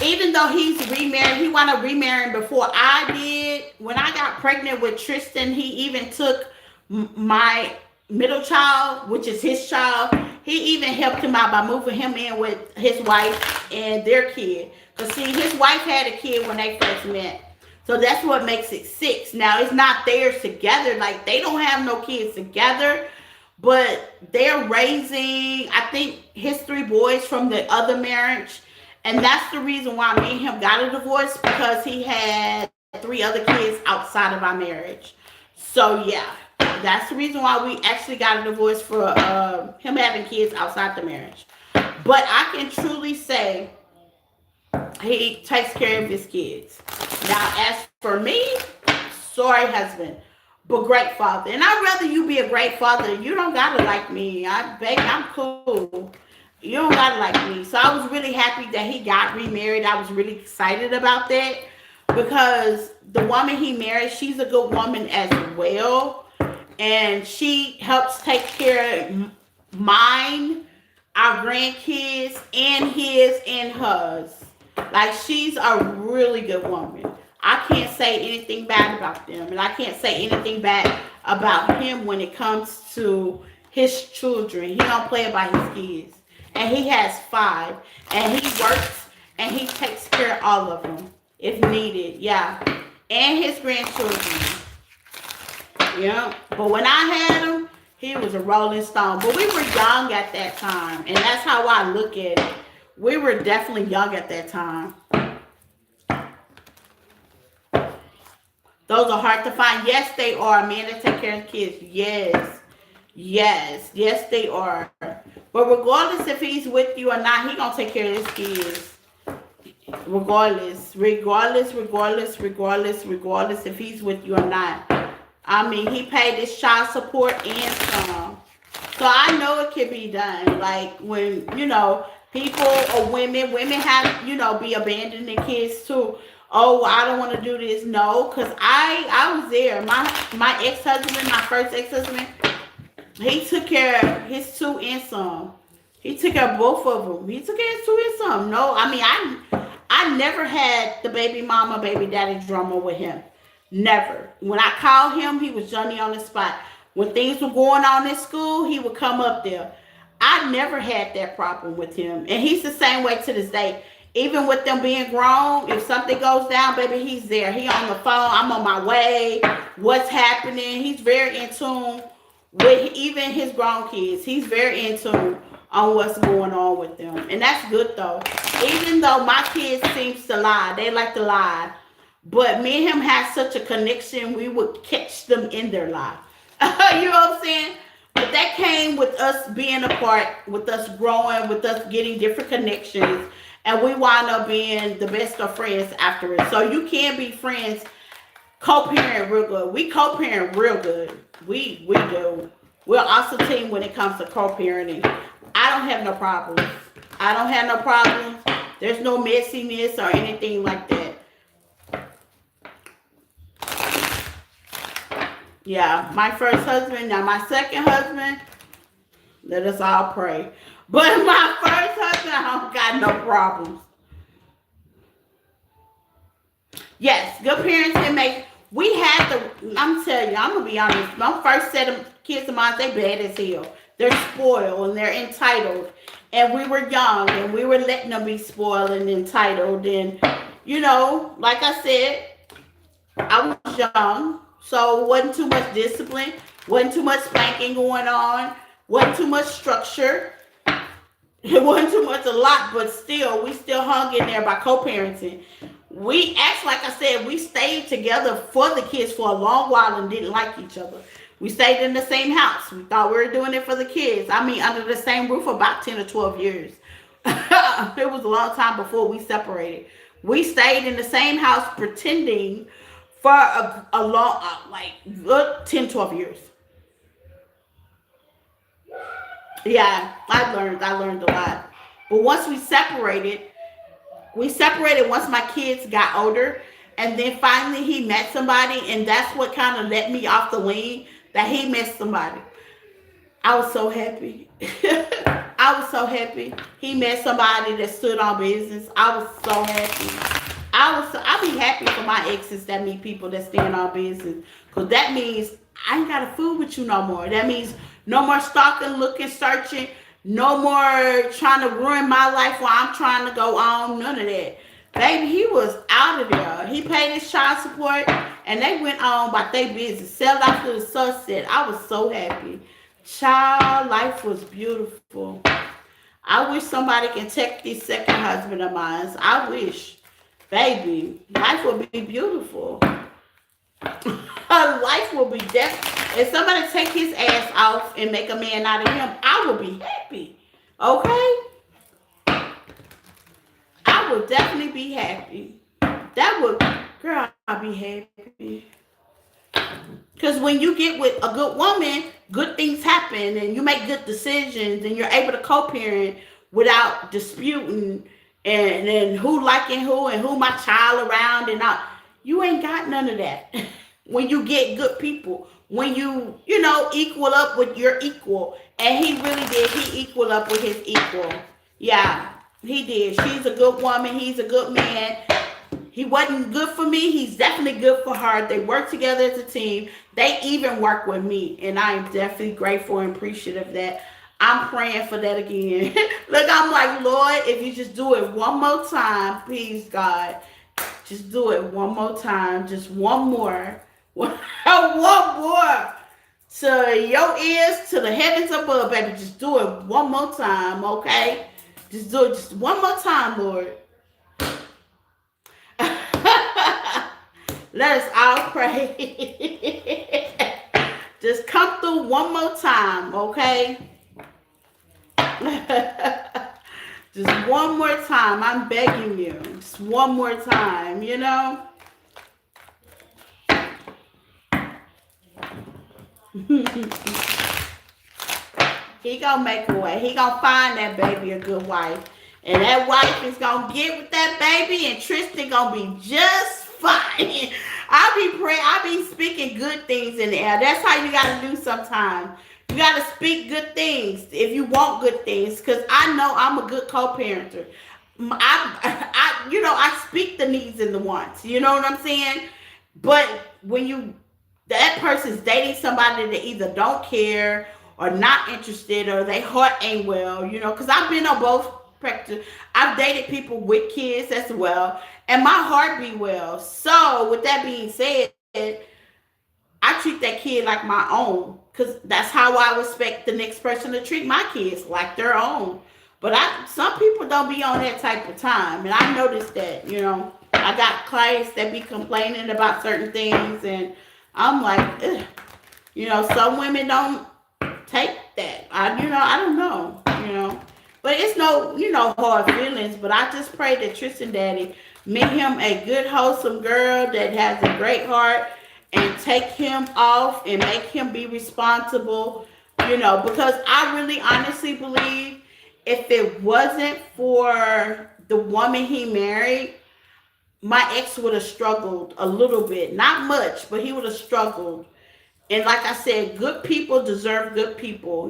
S1: even though he's remarried, he wound up remarrying before I did. When I got pregnant with Tristan, he even took my middle child, which is his child. He even helped him out by moving him in with his wife and their kid. Because, see, his wife had a kid when they first met. So that's what makes it six. Now it's not theirs together. Like they don't have no kids together, but they're raising, I think, his three boys from the other marriage. And that's the reason why me and him got a divorce, because he had three other kids outside of our marriage. So yeah, that's the reason why we actually got a divorce, for him having kids outside the marriage. But I can truly say he takes care of his kids. Now, as for me, sorry husband, but great father. And I'd rather you be a great father. You don't gotta like me. I'm cool. You don't gotta like me. So I was really happy that he got remarried. I was really excited about that, because the woman he married, she's a good woman as well, and she helps take care of mine, our grandkids, and his and hers. Like she's a really good woman. I can't say anything bad about them, and I can't say anything bad about him when it comes to his children. He don't play about his kids, and he has five, and he works and he takes care of all of them if needed. Yeah, and his grandchildren. Yeah, but when I had him, he was a rolling stone. But we were young at that time, and that's how I look at it. We were definitely young at that time. Those are hard to find. Yes, they are. Men that take care of kids. Yes. Yes, they are. But regardless if he's with you or not, he gonna take care of his kids. Regardless if he's with you or not. I mean, he paid his child support and some. So I know it can be done. Like when, people or women have, be abandoning kids too. Oh, I don't want to do this. No, because I was there. My ex-husband, my first ex-husband, he took care of his two and some. He took care of both of them. He took care of his two and some. No, I mean, I never had the baby mama, baby daddy drama with him. Never. When I called him, he was Johnny on the spot. When things were going on in school, he would come up there. I never had that problem with him. And he's the same way to this day. Even with them being grown, if something goes down, baby, he's there. He on the phone. I'm on my way. What's happening? He's very in tune with even his grown kids. He's very in tune on what's going on with them. And that's good, though. Even though my kids seems to lie. They like to lie. But me and him had such a connection, we would catch them in their lie. You know what I'm saying? But that came with us being apart, with us growing, with us getting different connections. And we wind up being the best of friends afterwards. So you can be friends, co-parent real good. We co-parent real good. We do. We're an awesome team when it comes to co-parenting. I don't have no problems. There's no messiness or anything like that. Yeah, my first husband, now my second husband, let us all pray. But my first husband, I don't got no problems. Yes, good parents can make, we had to, I'm telling you, I'm going to be honest, my first set of kids of mine, they bad as hell. They're spoiled and they're entitled. And we were young and we were letting them be spoiled and entitled. And, like I said, I was young. So wasn't too much discipline, wasn't too much spanking going on, wasn't too much structure. It wasn't too much a lot, but still, we still hung in there by co-parenting. We actually, like I said, we stayed together for the kids for a long while and didn't like each other. We stayed in the same house. We thought we were doing it for the kids. I mean, under the same roof for about 10 or 12 years. It was a long time before we separated. We stayed in the same house pretending for a long, good 10, 12 years. Yeah, I learned a lot. But once we separated once my kids got older. And then finally he met somebody. And that's what kind of let me off the wing, that he met somebody. I was so happy. I was so happy. He met somebody that stood on business. I was so happy. I be happy for my exes that meet people that stand on business. Because that means I ain't got to fool with you no more. That means no more stalking, looking, searching. No more trying to ruin my life while I'm trying to go on. None of that. Baby, he was out of there. He paid his child support and they went on about their business. Sell out to the sunset. I was so happy. Child, life was beautiful. I wish somebody can take this second husband of mine. I wish. Baby, life would be beautiful. Her life will be death. If somebody take his ass off and make a man out of him, I will be happy. Okay? I would definitely be happy. That would, girl, I'll be happy. Because when you get with a good woman, good things happen and you make good decisions and you're able to co-parent without disputing and who liking who and who my child around and all. You ain't got none of that. When you get good people, when you equal up with your equal. And he really did. He equal up with his equal. Yeah, he did. She's a good woman. He's a good man. He wasn't good for me. He's definitely good for her. They work together as a team. They even work with me. And I am definitely grateful and appreciative of that. I'm praying for that again. Look, I'm like, Lord, if you just do it one more time, please, God. Just do it one more time. Just one more. One more. To your ears, to the heavens above, baby. Just do it one more time, okay? Just do it just one more time, Lord. Let us all pray. Just come through one more time, okay? Just one more time. I'm begging you. Just one more time, you know? He gonna make a way. He gonna find that baby a good wife. And that wife is gonna get with that baby and Tristan gonna be just fine. I be praying, I be speaking good things in the air. That's how you gotta do sometimes. You gotta speak good things if you want good things. Cause I know I'm a good co-parenter. I speak the needs and the wants. You know what I'm saying? But when that person's dating somebody that either don't care or not interested or their heart ain't well, because I've been on both spectrum. I've dated people with kids as well, and my heart be well. So with that being said, I treat that kid like my own because that's how I expect the next person to treat my kids like their own. But some people don't be on that type of time, and I noticed that. I got clients that be complaining about certain things, and I'm like, ugh. Some women don't take that. I don't know. But it's no, hard feelings. But I just pray that Tristan Daddy make him a good, wholesome girl that has a great heart and take him off and make him be responsible, because I really honestly believe if it wasn't for the woman he married, my ex would have struggled a little bit. Not much, but he would have struggled. And like I said, good people deserve good people.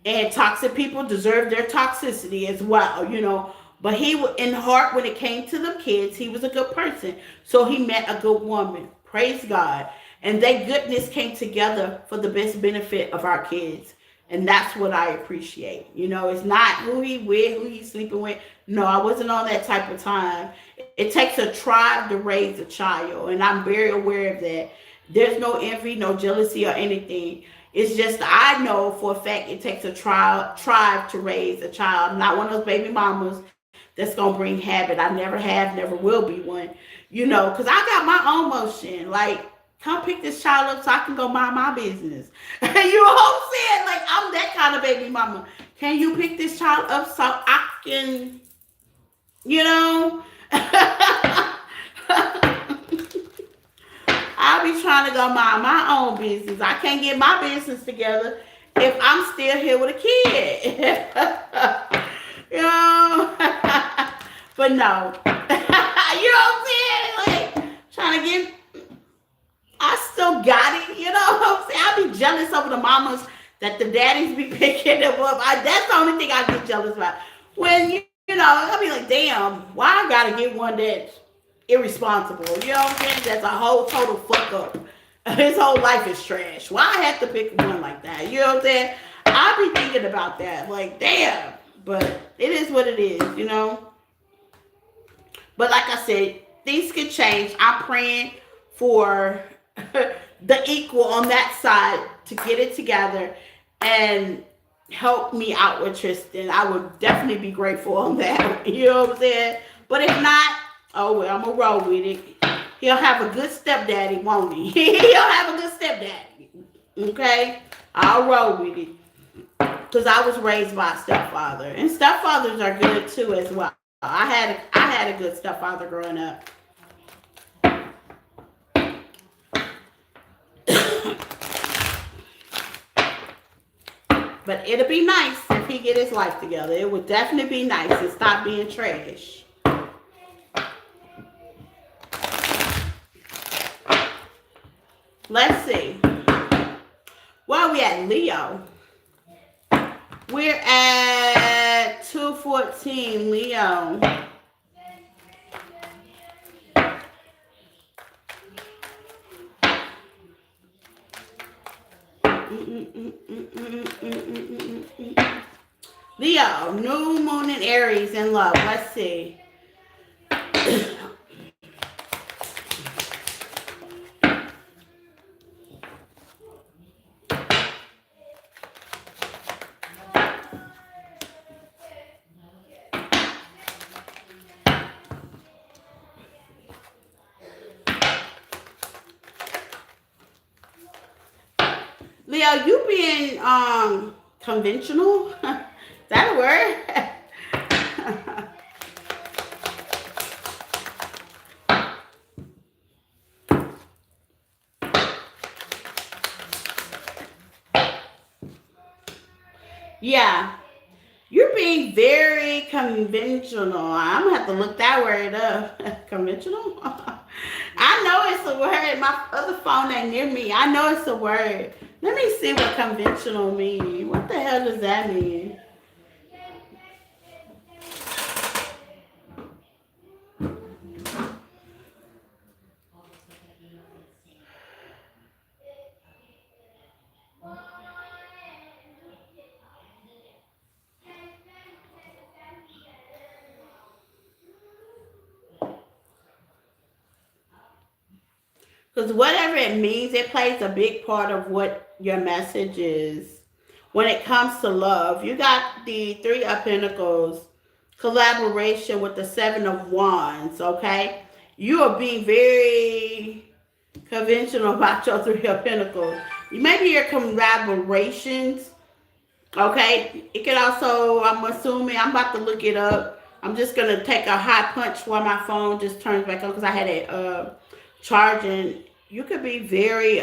S1: And toxic people deserve their toxicity as well. But he was in heart when it came to them kids, he was a good person. So he met a good woman. Praise God. And their goodness came together for the best benefit of our kids. And that's what I appreciate. It's not who he with, who he's sleeping with. No, I wasn't on that type of time. It takes a tribe to raise a child. And I'm very aware of that. There's no envy, no jealousy or anything. It's just I know for a fact it takes a tribe to raise a child. I'm not one of those baby mamas that's going to bring habit. I never have, never will be one. Because I got my own motion. Like, come pick this child up so I can go mind my business. You know what I'm saying? Like, I'm that kind of baby mama. Can you pick this child up so I can, I'll be trying to go mind my own business. I can't get my business together if I'm still here with a kid. But no. You know what I'm saying? Like, trying to get, I still got it. You know what I'm saying? I be jealous over the mamas that the daddies be picking them up. That's the only thing I get jealous about. When, I'll be like, damn, why I gotta get one that's irresponsible? You know what I'm saying? That's a whole total fuck up. His whole life is trash. Why I have to pick one like that? You know what I'm saying? I be thinking about that. Like, damn. But it is what it is, But like I said, things can change. I'm praying for the equal on that side to get it together and help me out with Tristan. I would definitely be grateful on that. You know what I'm saying? But if not, oh well, I'm gonna roll with it. He'll have a good stepdaddy, won't he? He'll have a good stepdaddy. Okay? I'll roll with it. Because I was raised by a stepfather. And stepfathers are good too as well. I had a good stepfather growing up. But it'll be nice if he get his life together. It would definitely be nice and stop being trash. Let's see. Well, we at Leo. We're at 214, Leo. Leo, new moon in Aries in love. Let's see. Leo, you being conventional? Is that a word? Yeah. You're being very conventional. I'm gonna have to look that word up. Conventional? I know it's a word. My other phone ain't near me. I know it's a word. Let me see what conventional means. What the hell does that mean? Because whatever it means, it plays a big part of what your message is. When it comes to love, you got the Three of Pentacles, collaboration with the Seven of Wands, okay? You are being very conventional about your Three of Pentacles. Maybe your collaborations. Okay. It could also, I'm assuming, I'm about to look it up. I'm just going to take a hot punch while my phone just turns back on because I had it charging. You could be very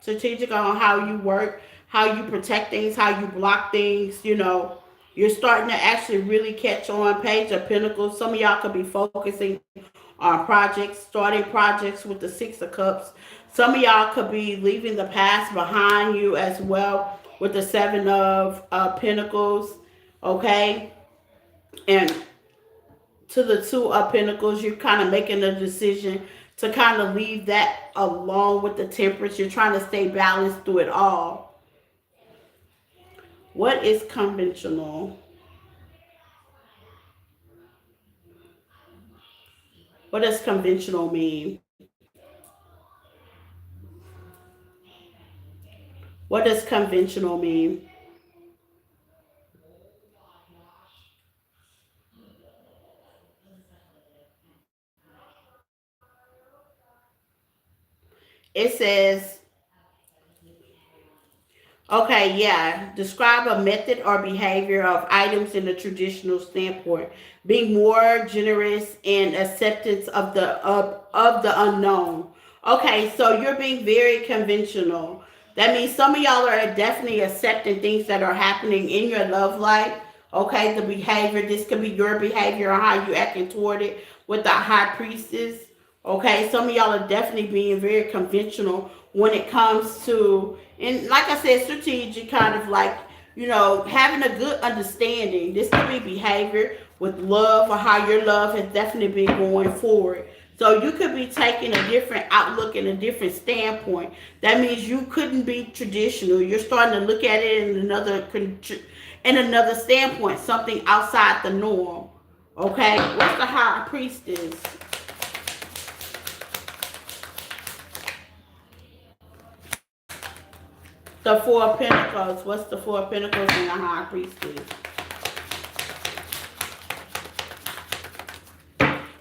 S1: strategic on how you work, how you protect things, how you block things. You're starting to actually really catch on. Page of Pentacles. Some of y'all could be focusing on projects, starting projects with the Six of Cups. Some of y'all could be leaving the past behind you as well with the Seven of Pentacles, okay? And to the Two of Pentacles, you're kind of making a decision to kind of leave that alone with the Temperance. You're trying to stay balanced through it all. What is conventional? What does conventional mean? What does conventional mean? It says, okay, yeah. Describe a method or behavior of items in a traditional standpoint. Being more generous in acceptance of the unknown. Okay, so you're being very conventional. That means some of y'all are definitely accepting things that are happening in your love life. Okay, the behavior. This could be your behavior or how you acting toward it with the high priestess. Okay, some of y'all are definitely being very conventional when it comes to, and like I said, strategic, kind of like, having a good understanding. This could be behavior with love or how your love has definitely been going forward. So you could be taking a different outlook and a different standpoint. That means you couldn't be traditional. You're starting to look at it in another standpoint, something outside the norm. Okay, what's the high priestess? The Four of Pentacles. What's the Four of Pentacles and the high priestess?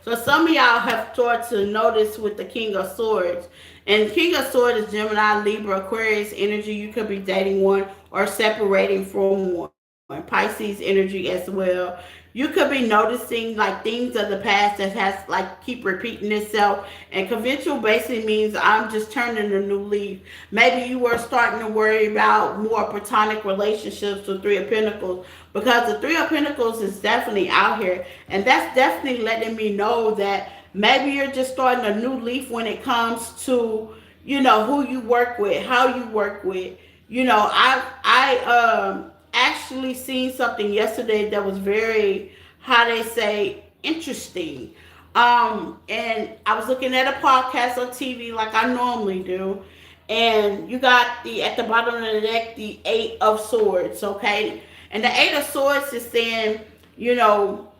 S1: So some of y'all have started to notice with the King of Swords. And King of Swords is Gemini, Libra, Aquarius energy. You could be dating one or separating from one. Pisces energy as well. You could be noticing like things of the past that has like keep repeating itself. And conventional basically means I'm just turning a new leaf. Maybe you were starting to worry about more platonic relationships with Three of Pentacles, because the Three of Pentacles is definitely out here, and that's definitely letting me know that maybe you're just starting a new leaf when it comes to, who you work with, how you work with. I actually seen something yesterday that was very, how they say, interesting. And I was looking at a podcast on TV like I normally do, and you got the at the bottom of the deck the Eight of Swords, okay? And the Eight of Swords is saying, you know,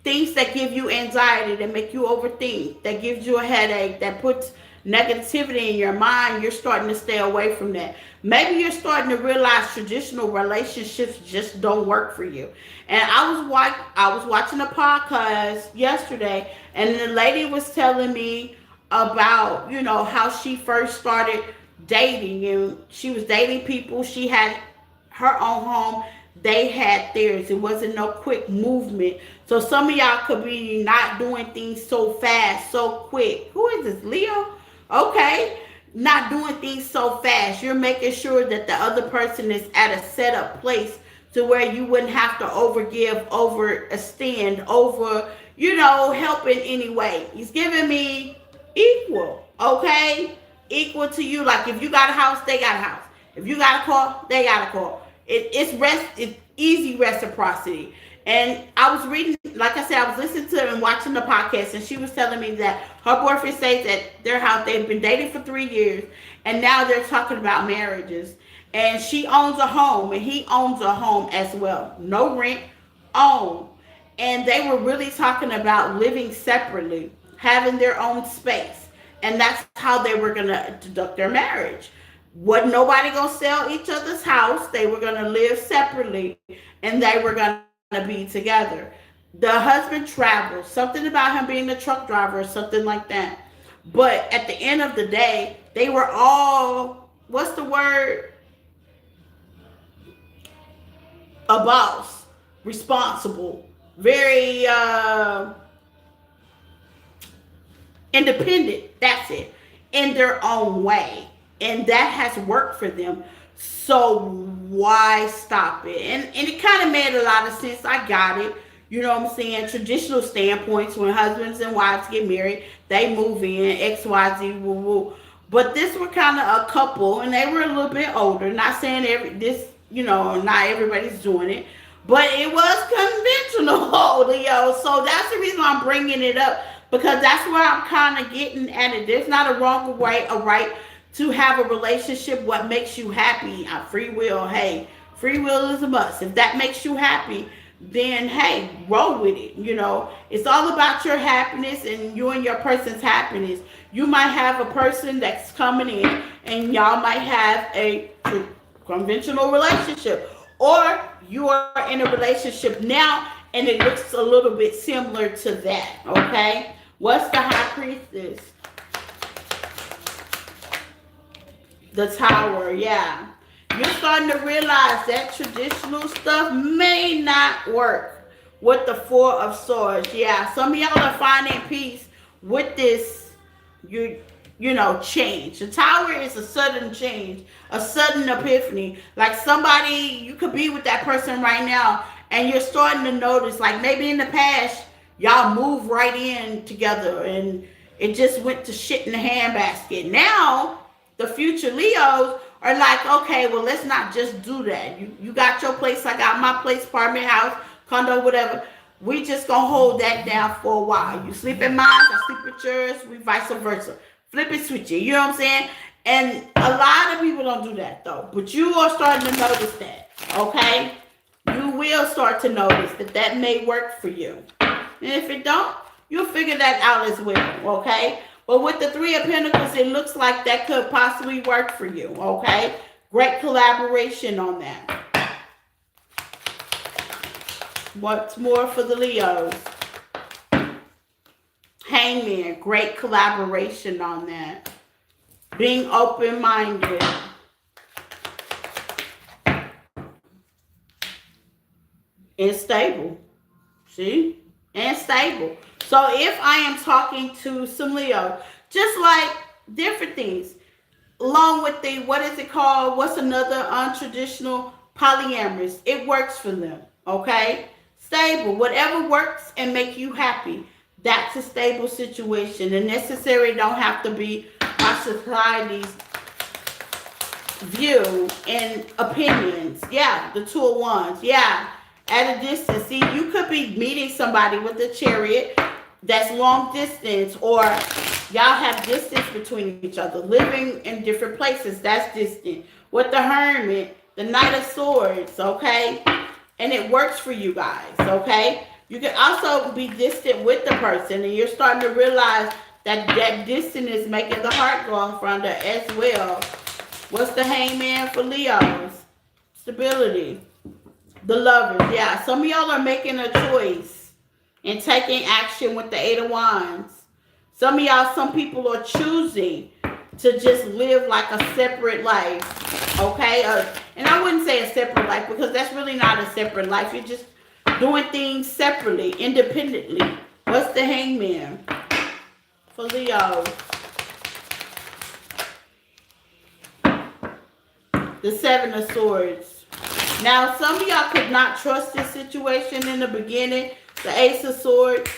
S1: things that give you anxiety, that make you overthink, that gives you a headache, that puts negativity in your mind, you're starting to stay away from that. Maybe you're starting to realize traditional relationships just don't work for you. And I was watching a podcast yesterday, and the lady was telling me about, how she first started dating, and she was dating people. She had her own home, they had theirs. It wasn't no quick movement. So some of y'all could be not doing things so fast, so quick. Who is this, Leo? Okay. Not doing things so fast. You're making sure that the other person is at a set up place to where you wouldn't have to overgive, overextend, helping anyway. He's giving me equal, okay? Equal to you. Like if you got a house, they got a house. If you got a car, they got a car. It's easy reciprocity. And I was reading, like I said, I was listening to and watching the podcast, and she was telling me that her boyfriend says that their house, they've been dating for 3 years, and now they're talking about marriages. And she owns a home, and he owns a home as well. No rent, own. And they were really talking about living separately, having their own space. And that's how they were going to conduct their marriage. Wasn't nobody gonna sell each other's house. They were gonna live separately, and they were gonna be together. The husband traveled, something about him being a truck driver or something like that. But at the end of the day, they were all, what's the word? A boss, responsible, very independent. That's it. In their own way. And that has worked for them. So why stop it? And it kind of made a lot of sense. I got it. You know what I'm saying? Traditional standpoints, when husbands and wives get married, they move in, XYZ, woo woo. But this were kind of a couple, and they were a little bit older. Not saying not everybody's doing it, but it was conventional, Leo. So that's the reason I'm bringing it up, because that's where I'm kind of getting at it. There's not a wrong way, a right to have a relationship. What makes you happy? Free will. Hey, free will is a must. If that makes you happy, then hey, roll with it. It's all about your happiness and you and your person's happiness. You might have a person that's coming in, and y'all might have a conventional relationship, or you are in a relationship now and it looks a little bit similar to that. Okay, what's the high priestess? The Tower, yeah. You're starting to realize that traditional stuff may not work with the Four of Swords. Yeah, some of y'all are finding peace with this, change. The Tower is a sudden change, a sudden epiphany. Like somebody, you could be with that person right now, and you're starting to notice, like maybe in the past, y'all moved right in together, and it just went to shit in the handbasket. Now, the future Leos are like, okay, well, let's not just do that. You got your place, I got my place, apartment, house, condo, whatever. We just gonna hold that down for a while. You sleep in mine, I sleep at yours, we vice versa. Flip it, switch it. You know what I'm saying? And a lot of people don't do that though. But you are starting to notice that. Okay? You will start to notice that may work for you. And if it don't, you'll figure that out as well, okay? But with the Three of Pentacles, it looks like that could possibly work for you, okay? Great collaboration on that. What's more for the Leos? Hangman, great collaboration on that. Being open-minded. And stable. See? And stable. So if I am talking to some Leo, just like different things, along with the, what is it called? What's another untraditional? Polyamorous. It works for them. Okay? Stable. Whatever works and make you happy. That's a stable situation. And necessary don't have to be our society's view and opinions. Yeah, the Two of Wands. Yeah, at a distance. See, you could be meeting somebody with a Chariot that's long distance, or y'all have distance between each other, living in different places. That's distant. With the Hermit, the Knight of Swords, okay? And it works for you guys, okay? You can also be distant with the person, and you're starting to realize that that distance is making the heart go off under as well. What's the Hangman for Leos? Stability. The Lovers. Yeah, some of y'all are making a choice and taking action with the Eight of Wands. Some of y'all, some people are choosing to just live like a separate life. Okay? And I wouldn't say a separate life, because that's really not a separate life. You're just doing things separately, independently. What's the Hangman for Leos? The Seven of Swords. Now, some of y'all could not trust this situation in the beginning. The Ace of Swords.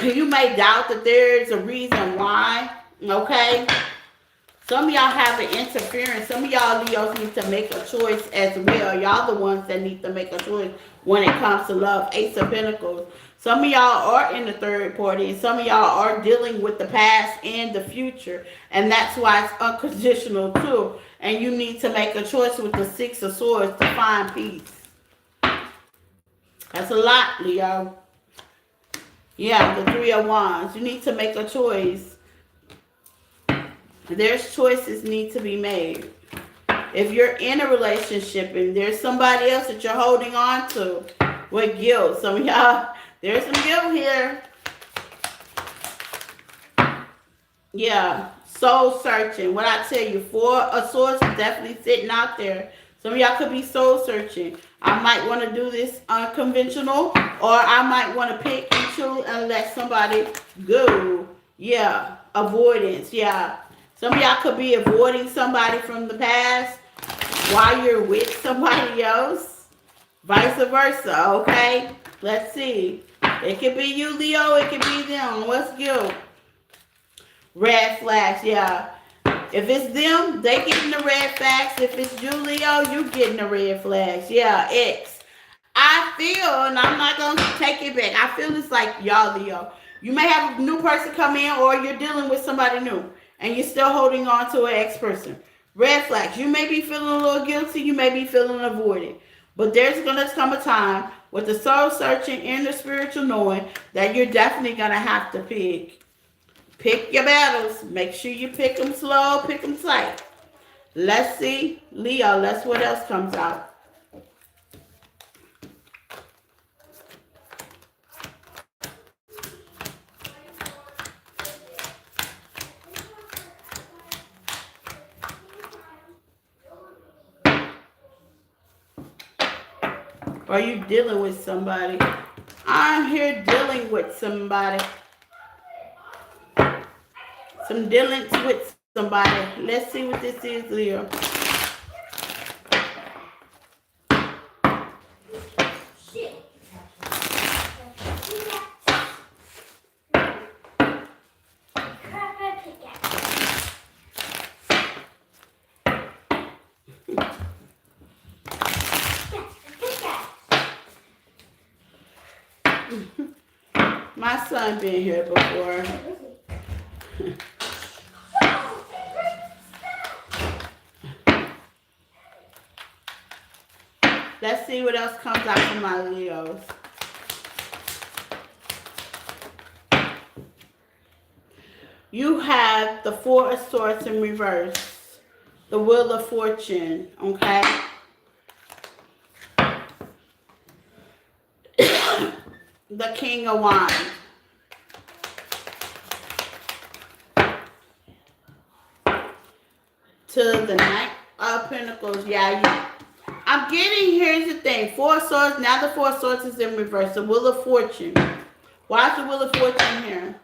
S1: You may doubt that there's a reason why. Okay? Some of y'all have an interference. Some of y'all Leos need to make a choice as well. Y'all the ones that need to make a choice when it comes to love. Ace of Pentacles. Some of y'all are in the third party, and some of y'all are dealing with the past and the future. And that's why it's unconditional too. And you need to make a choice with the Six of Swords to find peace. That's a lot, Leo. Yeah, the Three of Wands. You need to make a choice. There's choices need to be made. If you're in a relationship and there's somebody else that you're holding on to with guilt, some of y'all, there's some guilt here. Yeah, soul searching. What I tell you, Four of Swords is definitely sitting out there. Some of y'all could be soul searching. I might want to do this unconventional, or I might want to pick and choose and let somebody go. Yeah, avoidance. Yeah. Some of y'all could be avoiding somebody from the past while you're with somebody else. Vice versa, okay? Let's see. It could be you, Leo. It could be them. What's guilt? Red flags, yeah. If it's them, they getting the red flags. If it's you, Leo, you getting the red flags. Yeah, X. I feel, and I'm not going to take it back, I feel it's like y'all, Leo. You may have a new person come in, or you're dealing with somebody new, and you're still holding on to an ex-person. Red flags. You may be feeling a little guilty. You may be feeling avoided. But there's going to come a time with the soul searching and the spiritual knowing that you're definitely going to have to pick. Pick your battles. Make sure you pick them slow, pick them tight. Let's see. Leo, let's see what else comes out. Are you dealing with somebody? I'm here dealing with somebody. Some dealings with somebody. Let's see what this is, Leo. My son been here before. Let's see what else comes out from my Leos. You have the Four of Swords in reverse. The Wheel of Fortune, okay? The King of Wands. To the Knight of Pentacles. Yeah, I'm getting, here's the thing. Four of Swords, now the Four of Swords is in reverse. The Wheel of Fortune. Why is the Wheel of Fortune here?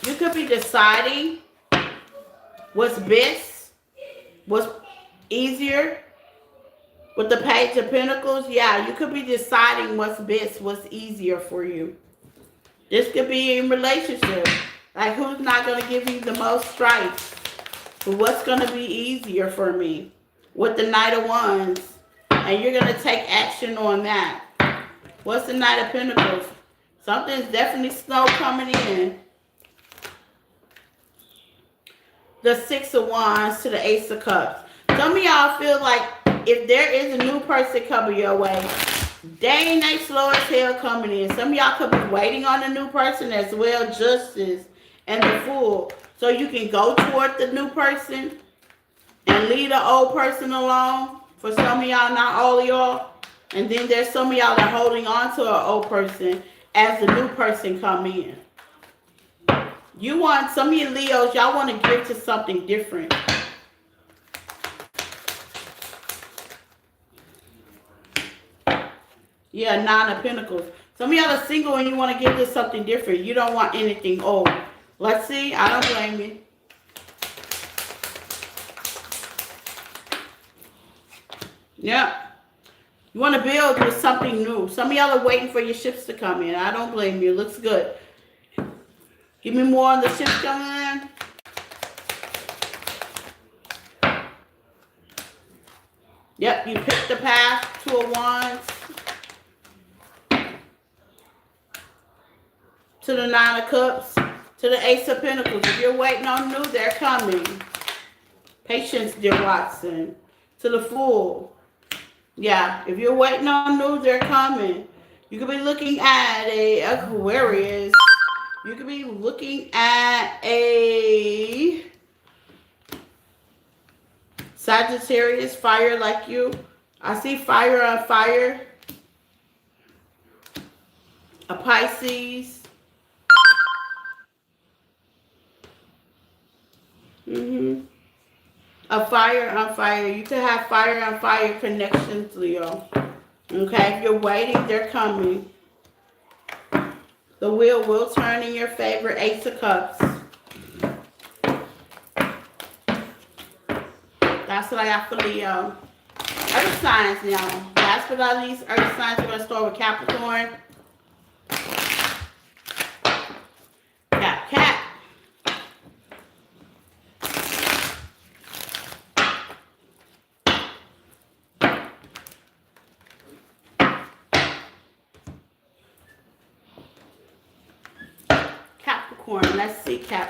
S1: You could be deciding what's best, what's easier. With the Page of Pentacles, yeah, you could be deciding what's best, what's easier for you. This could be in relationship. Like, who's not going to give you the most strife? But what's going to be easier for me? With the Knight of Wands. And you're going to take action on that. What's the Knight of Pentacles? Something's definitely slow coming in. The Six of Wands to the Ace of Cups. Some of y'all feel like if there is a new person coming your way, dang, they slow as hell coming in. Some of y'all could be waiting on a new person as well, Justice and the Fool. So you can go toward the new person and leave the old person alone. For some of y'all, not all of y'all. And then there's some of y'all that are holding on to an old person as the new person come in. You want, some of you Leos, y'all want to give to something different. Yeah, Nine of Pentacles. Some of y'all are single and you want to give to something different. You don't want anything old. Let's see. I don't blame you. Yeah. You want to build with something new. Some of y'all are waiting for your ships to come in. I don't blame you. It looks good. Give me more on the ships coming in. Yep, you picked the path. Two of Wands. To the Nine of Cups. To the Ace of Pentacles. If you're waiting on new, they're coming. Patience, dear Watson. To the Fool. Yeah, if you're waiting on new, they're coming. You could be looking at a Aquarius. You could be looking at a Sagittarius, fire like you. I see fire on fire. A Pisces. A fire on fire. You could have fire on fire connections, Leo. Okay, if you're waiting, they're coming. The wheel will turn in your favor. Ace of Cups. That's what I got for Leo. Earth signs now. Last but not least, earth signs. We're going to start with Capricorn. Cap. Capricorn. Let's see, Cap.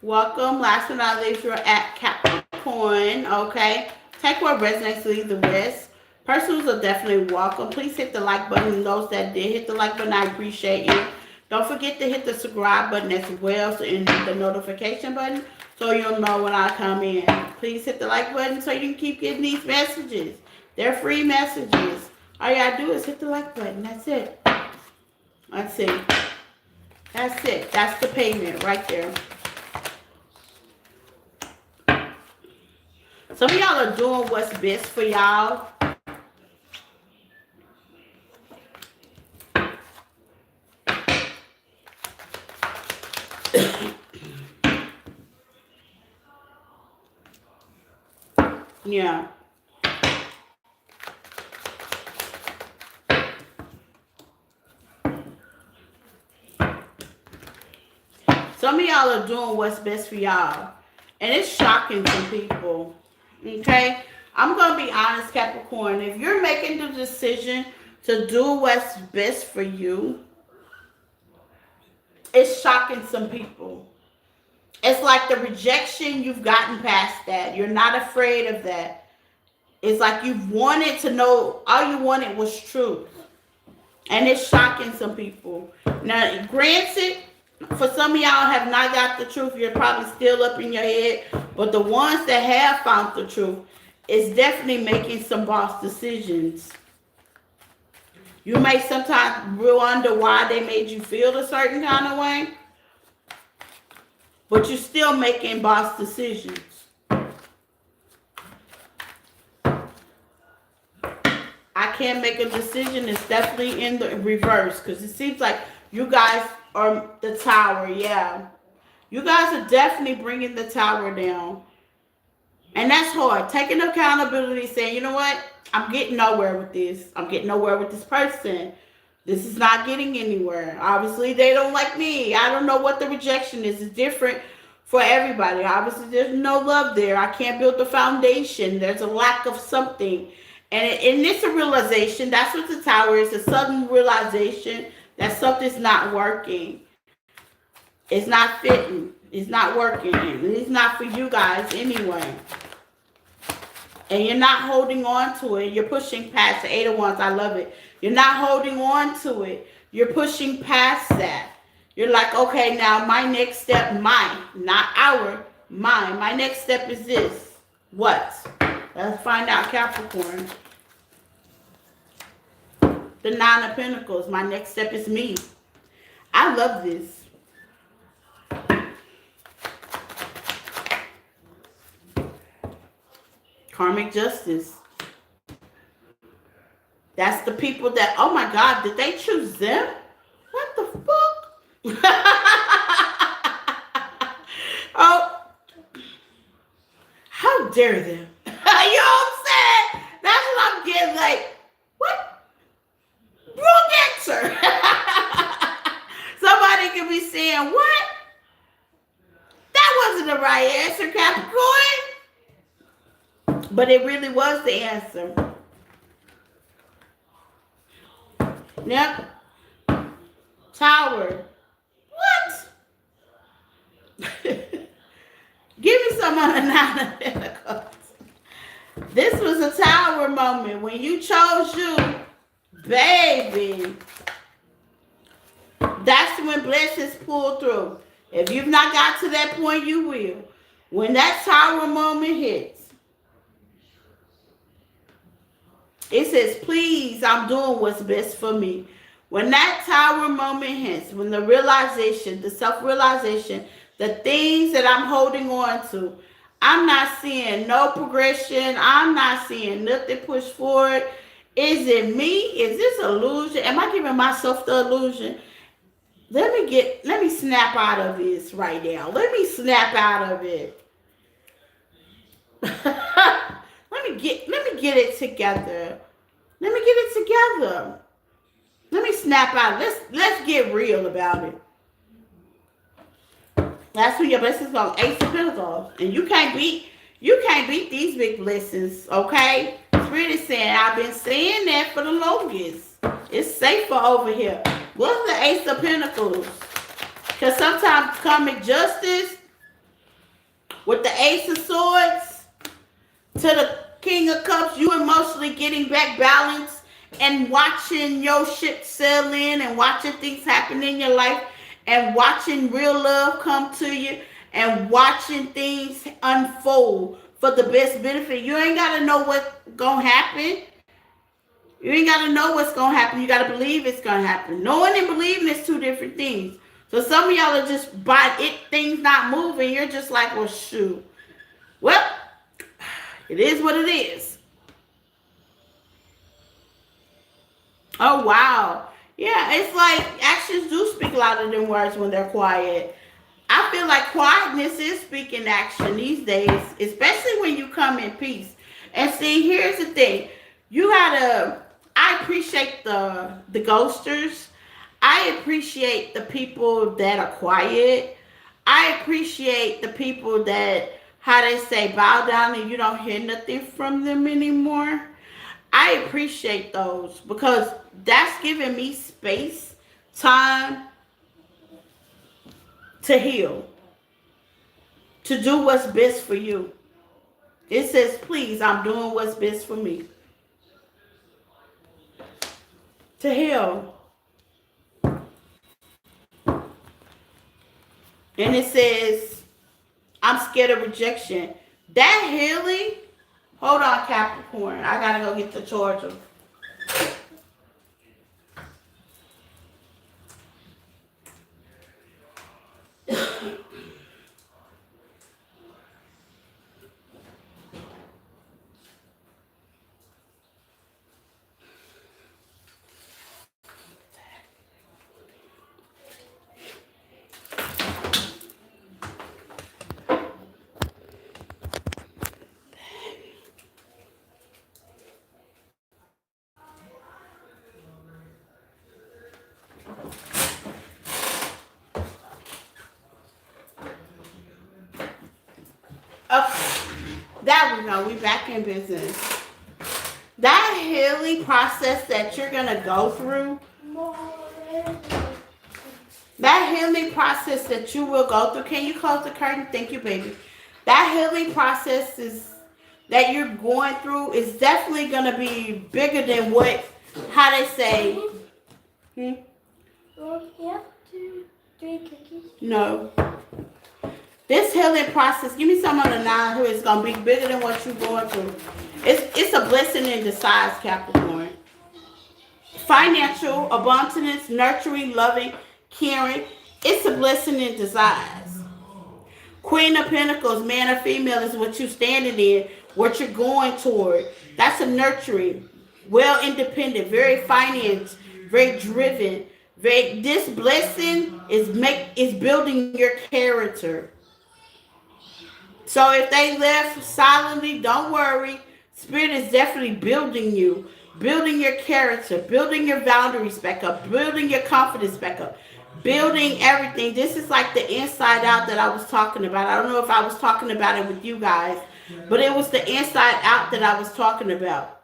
S1: Welcome. Last but not least, you're at Capricorn. Okay. Take what resonates, leave the rest. Personals are definitely welcome. Please hit the like button. And those that did hit the like button, I appreciate you. Don't forget to hit the subscribe button as well, so and the notification button, so you'll know when I come in. Please hit the like button so you can keep getting these messages. They're free messages. All you gotta do is hit the like button. That's it. That's it. That's it. That's the payment right there. Some of y'all are doing what's best for y'all. Yeah. Some of y'all are doing what's best for y'all. And it's shocking to people. Okay? I'm going to be honest, Capricorn. If you're making the decision to do what's best for you, it's shocking some people. It's like the rejection, you've gotten past that. You're not afraid of that. It's like you wanted to know, all you wanted was truth. And it's shocking some people. Now, granted, for some of y'all have not got the truth, you're probably still up in your head. But the ones that have found the truth is definitely making some boss decisions. You may sometimes wonder why they made you feel a certain kind of way, but you're still making boss decisions. I can't make a decision. It's definitely in the reverse because it seems like you guys are the tower. Yeah. You guys are definitely bringing the tower down. And that's hard. Taking accountability, saying, you know what? I'm getting nowhere with this. I'm getting nowhere with this person. This is not getting anywhere. Obviously, they don't like me. I don't know what the rejection is. It's different for everybody. Obviously, there's no love there. I can't build the foundation. There's a lack of something. And it's a realization. That's what the tower is. A sudden realization that something's not working. It's not fitting. It's not working. It's not for you guys anyway. And you're not holding on to it. You're pushing past the 8 of Wands. I love it. You're not holding on to it. You're pushing past that. You're like, okay, now my next step, mine, not our, mine. My next step is this. What? Let's find out, Capricorn. The 9 of Pentacles. My next step is me. I love this. Karmic justice. That's the people that, oh my God, did they choose them? What the fuck? Oh, how dare them? You know what I'm saying? That's what I'm getting like, what? Wrong answer. Somebody could be saying, what? That wasn't the right answer, Capricorn. But it really was the answer. Yep. Tower. What? Give me some on the 9 of Pentacles. This was a tower moment. When you chose you, baby, that's when blessings pull through. If you've not got to that point, you will. When that tower moment hits, it says, please, I'm doing what's best for me. When that tower moment hits, when the realization, the self-realization, the things that I'm holding on to, I'm not seeing no progression. I'm not seeing nothing push forward. Is it me? Is this illusion? Am I giving myself the illusion? Let me snap out of this right now. Let me snap out of it. Let me get it together. Let me get it together. Let me snap out. Let's get real about it. That's when your blessings go. Ace of Pentacles. And you can't beat these big blessings, okay? Spirit is saying, I've been saying that for the longest. It's safer over here. What's the Ace of Pentacles? Because sometimes karmic justice with the Ace of Swords to the King of Cups, you emotionally getting back balance and watching your ship sail in and watching things happen in your life and watching real love come to you and watching things unfold for the best benefit. You ain't got to know what's going to happen. You ain't got to know what's going to happen. You got to believe it's going to happen. Knowing and believing is two different things. So some of y'all are just by it, things not moving. You're just like, well, shoot. Well, it is what it is. Oh, wow. Yeah, it's like actions do speak louder than words when they're quiet. I feel like quietness is speaking action these days, especially when you come in peace. And see, here's the thing. I appreciate the ghosters. I appreciate the people that are quiet. I appreciate the people that, how they say, bow down and you don't hear nothing from them anymore. I appreciate those because that's giving me space, time to heal, to do what's best for you. It says, please, I'm doing what's best for me. To heal. And it says, I'm scared of rejection. That healing, hold on, Capricorn. I gotta go get the charger. Okay, there we go. We back in business. That healing process that you're gonna go through, that healing process that you will go through. Can you close the curtain? Thank you, baby. That healing process is that you're going through is definitely gonna be bigger than what how they say. Hmm? Well, you have to drink cookies. No. This healing process, give me some on the 9 who is gonna be bigger than what you're going through. It's a blessing in disguise, Capricorn. Financial, abundance, nurturing, loving, caring. It's a blessing in disguise. Queen of Pentacles, man or female, is what you're standing in, what you're going toward. That's a nurturing, well independent, very finance, very driven. Very, this blessing is building your character. So if they left silently, don't worry. Spirit is definitely building you, building your character, building your boundaries back up, building your confidence back up, building everything. This is like the inside out that I was talking about. I don't know if I was talking about it with you guys, but it was the inside out that I was talking about.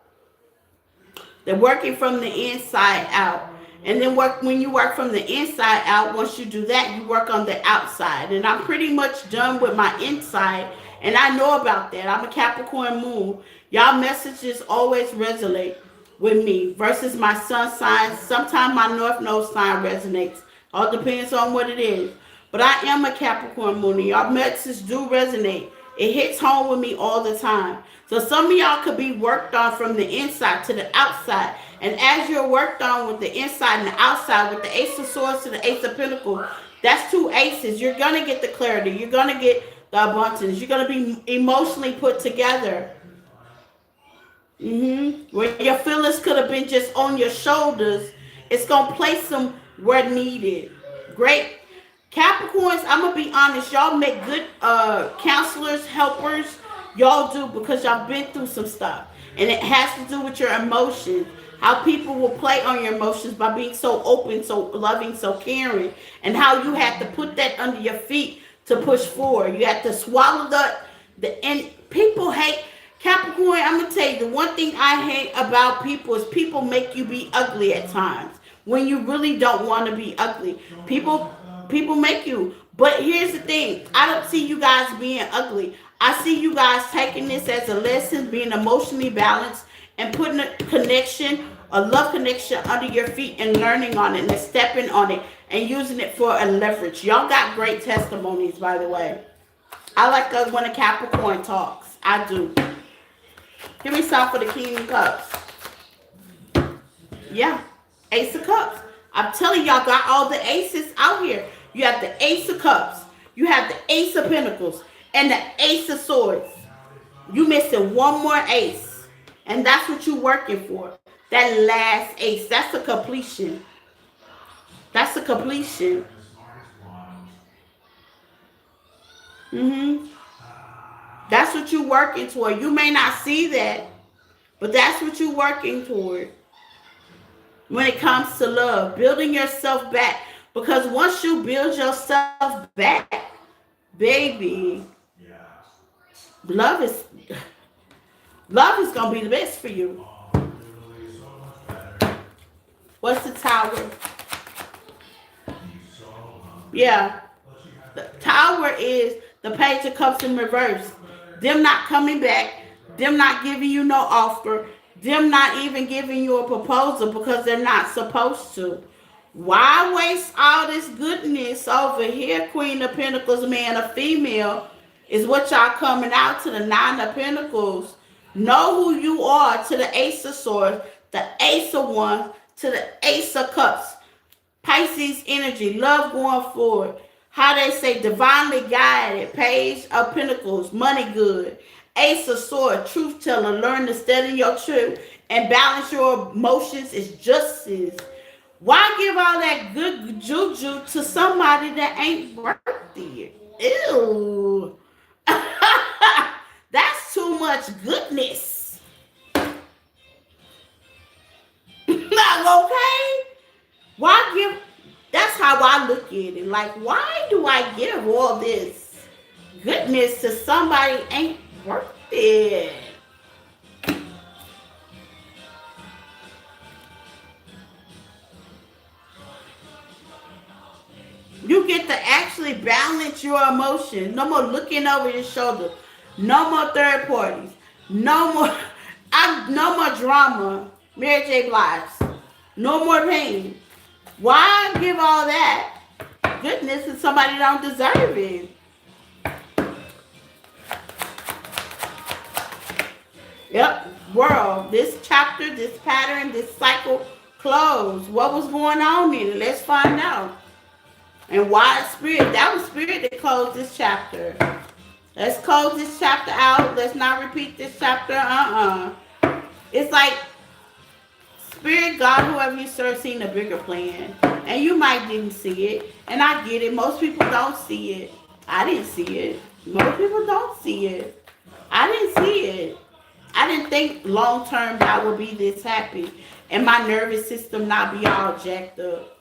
S1: They're working from the inside out. And then when you work from the inside out, once you do that, you work on the outside. And I'm pretty much done with my inside. And I know about that. I'm a Capricorn moon. Y'all messages always resonate with me versus my sun sign. Sometimes my North Node sign resonates. All depends on what it is. But I am a Capricorn moon. And y'all messages do resonate. It hits home with me all the time. So some of y'all could be worked on from the inside to the outside. And as you're worked on with the inside and the outside, with the Ace of Swords to the Ace of Pentacles, that's 2 aces. You're going to get the clarity. You're going to get the abundance. You're going to be emotionally put together. Where your feelings could have been just on your shoulders, it's going to place them where needed. Great. Capricorns, I'm going to be honest. Y'all make good counselors, helpers. Y'all do because y'all been through some stuff. And it has to do with your emotions. How people will play on your emotions by being so open, so loving, so caring. And how you have to put that under your feet to push forward. You have to swallow and people hate. Capricorn, I'm going to tell you, the one thing I hate about people is people make you be ugly at times. When you really don't want to be ugly. People make you. But here's the thing. I don't see you guys being ugly. I see you guys taking this as a lesson, being emotionally balanced, and putting a connection, a love connection under your feet and learning on it and stepping on it and using it for a leverage. Y'all got great testimonies, by the way. I like when a Capricorn talks. I do. Give me some for the King of Cups. Yeah. Ace of Cups. I'm telling y'all got all the aces out here. You have the Ace of Cups. You have the Ace of Pentacles. And the Ace of Swords. You missing one more ace. And that's what you're working for. That last ace. That's a completion. That's a completion. That's what you're working toward. You may not see that, but that's what you're working toward. When it comes to love, building yourself back. Because once you build yourself back, baby, love is gonna be the best for you. What's the Tower? Yeah. The Tower is the Page of Cups in reverse. them not coming back, them not giving you no offer, them not even giving you a proposal because they're not supposed to. Why waste all this goodness over here, Queen of Pentacles, man or female, is what y'all coming out to the Nine of Pentacles. Know who you are to the Ace of Swords, the Ace of Wands, to the Ace of Cups. Pisces energy, love going forward. How they say, divinely guided. Page of Pentacles, money good. Ace of Swords, truth teller. Learn to steady your truth and balance your emotions is justice. Why give all that good juju to somebody that ain't worth it? Ew. That's too much goodness. Okay? Why give? That's how I look at it. Like, why do I give all this goodness to somebody ain't worth it? You get to actually balance your emotions. No more looking over your shoulder. No more third parties. No more. No more drama. Mary J. Blige. No more pain. Why give all that goodness if somebody don't deserve it? Yep. World. This chapter, this pattern, this cycle closed. What was going on in it? Let's find out. And why spirit? That was spirit that closed this chapter. Let's close this chapter out. Let's not repeat this chapter. It's like spirit, God, whoever you serve, seen a bigger plan. And you might didn't see it. And I get it. Most people don't see it. I didn't see it. Most people don't see it. I didn't see it. I didn't think long term I would be this happy. And my nervous system not be all jacked up.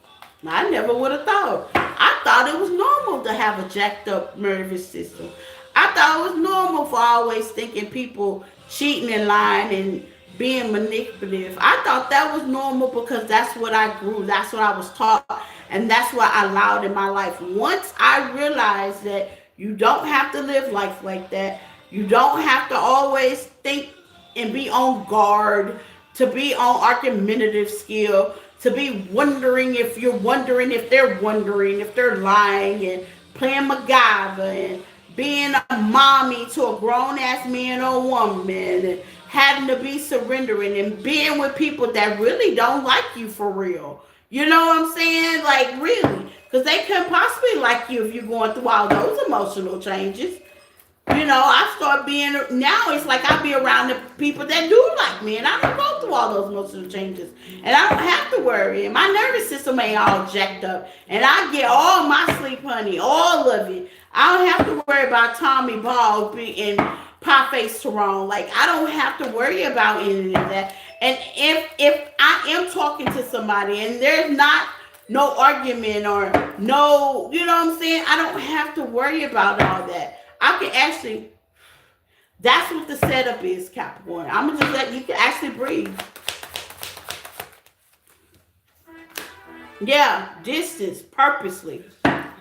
S1: I never would have thought. I thought it was normal to have a jacked up nervous system. I thought it was normal for always thinking people cheating and lying and being manipulative. I thought that was normal because that's what I grew. That's what I was taught. And that's what I allowed in my life. Once I realized that you don't have to live life like that. You don't have to always think and be on guard, to be on argumentative skill, to be wondering if you're wondering if they're wondering, if they're lying, and playing MacGyver, and being a mommy to a grown-ass man or woman, and having to be surrendering, and being with people that really don't like you for real. You know what I'm saying? Like, really. Because they couldn't possibly like you if you're going through all those emotional changes. You know, I start being, now it's like I be around the people that do like me, and I don't go through all those emotional changes. And I don't have to worry. And my nervous system ain't all jacked up. And I get all my sleep, honey, all of it. I don't have to worry about Tommy Ball and Pie Face Tyrone. Like, I don't have to worry about any of that. And if I am talking to somebody and there's not no argument or no, you know what I'm saying? I don't have to worry about all that. I can actually, that's what the setup is, Capricorn. I'm going to just let you can actually breathe. Yeah, distance, purposely.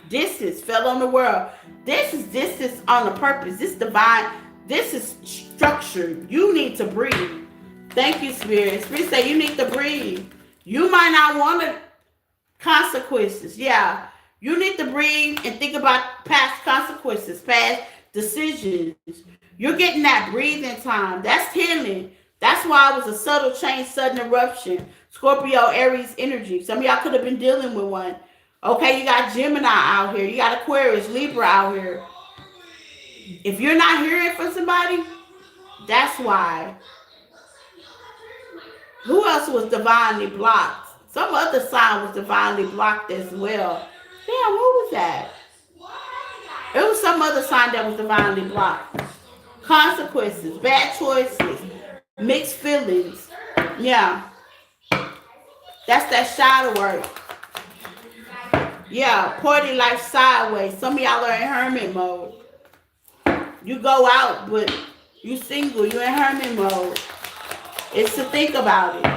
S1: Distance fell on the world. This is distance on the purpose. This divine, this is structure. You need to breathe. Thank you, Spirit. Spirit say you need to breathe. You might not want to consequences. Yeah. You need to breathe and think about past consequences, past decisions. You're getting that breathing time. That's healing. That's why it was a subtle change, sudden eruption. Scorpio, Aries energy. Some of y'all could have been dealing with one. Okay, you got Gemini out here. You got Aquarius, Libra out here. If you're not hearing from somebody, that's why. Who else was divinely blocked? Some other sign was divinely blocked as well. Damn, what was that? It was some other sign that was divinely blocked. Consequences, bad choices, mixed feelings. Yeah. That's that shadow work. Yeah, party life sideways. Some of y'all are in hermit mode. You go out, but you single. You're in hermit mode. It's to think about it.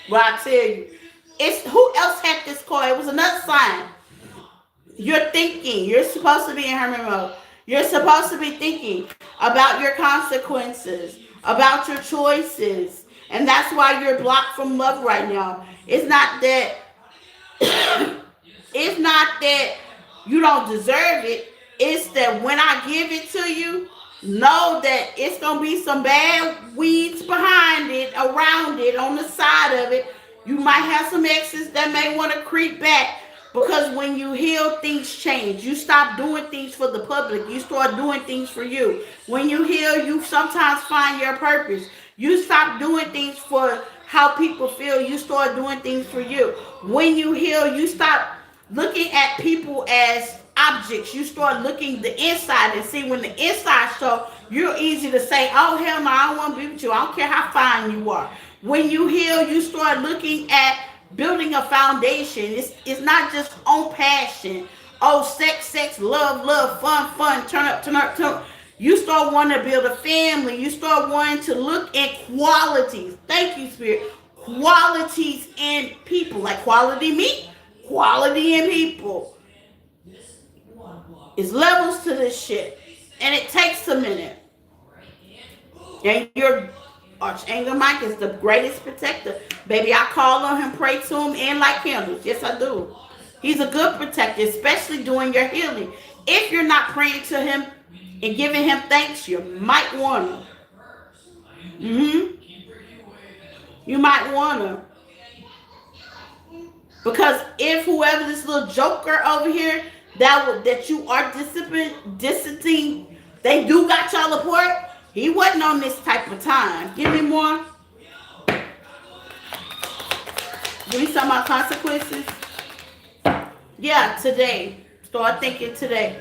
S1: Well, I tell you, it's who else had this card? It was another sign. You're thinking. You're supposed to be in hermit mode. You're supposed to be thinking about your consequences, about your choices. And that's why you're blocked from love right now. It's not that you don't deserve it. It's that when I give it to you, know that it's gonna be some bad weeds behind it, around it, on the side of it. You might have some exes that may want to creep back, because when you heal, things change. You stop doing things for the public. You start doing things for you. When you heal, you sometimes find your purpose. You stop doing things for how people feel. You start doing things for you. When you heal, you stop looking at people as objects. You start looking the inside and see when the inside show, you're easy to say, oh hell no, I don't want to be with you. I don't care how fine you are. When you heal, you start looking at building a foundation. It's not just on passion. Oh, sex, sex, love, love, fun, fun, turn up, turn up, turn up. You start wanting to build a family. You start wanting to look at qualities. Thank you, Spirit. Qualities in people, like quality meat, quality in people. It's levels to this shit. And it takes a minute. And your Archangel Mike is the greatest protector. Baby, I call on him, pray to him, and light candles. Yes, I do. He's a good protector, especially during your healing. If you're not praying to him and giving him thanks, you might want to. You might want to. Because if whoever this little joker over here that you are distancing, they do got y'all support. He wasn't on this type of time. Give me more. Give me some of my consequences. Yeah, today. Start thinking today.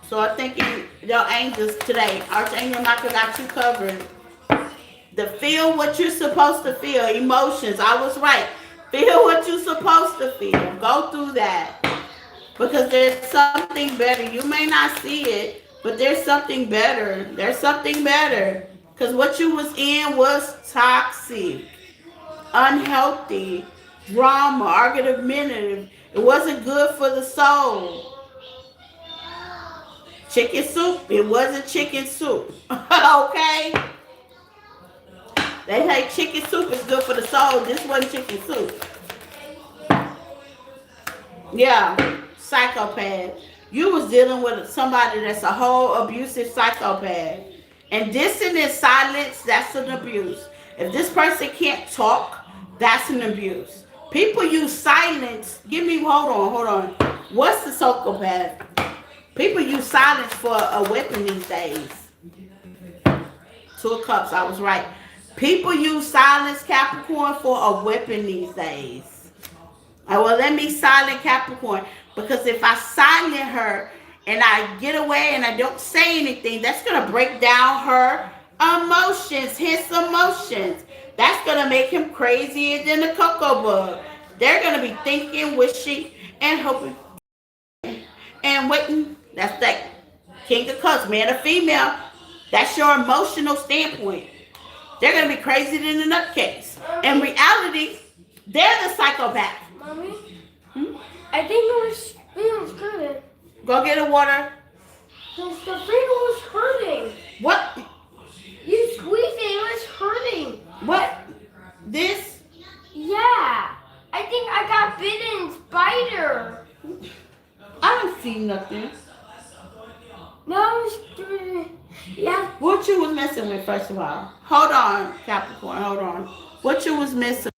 S1: Start thinking your angels today. Archangel Michael got you covered. To feel what you're supposed to feel. Emotions. I was right. Feel what you're supposed to feel. Go through that. Because there's something better. You may not see it, but there's something better. There's something better. Because what you was in was toxic, unhealthy, drama, argumentative. It wasn't good for the soul. Chicken soup, it wasn't chicken soup. Okay? They say chicken soup is good for the soul. This wasn't chicken soup. Yeah, psychopath. You was dealing with somebody that's a whole abusive psychopath. And dissonant silence, that's an abuse. If this person can't talk, that's an abuse. People use silence. Hold on. What's the psychopath? People use silence for a weapon these days. Two of Cups, I was right. People use silence, Capricorn, for a weapon these days. Well, let me silent Capricorn, because if I silent her and I get away and I don't say anything, that's going to break down her emotions, his emotions. That's going to make him crazier than a cocoa bug. They're going to be thinking, wishing, and hoping, and waiting. That's that King of Cups, man or female. That's your emotional standpoint. They're going to be crazier than a nutcase. In reality, they're the psychopath.
S2: Mommy? I think it was good.
S1: Go get a water.
S2: The finger was hurting.
S1: What?
S2: You squeezed it, it was hurting.
S1: What? This?
S2: Yeah. I think I got bitten spider.
S1: I don't see nothing.
S2: No, yeah.
S1: What you was messing with, first of all? Hold on, Capricorn, hold on. What you was missing?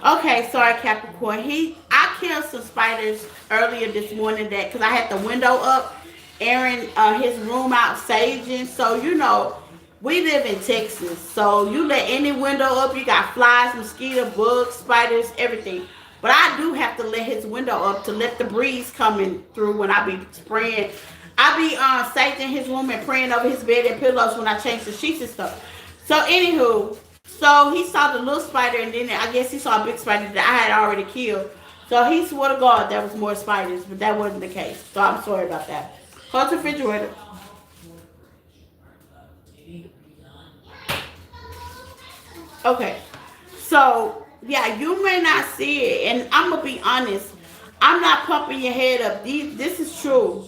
S1: Okay, sorry, Capricorn. I killed some spiders earlier this morning that because I had the window up, airing his room out saging. So We live in Texas, so you let any window up, you got flies, mosquito, bugs, spiders, everything. But I do have to let his window up to let the breeze coming through when I be spraying. I be staging in his room and praying over his bed and pillows when I change the sheets and stuff. So anywho, so he saw the little spider and then I guess he saw a big spider that I had already killed. So he swore to God there was more spiders, but that wasn't the case. So I'm sorry about that. Close the refrigerator. Okay. So yeah, you may not see it, and I'm gonna be honest. I'm not pumping your head up. This is true.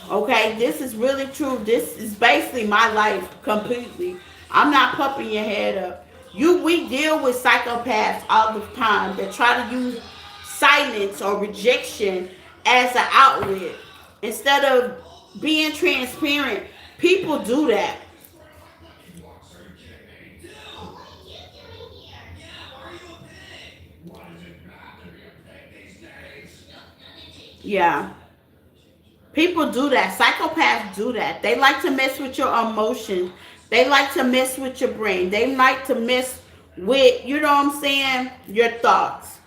S1: Okay, this is really true. This is basically my life completely. I'm not pumping your head up. We deal with psychopaths all the time that try to use silence or rejection as an outlet instead of being transparent. People do that. Yeah. People do that. Psychopaths do that. They like to mess with your emotions. They like to mess with your brain. They like to mess with, you know what I'm saying, your thoughts.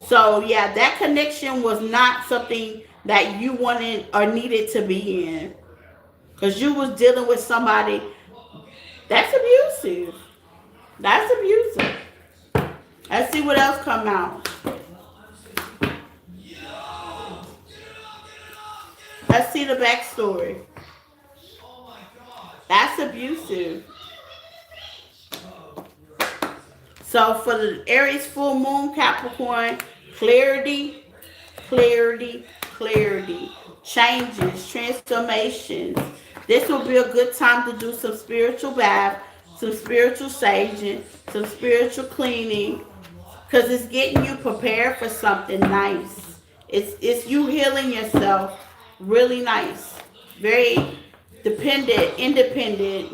S1: So, yeah, that connection was not something that you wanted or needed to be in. Because you was dealing with somebody that's abusive. That's abusive. Let's see what else come out. Let's see the backstory. That's abusive. So for the Aries full moon Capricorn, clarity, clarity, clarity, changes, transformations. This will be a good time to do some spiritual bath, some spiritual saging, some spiritual cleaning, because it's getting you prepared for something nice. It's you healing yourself, really nice, very dependent, independent.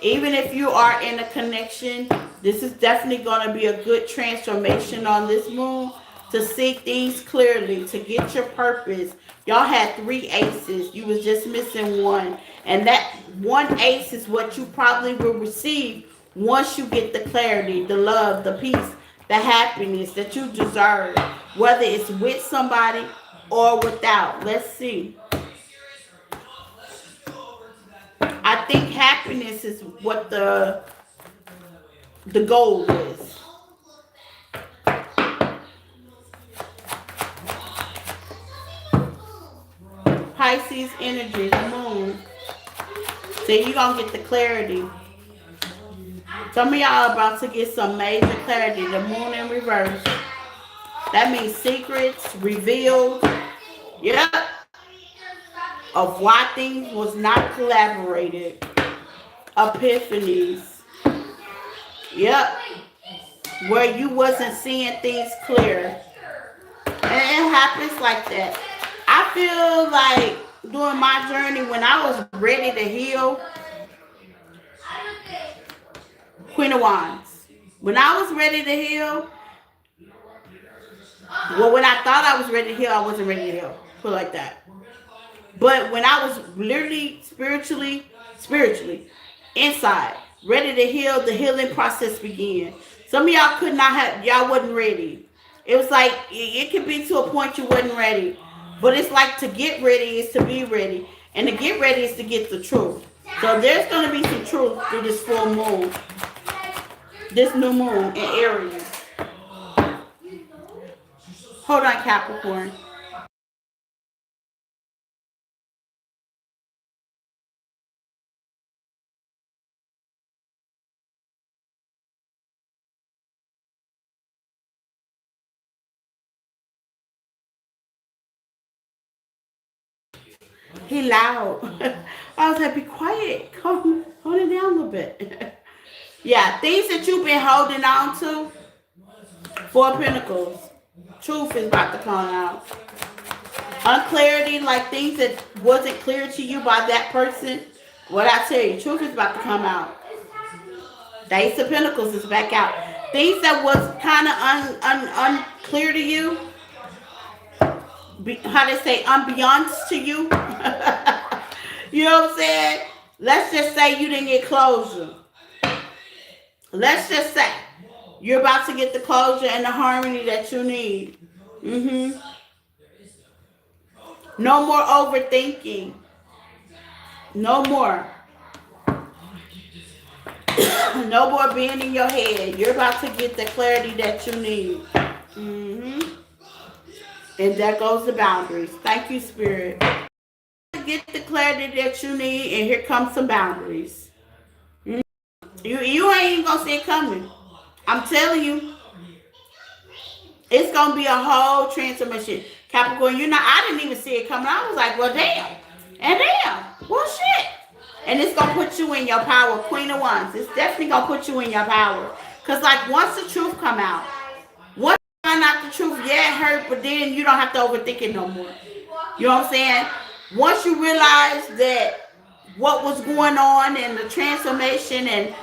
S1: Even if you are in a connection, this is definitely going to be a good transformation on this moon to see things clearly, to get your purpose. Y'all had three aces. You was just missing one. And that one ace is what you probably will receive once you get the clarity, the love, the peace, the happiness that you deserve, whether it's with somebody or without. Let's see. I think happiness is what the goal is. Pisces energy, the moon. So you're gonna get the clarity. Some of y'all are about to get some major clarity. The moon in reverse. That means secrets revealed. Yep. Of why things was not collaborated. Epiphanies. Yep. Where you wasn't seeing things clear. And it happens like that. I feel like during my journey when I was ready to heal, Queen of Wands. When I was ready to heal, well, when I thought I was ready to heal, I wasn't ready to heal. Put it like that. But when I was literally spiritually, inside, ready to heal, the healing process began. Some of y'all could not have, y'all wasn't ready. It was like, it could be to a point you wasn't ready. But it's like to get ready is to be ready. And to get ready is to get the truth. So there's going to be some truth through this full moon. This new moon in Aries. Hold on, Capricorn. He loud. I was like, be quiet. Calm, hold it down a little bit. Yeah, things that you've been holding on to. Four Pentacles. Truth is about to come out. Unclarity, like things that wasn't clear to you by that person. What I tell you, truth is about to come out. The Ace of Pentacles is back out. Things that was kind of unclear to you, how they say, unbeknownst to you. You know what I'm saying? Let's just say you didn't get closure. Let's just say you're about to get the closure and the harmony that you need. Mm-hmm. No more overthinking. No more. No more being in your head. You're about to get the clarity that you need. Mm-hmm. And that goes the boundaries. Thank you, Spirit. Get the clarity that you need, and here comes some boundaries. Mm-hmm. You ain't even gonna see it coming. I'm telling you, it's gonna be a whole transformation. Capricorn, I didn't even see it coming. I was like, well, damn. And damn. Well, shit. And it's gonna put you in your power. Queen of Wands. It's definitely gonna put you in your power. Cause like once the truth come out, once you find out the truth, yeah, it hurt, but then you don't have to overthink it no more. You know what I'm saying? Once you realize that what was going on and the transformation and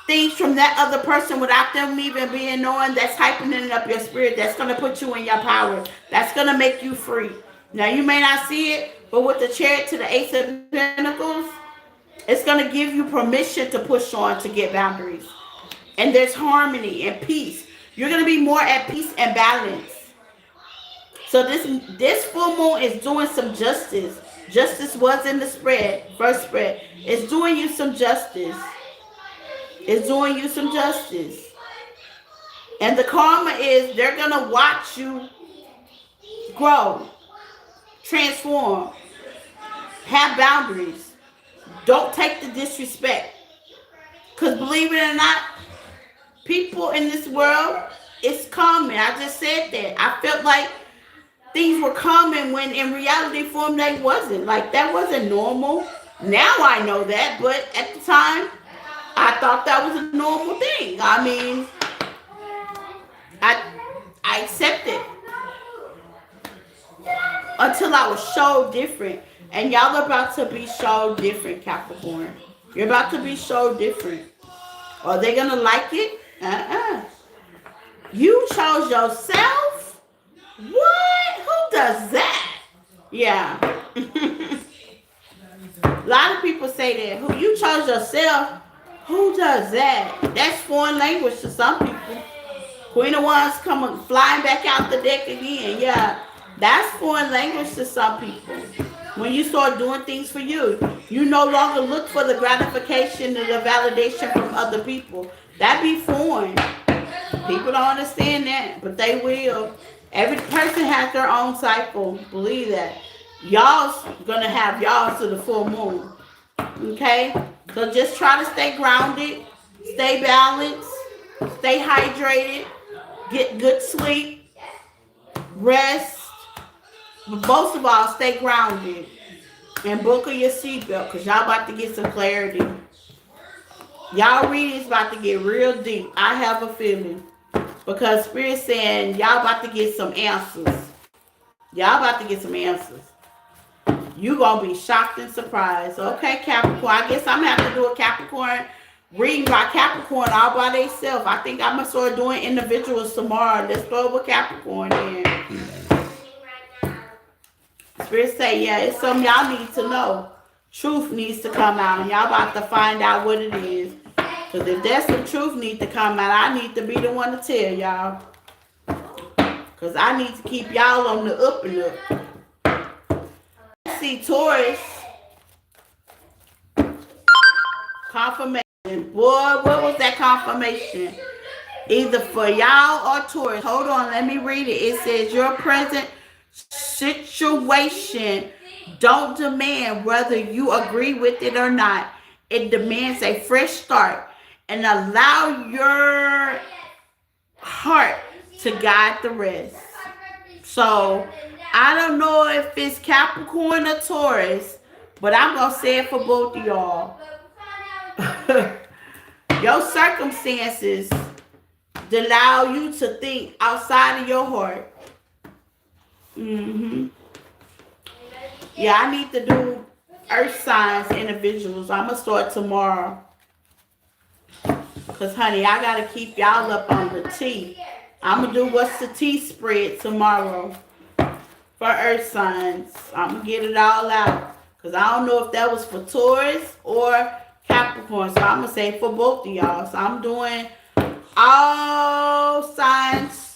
S1: things from that other person without them even being knowing, that's hypening up your spirit. That's going to put you in your power. That's going to make you free. Now, you may not see it, but with the Chariot to the Ace of Pentacles, it's going to give you permission to push on to get boundaries. And there's harmony and peace. You're going to be more at peace and balance. So this full moon is doing some justice. Justice was in the first spread. It's doing you some justice. It's doing you some justice. And the karma is they're going to watch you grow, transform, have boundaries. Don't take the disrespect. Because believe it or not, people in this world, it's coming. I just said that. I felt like things were coming when in reality form they wasn't. Like that wasn't normal. Now I know that, but at the time, I thought that was a normal thing. I mean, I accepted until I was so different. And y'all are about to be so different, Capricorn. You're about to be so different. Are they gonna like it? You chose yourself? What? Who does that? Yeah. A lot of people say that. Who you chose yourself? Who does that? That's foreign language to some people. Queen of Wands coming flying back out the deck again. Yeah. That's foreign language to some people. When you start doing things for you, you no longer look for the gratification and the validation from other people. That be foreign. People don't understand that, but they will. Every person has their own cycle. Believe that. Y'all's gonna have y'all to the full moon. Okay? So just try to stay grounded, stay balanced, stay hydrated, get good sleep, rest. But most of all, stay grounded. And buckle your seatbelt because y'all about to get some clarity. Y'all reading's about to get real deep. I have a feeling. Because Spirit's saying y'all about to get some answers. Y'all about to get some answers. You gonna be shocked and surprised. Okay, Capricorn. I guess I'm gonna have to do a Capricorn reading by Capricorn all by themselves. I think I'm gonna start doing individuals tomorrow. Let's go with Capricorn then. Spirit say, yeah, it's something y'all need to know. Truth needs to come out, and y'all about to find out what it is. Because if there's some truth need to come out, I need to be the one to tell y'all. Because I need to keep y'all on the up and up. See, Taurus. Confirmation. Boy, what was that confirmation? Either for y'all or Taurus. Hold on, let me read it. It says, your present situation don't demand whether you agree with it or not. It demands a fresh start and allow your heart to guide the rest. So I don't know if it's Capricorn or Taurus, but I'm gonna say it for both of y'all. Your circumstances allow you to think outside of your heart. Yeah, I need to do earth signs individuals. I'm going to start tomorrow. Because, honey, I got to keep y'all up on the tea. I'm going to do what's the tea spread tomorrow for earth signs. I'm going to get it all out. Because I don't know if that was for Taurus or Capricorn. So I'm going to say for both of y'all. So I'm doing all signs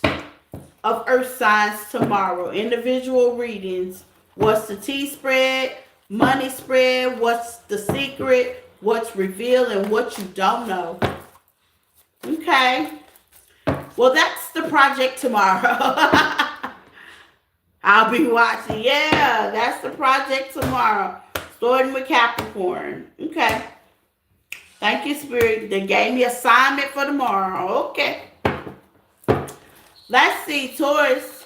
S1: of earth signs tomorrow. Individual readings. What's the T spread? Money spread? What's the secret? What's revealed and what you don't know? Okay. Well, that's the project tomorrow. I'll be watching. Yeah, that's the project tomorrow. Starting with Capricorn. Okay. Thank you, Spirit. They gave me assignment for tomorrow. Okay. Let's see, Taurus.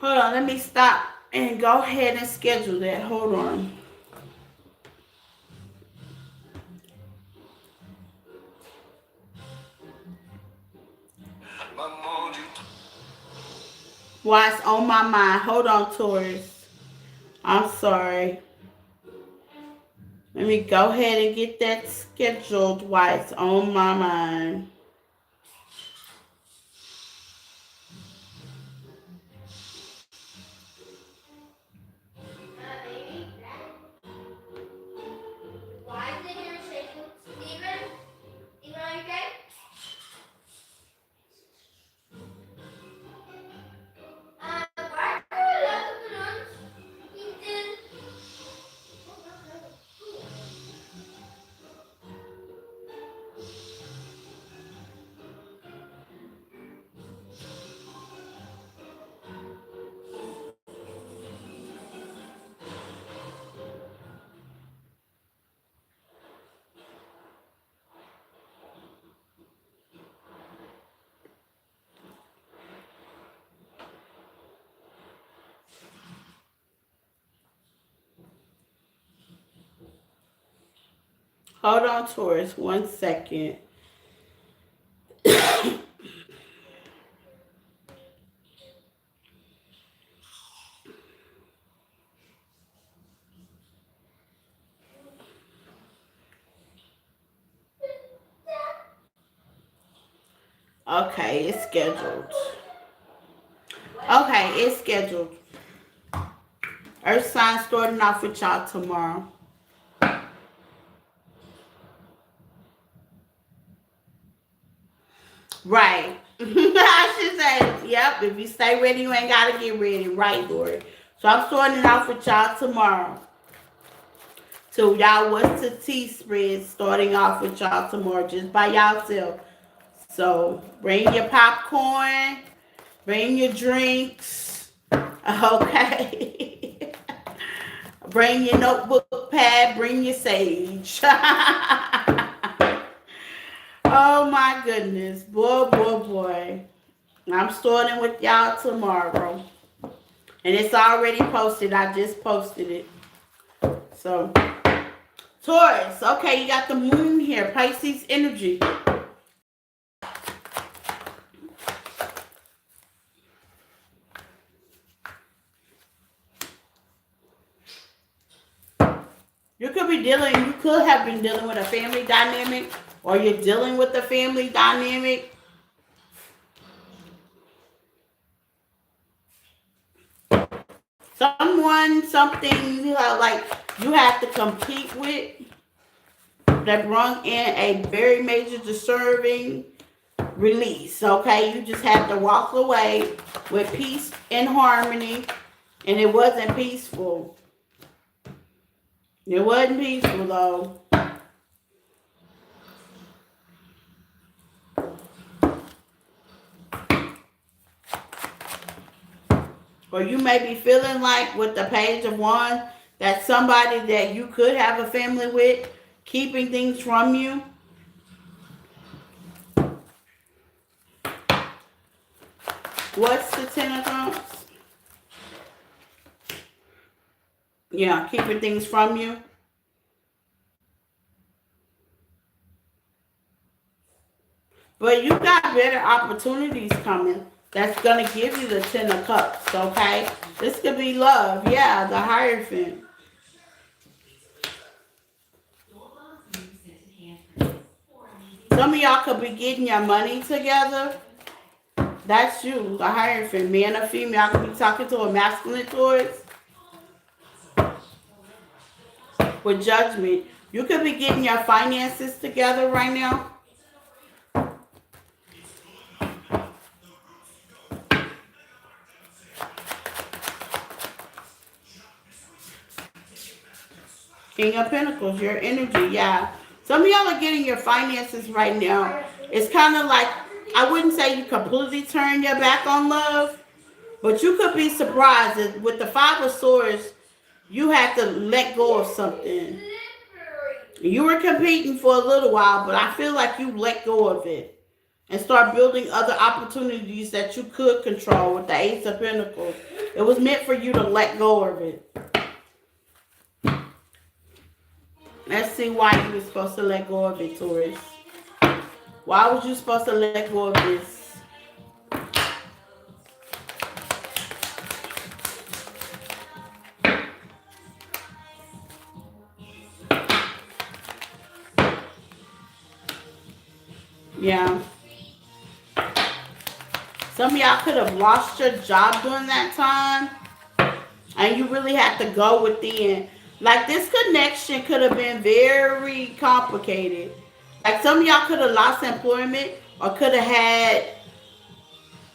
S1: Hold on, let me stop and go ahead and schedule that. Hold on. Why it's on my mind. Hold on, Taurus. I'm sorry. Let me go ahead and get that scheduled while it's on my mind.
S2: Why did you say Steven? Steven, are you okay? Why are you allowed to pronounce? He did.
S1: Hold on, Taurus. 1 second. Okay, it's scheduled. Okay, it's scheduled. Earth sign starting off with y'all tomorrow. Right. I should say, yep, if you stay ready, you ain't got to get ready. Right, Lord. So I'm starting off with y'all tomorrow. So y'all, what's the tea spread starting off with y'all tomorrow just by y'allself. So bring your popcorn, bring your drinks, okay? Bring your notebook pad, bring your sage. Oh my goodness. Boy, boy, boy. I'm starting with y'all tomorrow. And it's already posted. I just posted it. So, Taurus. Okay, you got the moon here. Pisces energy. You could have been dealing with a family dynamic, or you're dealing with a family dynamic. Someone, something like you have to compete with that brought in a very major disturbing release. Okay, you just have to walk away with peace and harmony, and it wasn't peaceful. It wasn't peaceful though. Or you may be feeling like with the Page of Wands that somebody that you could have a family with keeping things from you. What's the Ten of Cups? Yeah, keeping things from you. But you got better opportunities coming. That's going to give you the Ten of Cups, okay? This could be love. Yeah, the Hierophant. Some of y'all could be getting your money together. That's you, the Hierophant, man or female. I could be talking to a masculine Taurus with judgment. You could be getting your finances together right now. King of Pentacles, your energy, yeah. Some of y'all are getting your finances right now. It's kind of like, I wouldn't say you completely turn your back on love, but you could be surprised that with the Five of Swords, you had to let go of something. You were competing for a little while, but I feel like you let go of it and start building other opportunities that you could control with the Ace of Pentacles. It was meant for you to let go of it. Let's see why you were supposed to let go of it, Taurus. Why was you supposed to let go of this? Yeah. Some of y'all could have lost your job during that time, and you really had to go within. Like, this connection could have been very complicated. Like, some of y'all could have lost employment or could have had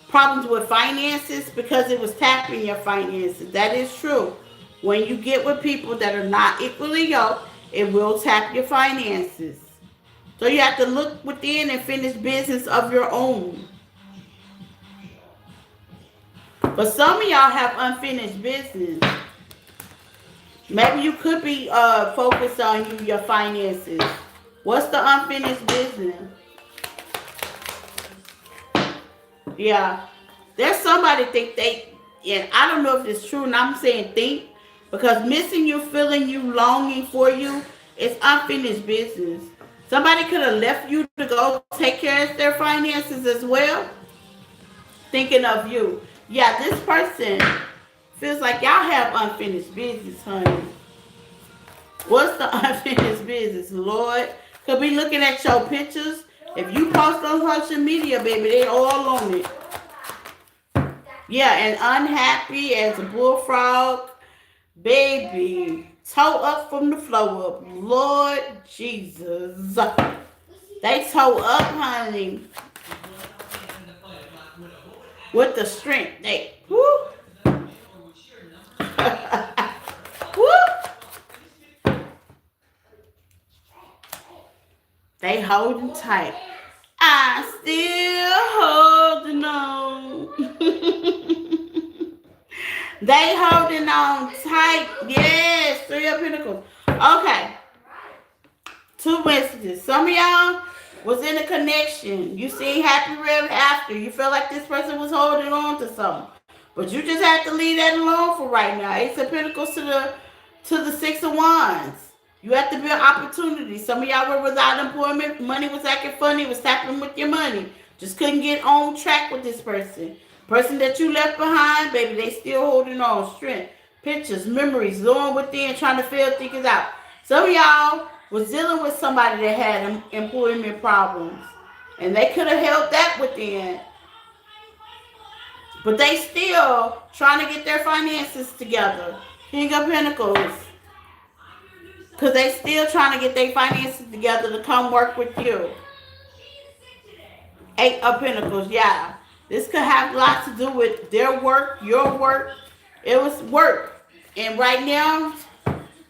S1: problems with finances because it was tapping your finances. That is true. When you get with people that are not equally yoked, it will tap your finances. So you have to look within and finish business of your own. But some of y'all have unfinished business. Maybe you could be focused on your finances. What's the unfinished business? Yeah. There's somebody think they, and I don't know if it's true, and I'm saying think, because missing you, feeling you, longing for you, it's unfinished business. Somebody could have left you to go take care of their finances as well, thinking of you. Yeah, this person feels like y'all have unfinished business, honey. What's the unfinished business, Lord? Could be looking at your pictures. If you post on social media, baby, they all on it. Yeah, and unhappy as a bullfrog, baby. Toe up from the floor up. Lord Jesus. They toe up, honey. With the strength. They, whoo. Whoo. They holding tight. I still holding on. They holding on tight. Yes, Three of Pentacles. Okay. Two messages. Some of y'all was in a connection. You seen happy ever after. You felt like this person was holding on to something. But you just have to leave that alone for right now. Ace of Pentacles to the Six of Wands. You have to build opportunities. Some of y'all were without employment. Money was acting funny. Was tapping with your money. Just couldn't get on track with this person. Person that you left behind, baby, they still holding on. Strength, pictures, memories, going within, trying to figure things out. Some of y'all was dealing with somebody that had employment problems. And they could have held that within. But they still trying to get their finances together. King of Pentacles. Because they still trying to get their finances together to come work with you. Eight of Pentacles, yeah. This could have a lot to do with their work, your work. It was work. And right now,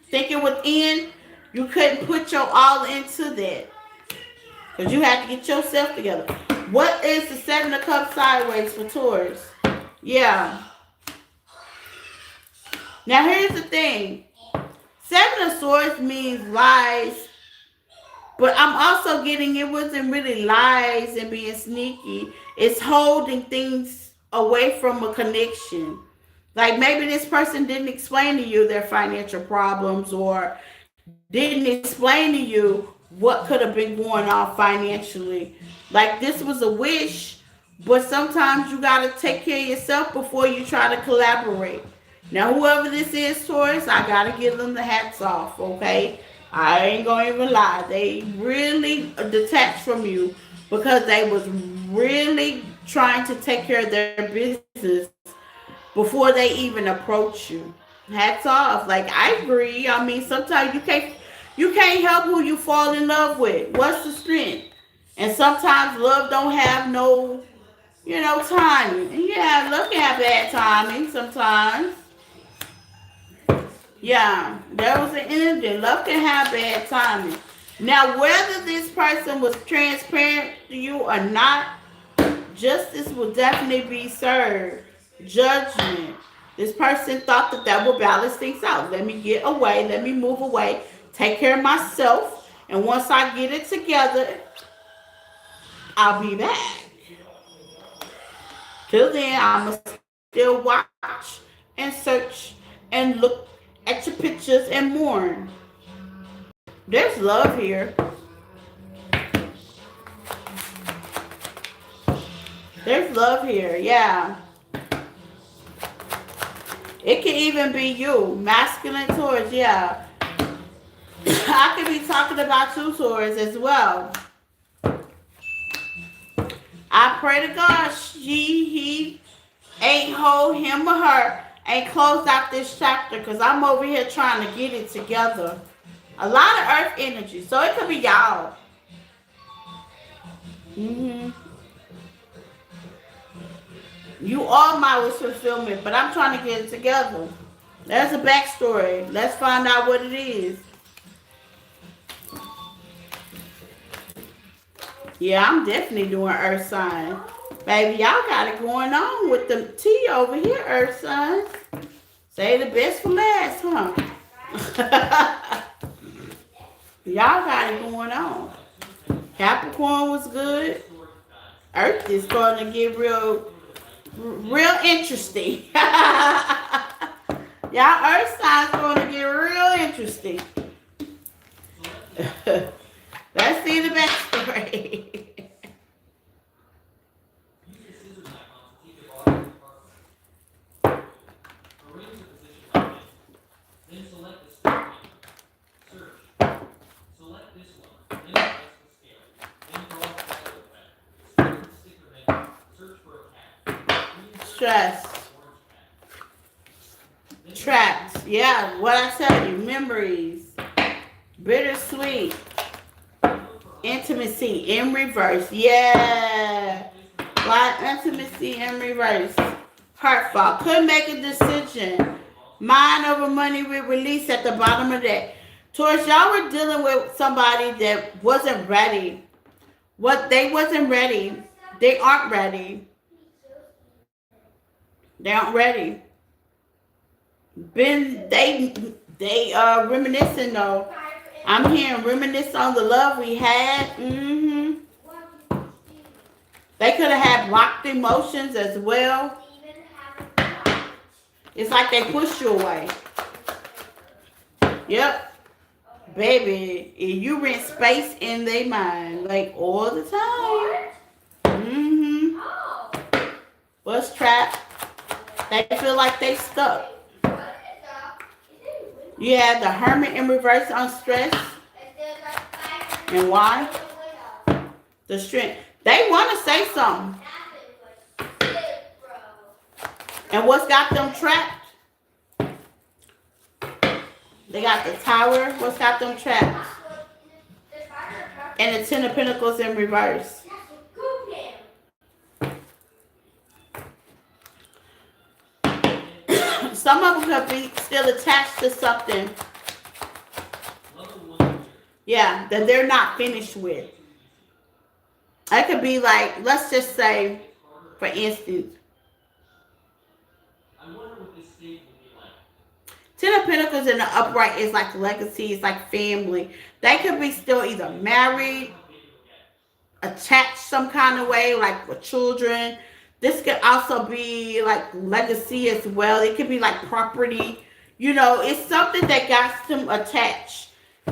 S1: thinking within, you couldn't put your all into that. Because you had to get yourself together. What is the Seven of Cups sideways for Taurus? Yeah. Now here's the thing. Seven of Swords means lies. But I'm also getting it wasn't really lies and being sneaky. It's holding things away from a connection. Like maybe this person didn't explain to you their financial problems or didn't explain to you what could have been going on financially. Like this was a wish, but sometimes you got to take care of yourself before you try to collaborate. Now, whoever this is, Taurus, I got to give them the hats off, okay? I ain't gonna even lie. They really detached from you because they was really trying to take care of their business before they even approach you. Hats off. Like I agree. I mean, sometimes you can't help who you fall in love with. What's the strength? And sometimes love don't have no, timing. And yeah, love can have bad timing sometimes. Yeah, there was an energy. Love can have bad timing. Now, whether this person was transparent to you or not, justice will definitely be served. Judgment. This person thought that would balance things out. Let me get away. Let me move away. Take care of myself. And once I get it together, I'll be back. Till then, I'ma still watch and search and look at your pictures and mourn. There's love here. There's love here. Yeah. It can even be you. Masculine Taurus. Yeah. I could be talking about two Taurus as well. I pray to God he ain't hold him or her ain't closed out this chapter because I'm over here trying to get it together. A lot of earth energy. So it could be y'all. hmm You all my wish fulfillment, but I'm trying to get it together. There's a backstory. Let's find out what it is. Yeah, I'm definitely doing earth sign. Baby, y'all got it going on with the T over here, earth signs. Say the best for last, huh? Y'all got it going on. Capricorn was good. Earth is starting to get real interesting. Y'all earth signs going to get real interesting. Let's see the backstory. Stress. Trapped. Yeah, what I tell you. Memories. Bittersweet. Intimacy in reverse. Yeah. Why intimacy in reverse? Heartful. Couldn't make a decision. Mind over money with release at the bottom of that. Taurus, y'all were dealing with somebody that wasn't ready. What they wasn't ready. They aren't ready. They aren't ready. They reminiscing though. I'm hearing reminisce on the love we had. They could have had blocked emotions as well. It's like they push you away. Yep. Baby, you rent space in their mind like all the time. What's trapped? They feel like they stuck. You have the hermit in reverse on stress. And why? The strength. They want to say something. And what's got them trapped? They got the tower. What's got them trapped? And the Ten of Pentacles in reverse. Some of them could be still attached to something. Yeah, that they're not finished with. It could be like, let's just say, for instance, Ten of Pentacles in the upright is like legacy, it's like family. They could be still either married, attached some kind of way, like with children. This could also be like legacy as well. It could be like property. It's something that got them attached.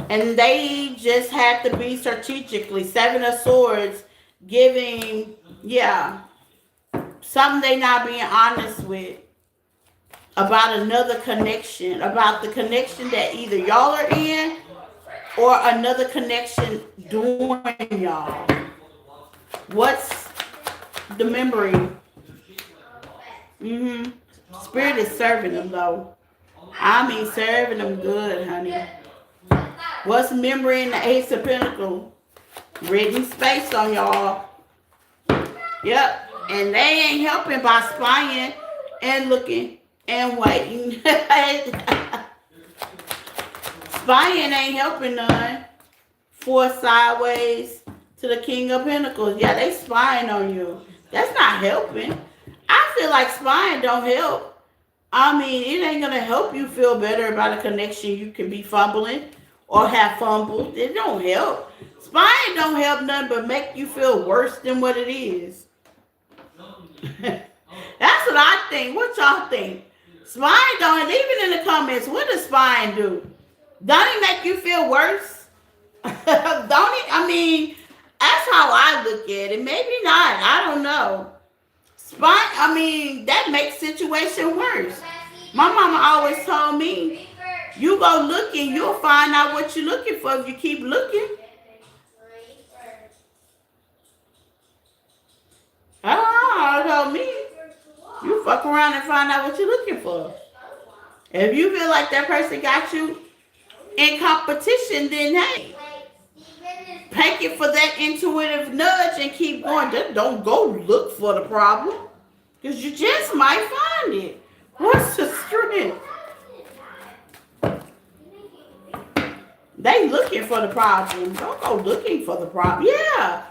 S1: And they just had to be strategically. Seven of Swords giving, yeah, something they not being honest with about another connection, about the connection that either y'all are in or another connection doing, y'all? What's the memory? Mm-hmm. Spirit is serving them though. I mean serving them good, honey. What's memory in the Ace of Pentacles? Written space on y'all. Yep. And they ain't helping by spying and looking and waiting. Spying ain't helping none. Four sideways to the King of Pentacles. Yeah, they spying on you. That's not helping. I feel like spying don't help. I mean, it ain't gonna help you feel better about a connection you can be fumbling or have fumbled. It don't help. Spying don't help nothing but make you feel worse than what it is. That's what I think. What y'all think? Spying don't, leave it in the comments. What does spying do? Don't it make you feel worse? Don't it? I mean, that's how I look at it. Maybe not. I don't know. Spying, I mean, that makes situation worse. My mama always told me, you go looking, you'll find out what you're looking for if you keep looking. Oh, told me, you fuck around and find out what you're looking for. If you feel like that person got you in competition, then hey, take it for that intuitive nudge and keep going. Just don't go look for the problem, because you just might find it. What's the strength? They looking for the problem. Don't go looking for the problem. Yeah.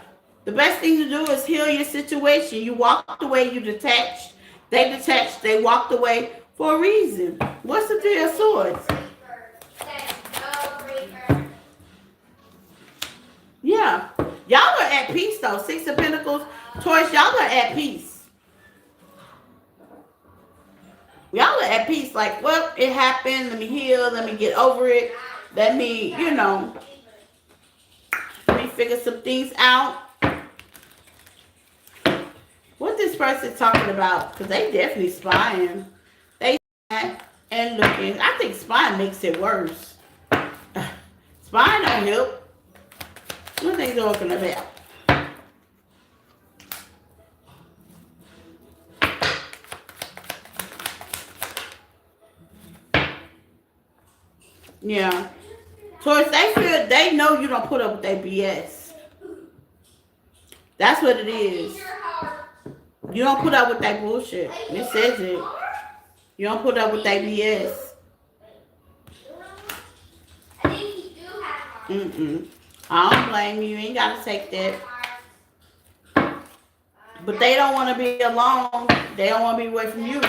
S1: The best thing to do is heal your situation. You walked away, you detached. They detached, they walked away for a reason. What's the Three of Swords? Yeah. Y'all are at peace though. Six of Pentacles, Taurus, y'all are at peace. Y'all are at peace. Like, well, it happened. Let me heal. Let me get over it. Let me, let me figure some things out. What this person talking about? Because they definitely spying. They spying and looking. I think spying makes it worse. Spying don't help. What are they talking about? Yeah. Taurus, they know you don't put up with their BS. That's what it is. You don't put up with that bullshit. It says it. You don't put up with that BS. Mm-mm. I don't blame you. You ain't got to take that. But they don't want to be alone. They don't want to be away from you.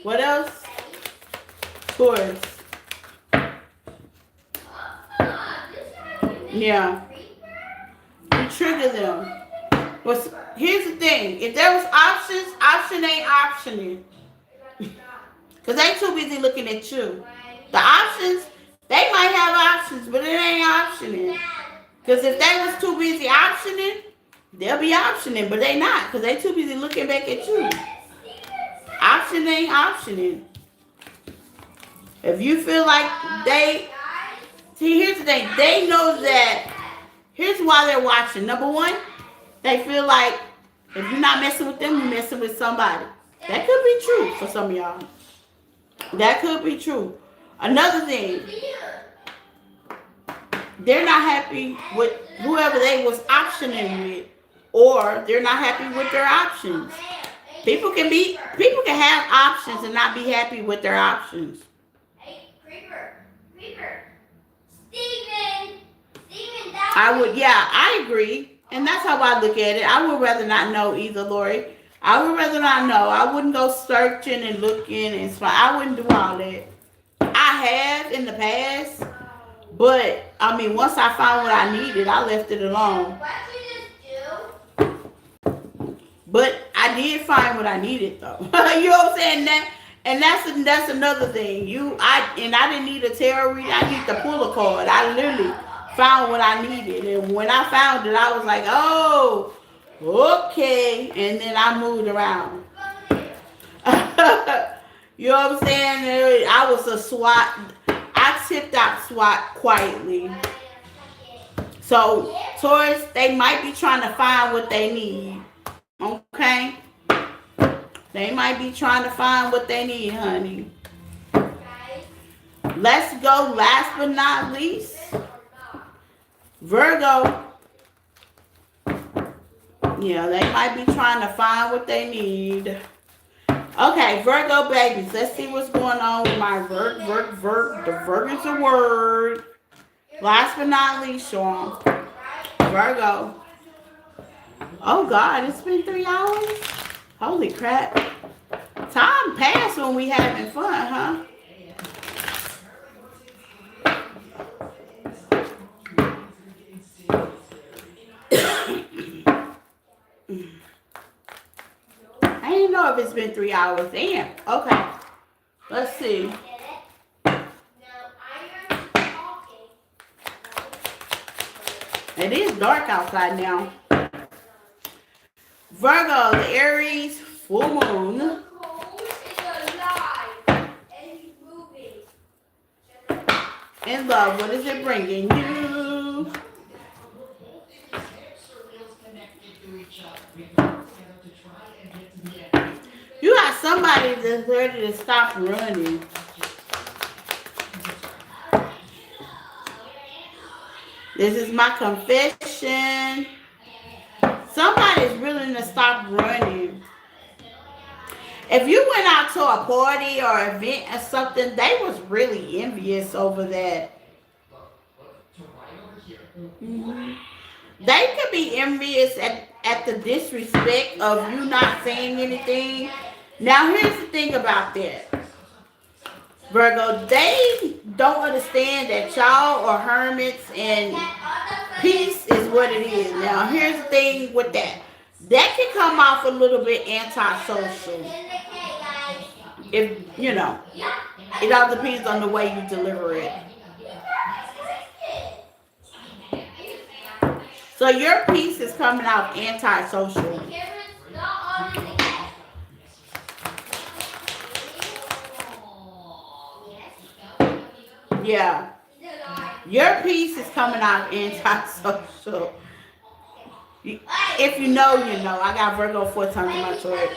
S1: What else? Taurus. Yeah. You trigger them. But here's the thing. If there was options, option ain't optioning. Because they too busy looking at you. The options, they might have options, but it ain't optioning. Because if they was too busy optioning, they'll be optioning, but they not. Because they too busy looking back at you. Option ain't optioning. If you feel like see, here's the thing. They know that, here's why they're watching. Number one, they feel like if you're not messing with them, you're messing with somebody. That could be true for some of y'all. That could be true. Another thing, they're not happy with whoever they was optioning with, or they're not happy with their options. People can have options and not be happy with their options. I agree. And that's how I look at it. I would rather not know either, Lori. I would rather not know. I wouldn't go searching and looking and spying. I wouldn't do all that. I have in the past, but I mean, once I found what I needed, I left it alone. But I did find what I needed, though. You know what I'm saying? That's another thing. I didn't need a tarot reading. I need to pull a card. I literally found what I needed, and when I found it, I was like, oh, okay, and then I moved around. You know what I'm saying? I was a SWAT. I tipped out SWAT quietly. So Taurus, they might be trying to find what they need. Okay? They might be trying to find what they need, honey. Let's go last but not least. Virgo. Yeah, they might be trying to find what they need. Okay, Virgo babies. Let's see what's going on with my The Virgo's a word. Last but not least, Sean. Virgo. Oh God, it's been 3 hours. Holy crap! Time passed when we having fun, huh? I didn't know if it's been 3 hours. Damn. Okay. Let's see. It is dark outside now. Virgo, the Aries full moon. In love, what is it bringing you? You got somebody that's ready to stop running. This is my confession. Somebody's willing to stop running. If you went out to a party or event or something, they was really envious over that. Mm-hmm. They could be envious at the disrespect of you not saying anything. Now, here's the thing about that. Virgo, they don't understand that y'all are hermits and peace is what it is. Now, here's the thing with that. That can come off a little bit antisocial. If, it all depends on the way you deliver it. So your piece is coming out antisocial. Yeah. Your piece is coming out antisocial. If you know, you know. I got Virgo 4 times in my chart.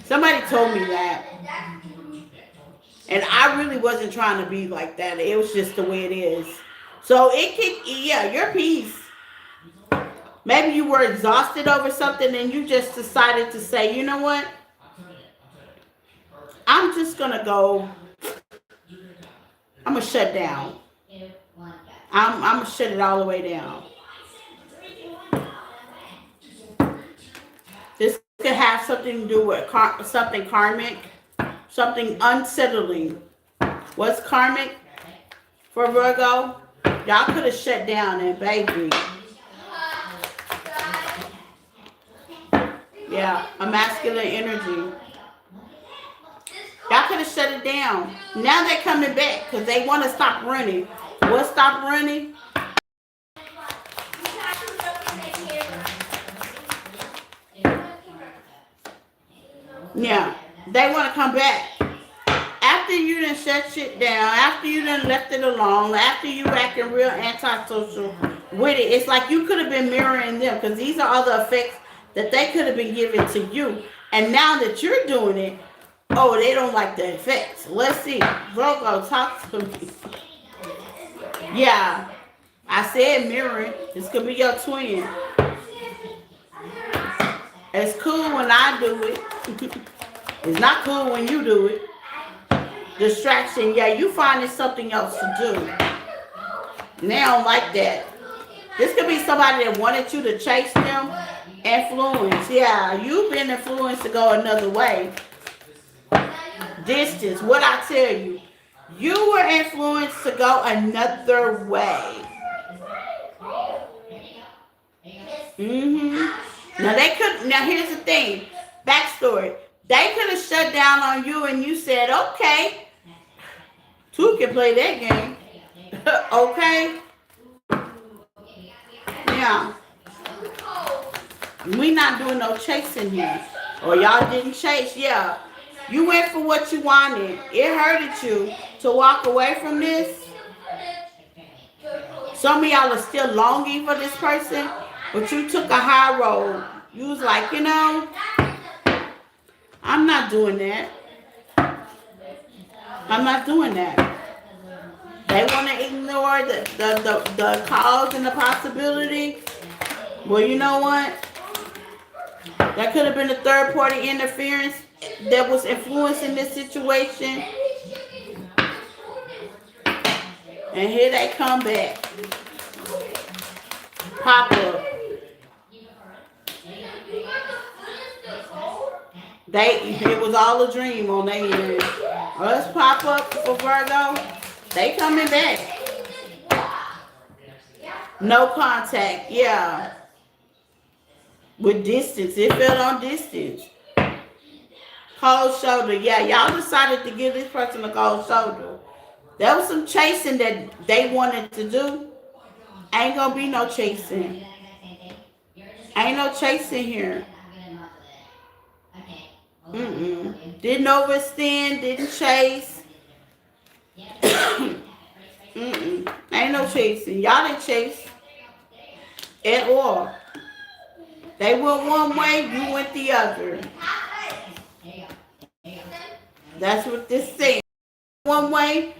S1: Somebody told me that. And I really wasn't trying to be like that. It was just the way it is. So it could, yeah, your piece. Maybe you were exhausted over something and you just decided to say, you know what? I'm just going to go. I'm going to shut down. I'm going to shut it all the way down. This could have something to do with something karmic, something unsettling. What's karmic for Virgo? Y'all could have shut down and baby. Yeah, a masculine energy. Y'all could have shut it down. Now they're coming back because they want to stop running. What stop running? Yeah, they want to come back. After you done shut shit down, after you done left it alone, after you acting real antisocial with it, it's like you could have been mirroring them because these are all the effects that they could have been giving to you. And now that you're doing it, oh, they don't like the effects. Let's see. Virgo, talk to me. Yeah, I said mirroring. This could be your twin. It's cool when I do it. It's not cool when you do it. Distraction. Yeah, you finding something else to do. They don't like that. This could be somebody that wanted you to chase them. Influence. Yeah, you've been influenced to go another way. Distance. What I tell you. You were influenced to go another way. Now here's the thing. Backstory. They could have shut down on you and you said, okay. Two can play that game. Okay. Yeah. We not doing no chasing here. Or y'all didn't chase. Yeah. You went for what you wanted. It hurted you to walk away from this. Some of y'all are still longing for this person, but you took a high road. You was like, I'm not doing that. I'm not doing that. They want to ignore the cause and the possibility. Well, you know what? That could have been a third party interference that was influencing this situation. And here they come back. Pop up. It was all a dream on their end. Us pop up for Virgo. They coming back. No contact. Yeah. With distance. It felt on distance. Cold shoulder. Yeah, y'all decided to give this person a cold shoulder. There was some chasing that they wanted to do. Ain't gonna be no chasing. Ain't no chasing here. Didn't overstand, didn't chase. Ain't no chasing. Y'all didn't chase at all. They went one way, you went the other. That's what this says. One way,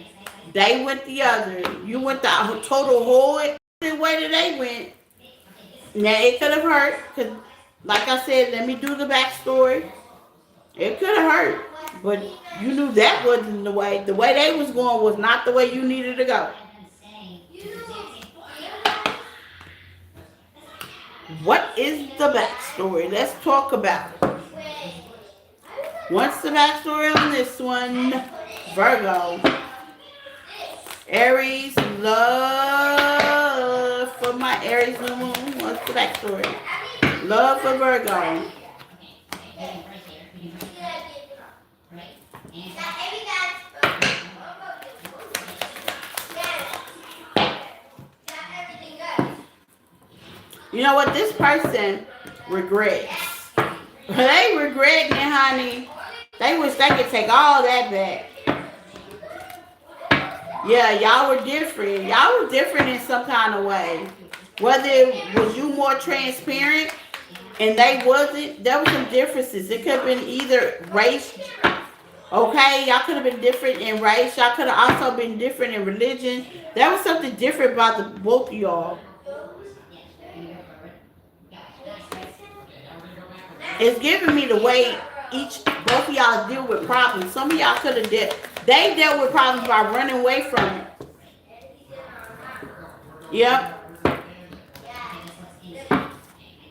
S1: they went the other. You went the total whole way that they went. Now it could have hurt, cause like I said, let me do the backstory. It could have hurt, but you knew that wasn't the way. The way they was going was not the way you needed to go. What is the backstory? Let's talk about it. What's the backstory on this one? Virgo. Aries, love for my Aries new moon. What's the backstory? Love for Virgo. You know what? This person regrets. They regretting it, honey. They wish they could take all that back. Yeah, y'all were different. Y'all were different in some kind of way. Whether it was you more transparent and they wasn't, there were some differences. It could have been either race. Okay, y'all could have been different in race. Y'all could have also been different in religion. There was something different about the both of y'all. It's giving me the way both of y'all deal with problems. Some of y'all could have they dealt with problems by running away from it. Yep.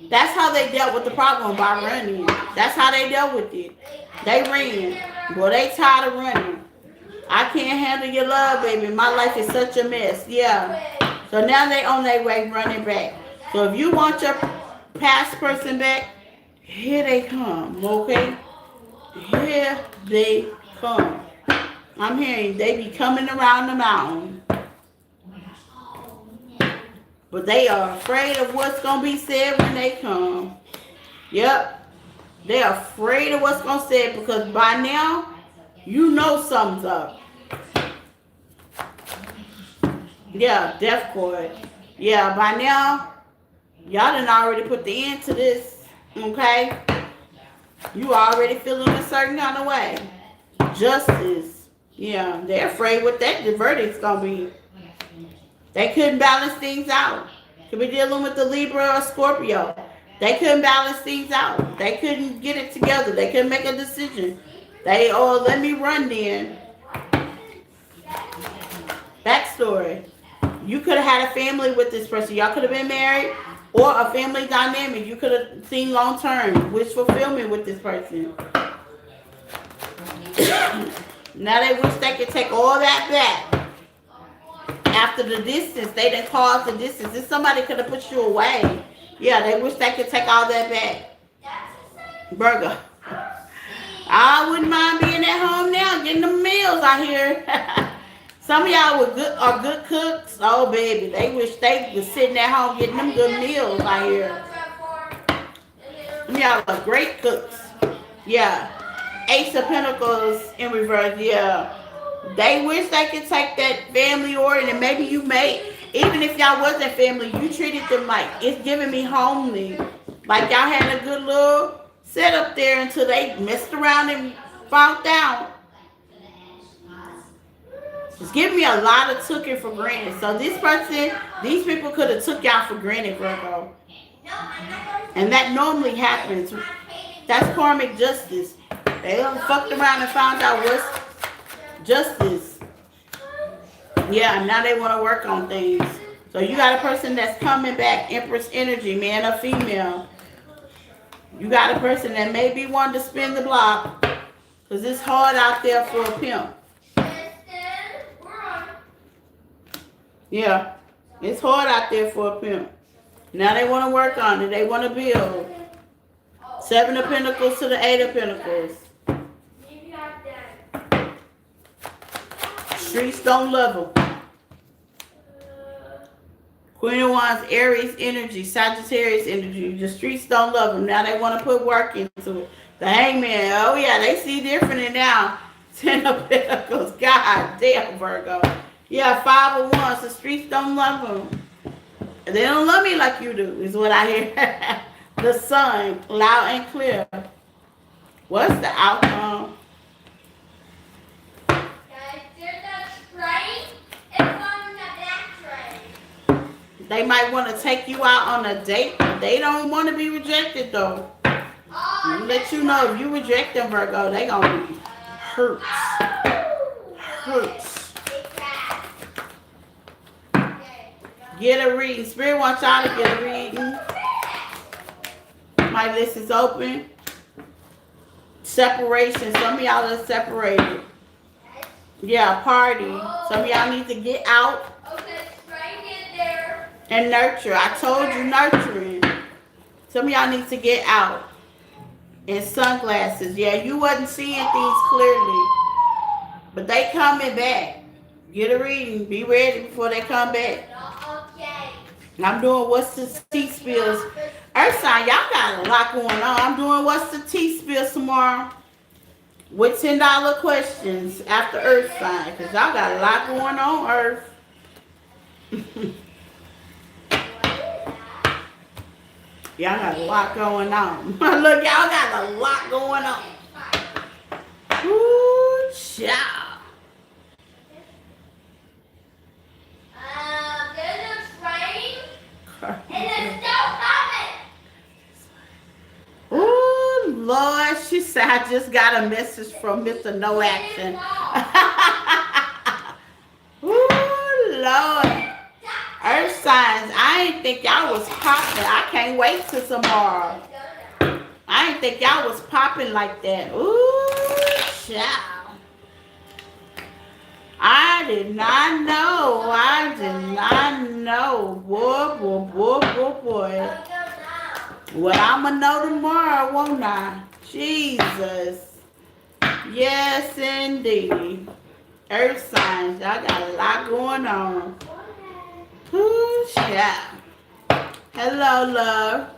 S1: That's how they dealt with the problem, by running. That's how they dealt with it. They ran. Well, they tired of running. I can't handle your love, baby. My life is such a mess. Yeah. So now they on their way running back. So if you want your past person back, here they come, okay? Here they come. I'm hearing they be coming around the mountain. But they are afraid of what's going to be said when they come. Yep. They're afraid of what's going to be said because by now, you know something's up. Yeah, death chord. Yeah, by now, y'all done already put the end to this. Okay? You already feeling a certain kind of way. Justice. Yeah, they're afraid what the verdict's going to be. They couldn't balance things out. Could be dealing with the Libra or Scorpio. They couldn't balance things out. They couldn't get it together. They couldn't make a decision. Let me run then. Backstory. You could have had a family with this person. Y'all could have been married or a family dynamic. You could have seen long term, wish fulfillment with this person. Now they wish they could take all that back. After the distance, they didn't cause the distance. If somebody could have put you away, yeah, they wish they could take all that back. Virgo. I wouldn't mind being at home now, getting the meals out here. Some of y'all are good cooks. Oh, baby, they wish they was sitting at home getting them good meals out here. Some of y'all are great cooks. Yeah. Ace of Pentacles in reverse, yeah. They wish they could take that family order and maybe you may, Even if y'all wasn't family, you treated them like it's giving me homely. Like y'all had a good little setup there until they messed around and found out. It's giving me a lot of took it for granted. So this person, these people could have took y'all for granted, Virgo. And that normally happens. That's karmic justice. They done fucked around and found out what's justice. Yeah, now they want to work on things. So you got a person that's coming back, Empress energy, man or female. You got a person that maybe wanted to spin the block because it's hard out there for a pimp. Yeah, it's hard out there for a pimp. Now they want to work on it. They want to build. Seven of Pentacles to the Eight of Pentacles. Streets don't love them. Queen of Wands, Aries energy, Sagittarius energy. The streets don't love them. Now they want to put work into it. The Hangman, oh yeah, they see different now. Ten of Pentacles, God damn, Virgo. Yeah, Five of Wands, the streets don't love them. They don't love me like you do, is what I hear. The Sun, loud and clear. What's the outcome? They might want to take you out on a date, but they don't want to be rejected though. Let you know if you reject them, Virgo, they gonna be hurt. Hurt. Get a reading. Spirit wants y'all to get a reading. My list is open. Separation. Some of y'all are separated. Yeah, party. Some of y'all need to get out and nurture. I told you nurturing. Some of y'all need to get out. And sunglasses. Yeah, you wasn't seeing things clearly. But they coming back. Get a reading. Be ready before they come back. I'm doing what's the tea spills. Earth sign, y'all got a lot going on. I'm doing what's the tea spills tomorrow with $10 questions after Earth sign. Because y'all got a lot going on, Earth. Y'all got a lot going on. Look, y'all got a lot going on. Ooh, child.
S2: There's a train and it's still coming.
S1: Ooh, Lord, she said I just got a message from Mr. No Action. Ooh, Lord. Earth signs, I ain't think y'all was popping. I can't wait till tomorrow. I ain't think y'all was popping like that. Ooh, child. I did not know. I did not know. Boy, boy, boy, boy, boy. Well, I'm going to know tomorrow, won't I? Jesus. Yes, indeed. Earth signs, y'all got a lot going on. Ooh, child. Hello, love.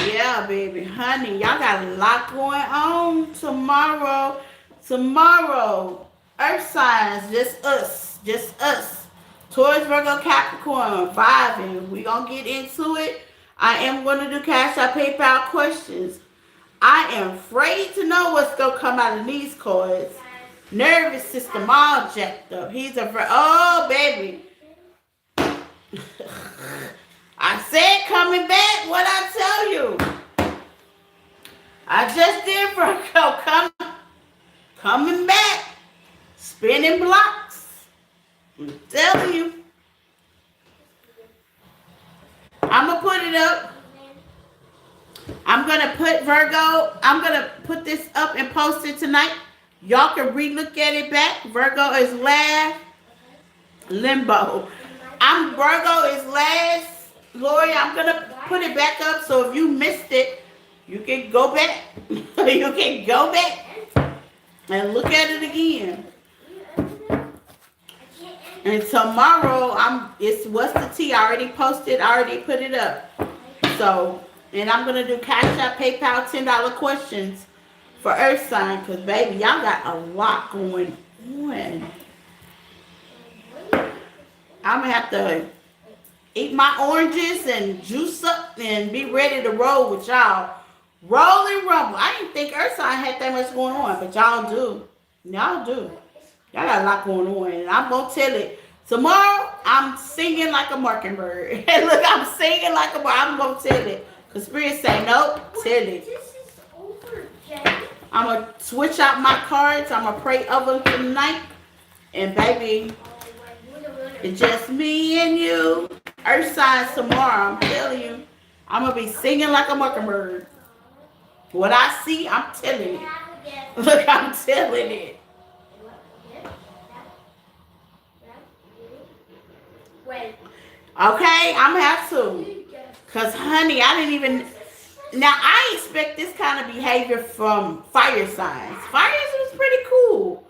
S1: Yeah, baby. Honey, y'all got a lot going on tomorrow. Tomorrow. Earth signs, just us. Just us. Taurus, Virgo, Capricorn, vibing. We gonna get into it. I am going to do Cash App PayPal questions. I am afraid to know what's going to come out of these cards. Nervous system all jacked up. He's afraid. Oh, baby. I said coming back. What I tell you? I just did, Virgo. Coming back. Spinning blocks. I'm telling you. I'm going to put it up. I'm going to put Virgo, I'm going to put this up and post it tonight. Y'all can re-look at it back. Virgo is last. Limbo. Virgo is last. Lori, I'm going to put it back up so if you missed it, you can go back. You can go back and look at it again. And tomorrow, it's what's the tea? I already posted, I already put it up. So, and I'm going to do Cash App, PayPal, $10 questions for Earth sign, because baby, y'all got a lot going on. I'm gonna have to eat my oranges and juice up and be ready to roll with y'all. Roll and rumble. I didn't think Earth sign had that much going on, but y'all do. Y'all do. Y'all got a lot going on, and I'm gonna tell it. Tomorrow, I'm singing like a mockingbird. Look, I'm singing like a bird. I'm gonna tell it. Cause Spirit say nope. Tell it.
S2: This is over, Jay.
S1: I'm gonna switch out my cards. I'm gonna pray over them tonight, and baby, it's just me and you. Earth signs tomorrow. I'm telling you, I'm gonna be singing like a mockingbird. What I see, I'm telling it. Look, I'm telling it.
S2: Wait.
S1: Okay, I'm gonna have to. Cause honey, I didn't even. Now I expect this kind of behavior from fire signs. Fire is pretty cool,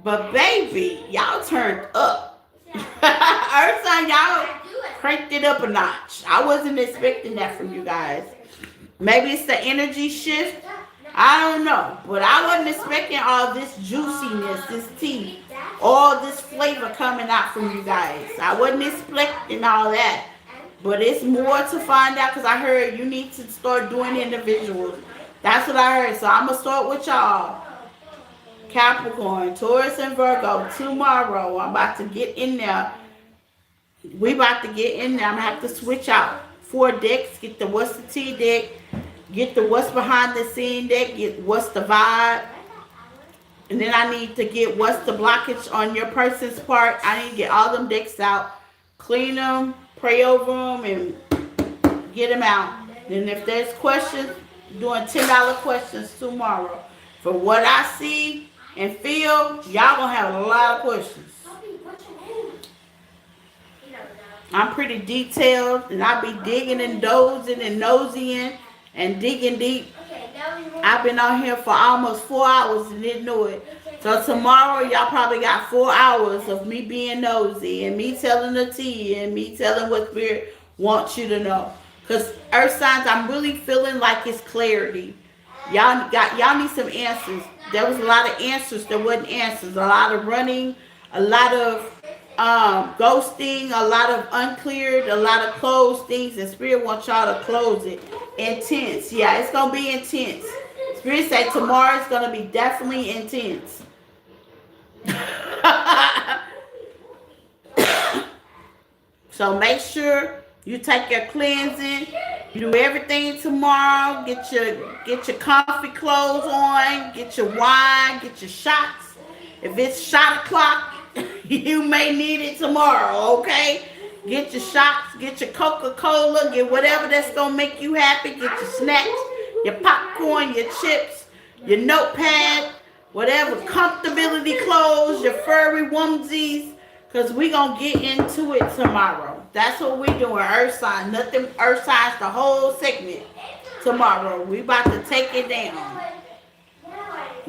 S1: but baby, y'all turned up. Earth sign, y'all cranked it up a notch. I wasn't expecting that from you guys. Maybe it's the energy shift. I don't know, but I wasn't expecting all this juiciness, this tea, all this flavor coming out from you guys. I wasn't expecting all that, but it's more to find out because I heard you need to start doing individuals. That's what I heard. So I'm gonna start with y'all, Capricorn, Taurus, and Virgo tomorrow. I'm about to get in there. We about to get in there. I'm gonna have to switch out 4 decks. Get the what's the tea deck. Get the what's behind the scene deck. Get what's the vibe. And then I need to get what's the blockage on your person's part. I need to get all them decks out, clean them, pray over them, and get them out. And if there's questions, doing $10 questions tomorrow. For what I see and feel, y'all gonna have a lot of questions. I'm pretty detailed, and I be digging and dozing and nosying and digging deep. I've been on here for almost 4 hours and didn't know it. So tomorrow, y'all probably got 4 hours of me being nosy and me telling the tea and me telling what Spirit wants you to know. Because Earth signs, I'm really feeling like it's clarity. Y'all need some answers. There was a lot of answers. There wasn't answers. A lot of running, a lot of ghosting, a lot of uncleared, a lot of closed things, and Spirit wants y'all to close it. Intense. Yeah, it's going to be intense. Spirit say tomorrow is going to be definitely intense. So make sure you take your cleansing. You do everything tomorrow. Get your comfy clothes on. Get your wine. Get your shots. If it's shot o'clock, you may need it tomorrow, okay? Get your shots, get your Coca-Cola, get whatever that's going to make you happy. Get your snacks, your popcorn, your chips, your notepad, whatever comfortability clothes, your furry onesies, because we're going to get into it tomorrow. That's what we're doing, Earth sign. Nothing Earth signs, the whole segment tomorrow. We about to take it down.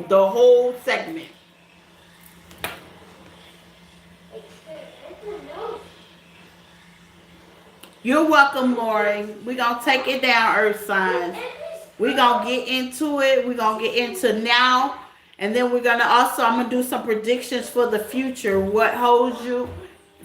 S1: The whole segment. You're welcome, Lori. We're going to take it down, Earth signs. We're going to get into it. We're going to get into now. And then we're going to also, I'm going to do some predictions for the future. What holds you?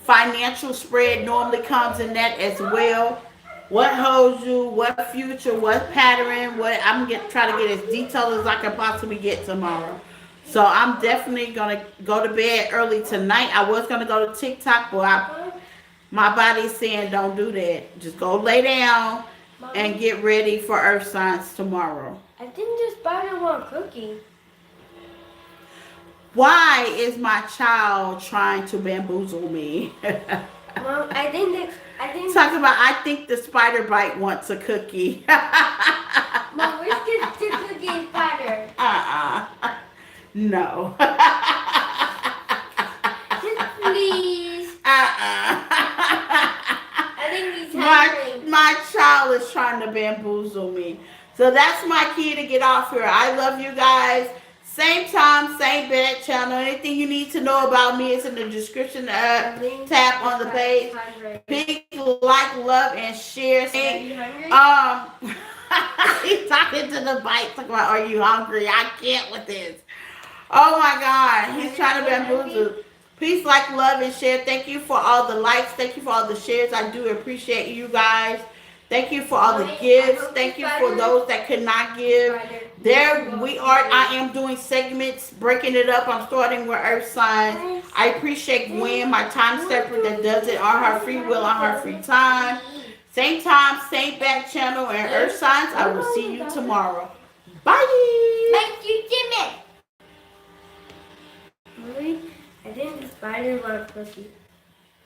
S1: Financial spread normally comes in that as well. What holds you? What future? What pattern? What I'm going to try to get as detailed as I can possibly get tomorrow. So I'm definitely going to go to bed early tonight. I was going to go to TikTok, but my body's saying don't do that. Just go lay down and get ready for Earth signs tomorrow.
S2: I think this spider want cookie.
S1: Why is my child trying to bamboozle me?
S2: Mom, I think
S1: Talk about I think the spider bite wants a cookie.
S2: Mom, where's the cookie spider?
S1: No.
S2: Just please. I think he's hungry.
S1: My child is trying to bamboozle me. So that's my key to get off here. I love you guys. Same time, same bed channel. Anything you need to know about me is in the description tab on the page. Big like, love, and share. He's talking to the bike. Talking about, are you hungry? I can't with this. Oh my God. He's trying to bamboozle. Peace, like, love, and share. Thank you for all the likes. Thank you for all the shares. I do appreciate you guys. Thank you for all the gifts. Thank you for those that could not give. There we are. I am doing segments, breaking it up. I'm starting with Earth signs. I appreciate Gwen, my time stepper, that does it on her free will, on her free time. Same time, same back channel, and Earth signs. I will see you tomorrow. Bye.
S2: Thank you, Jimmy. Really? I think the spider was pussy.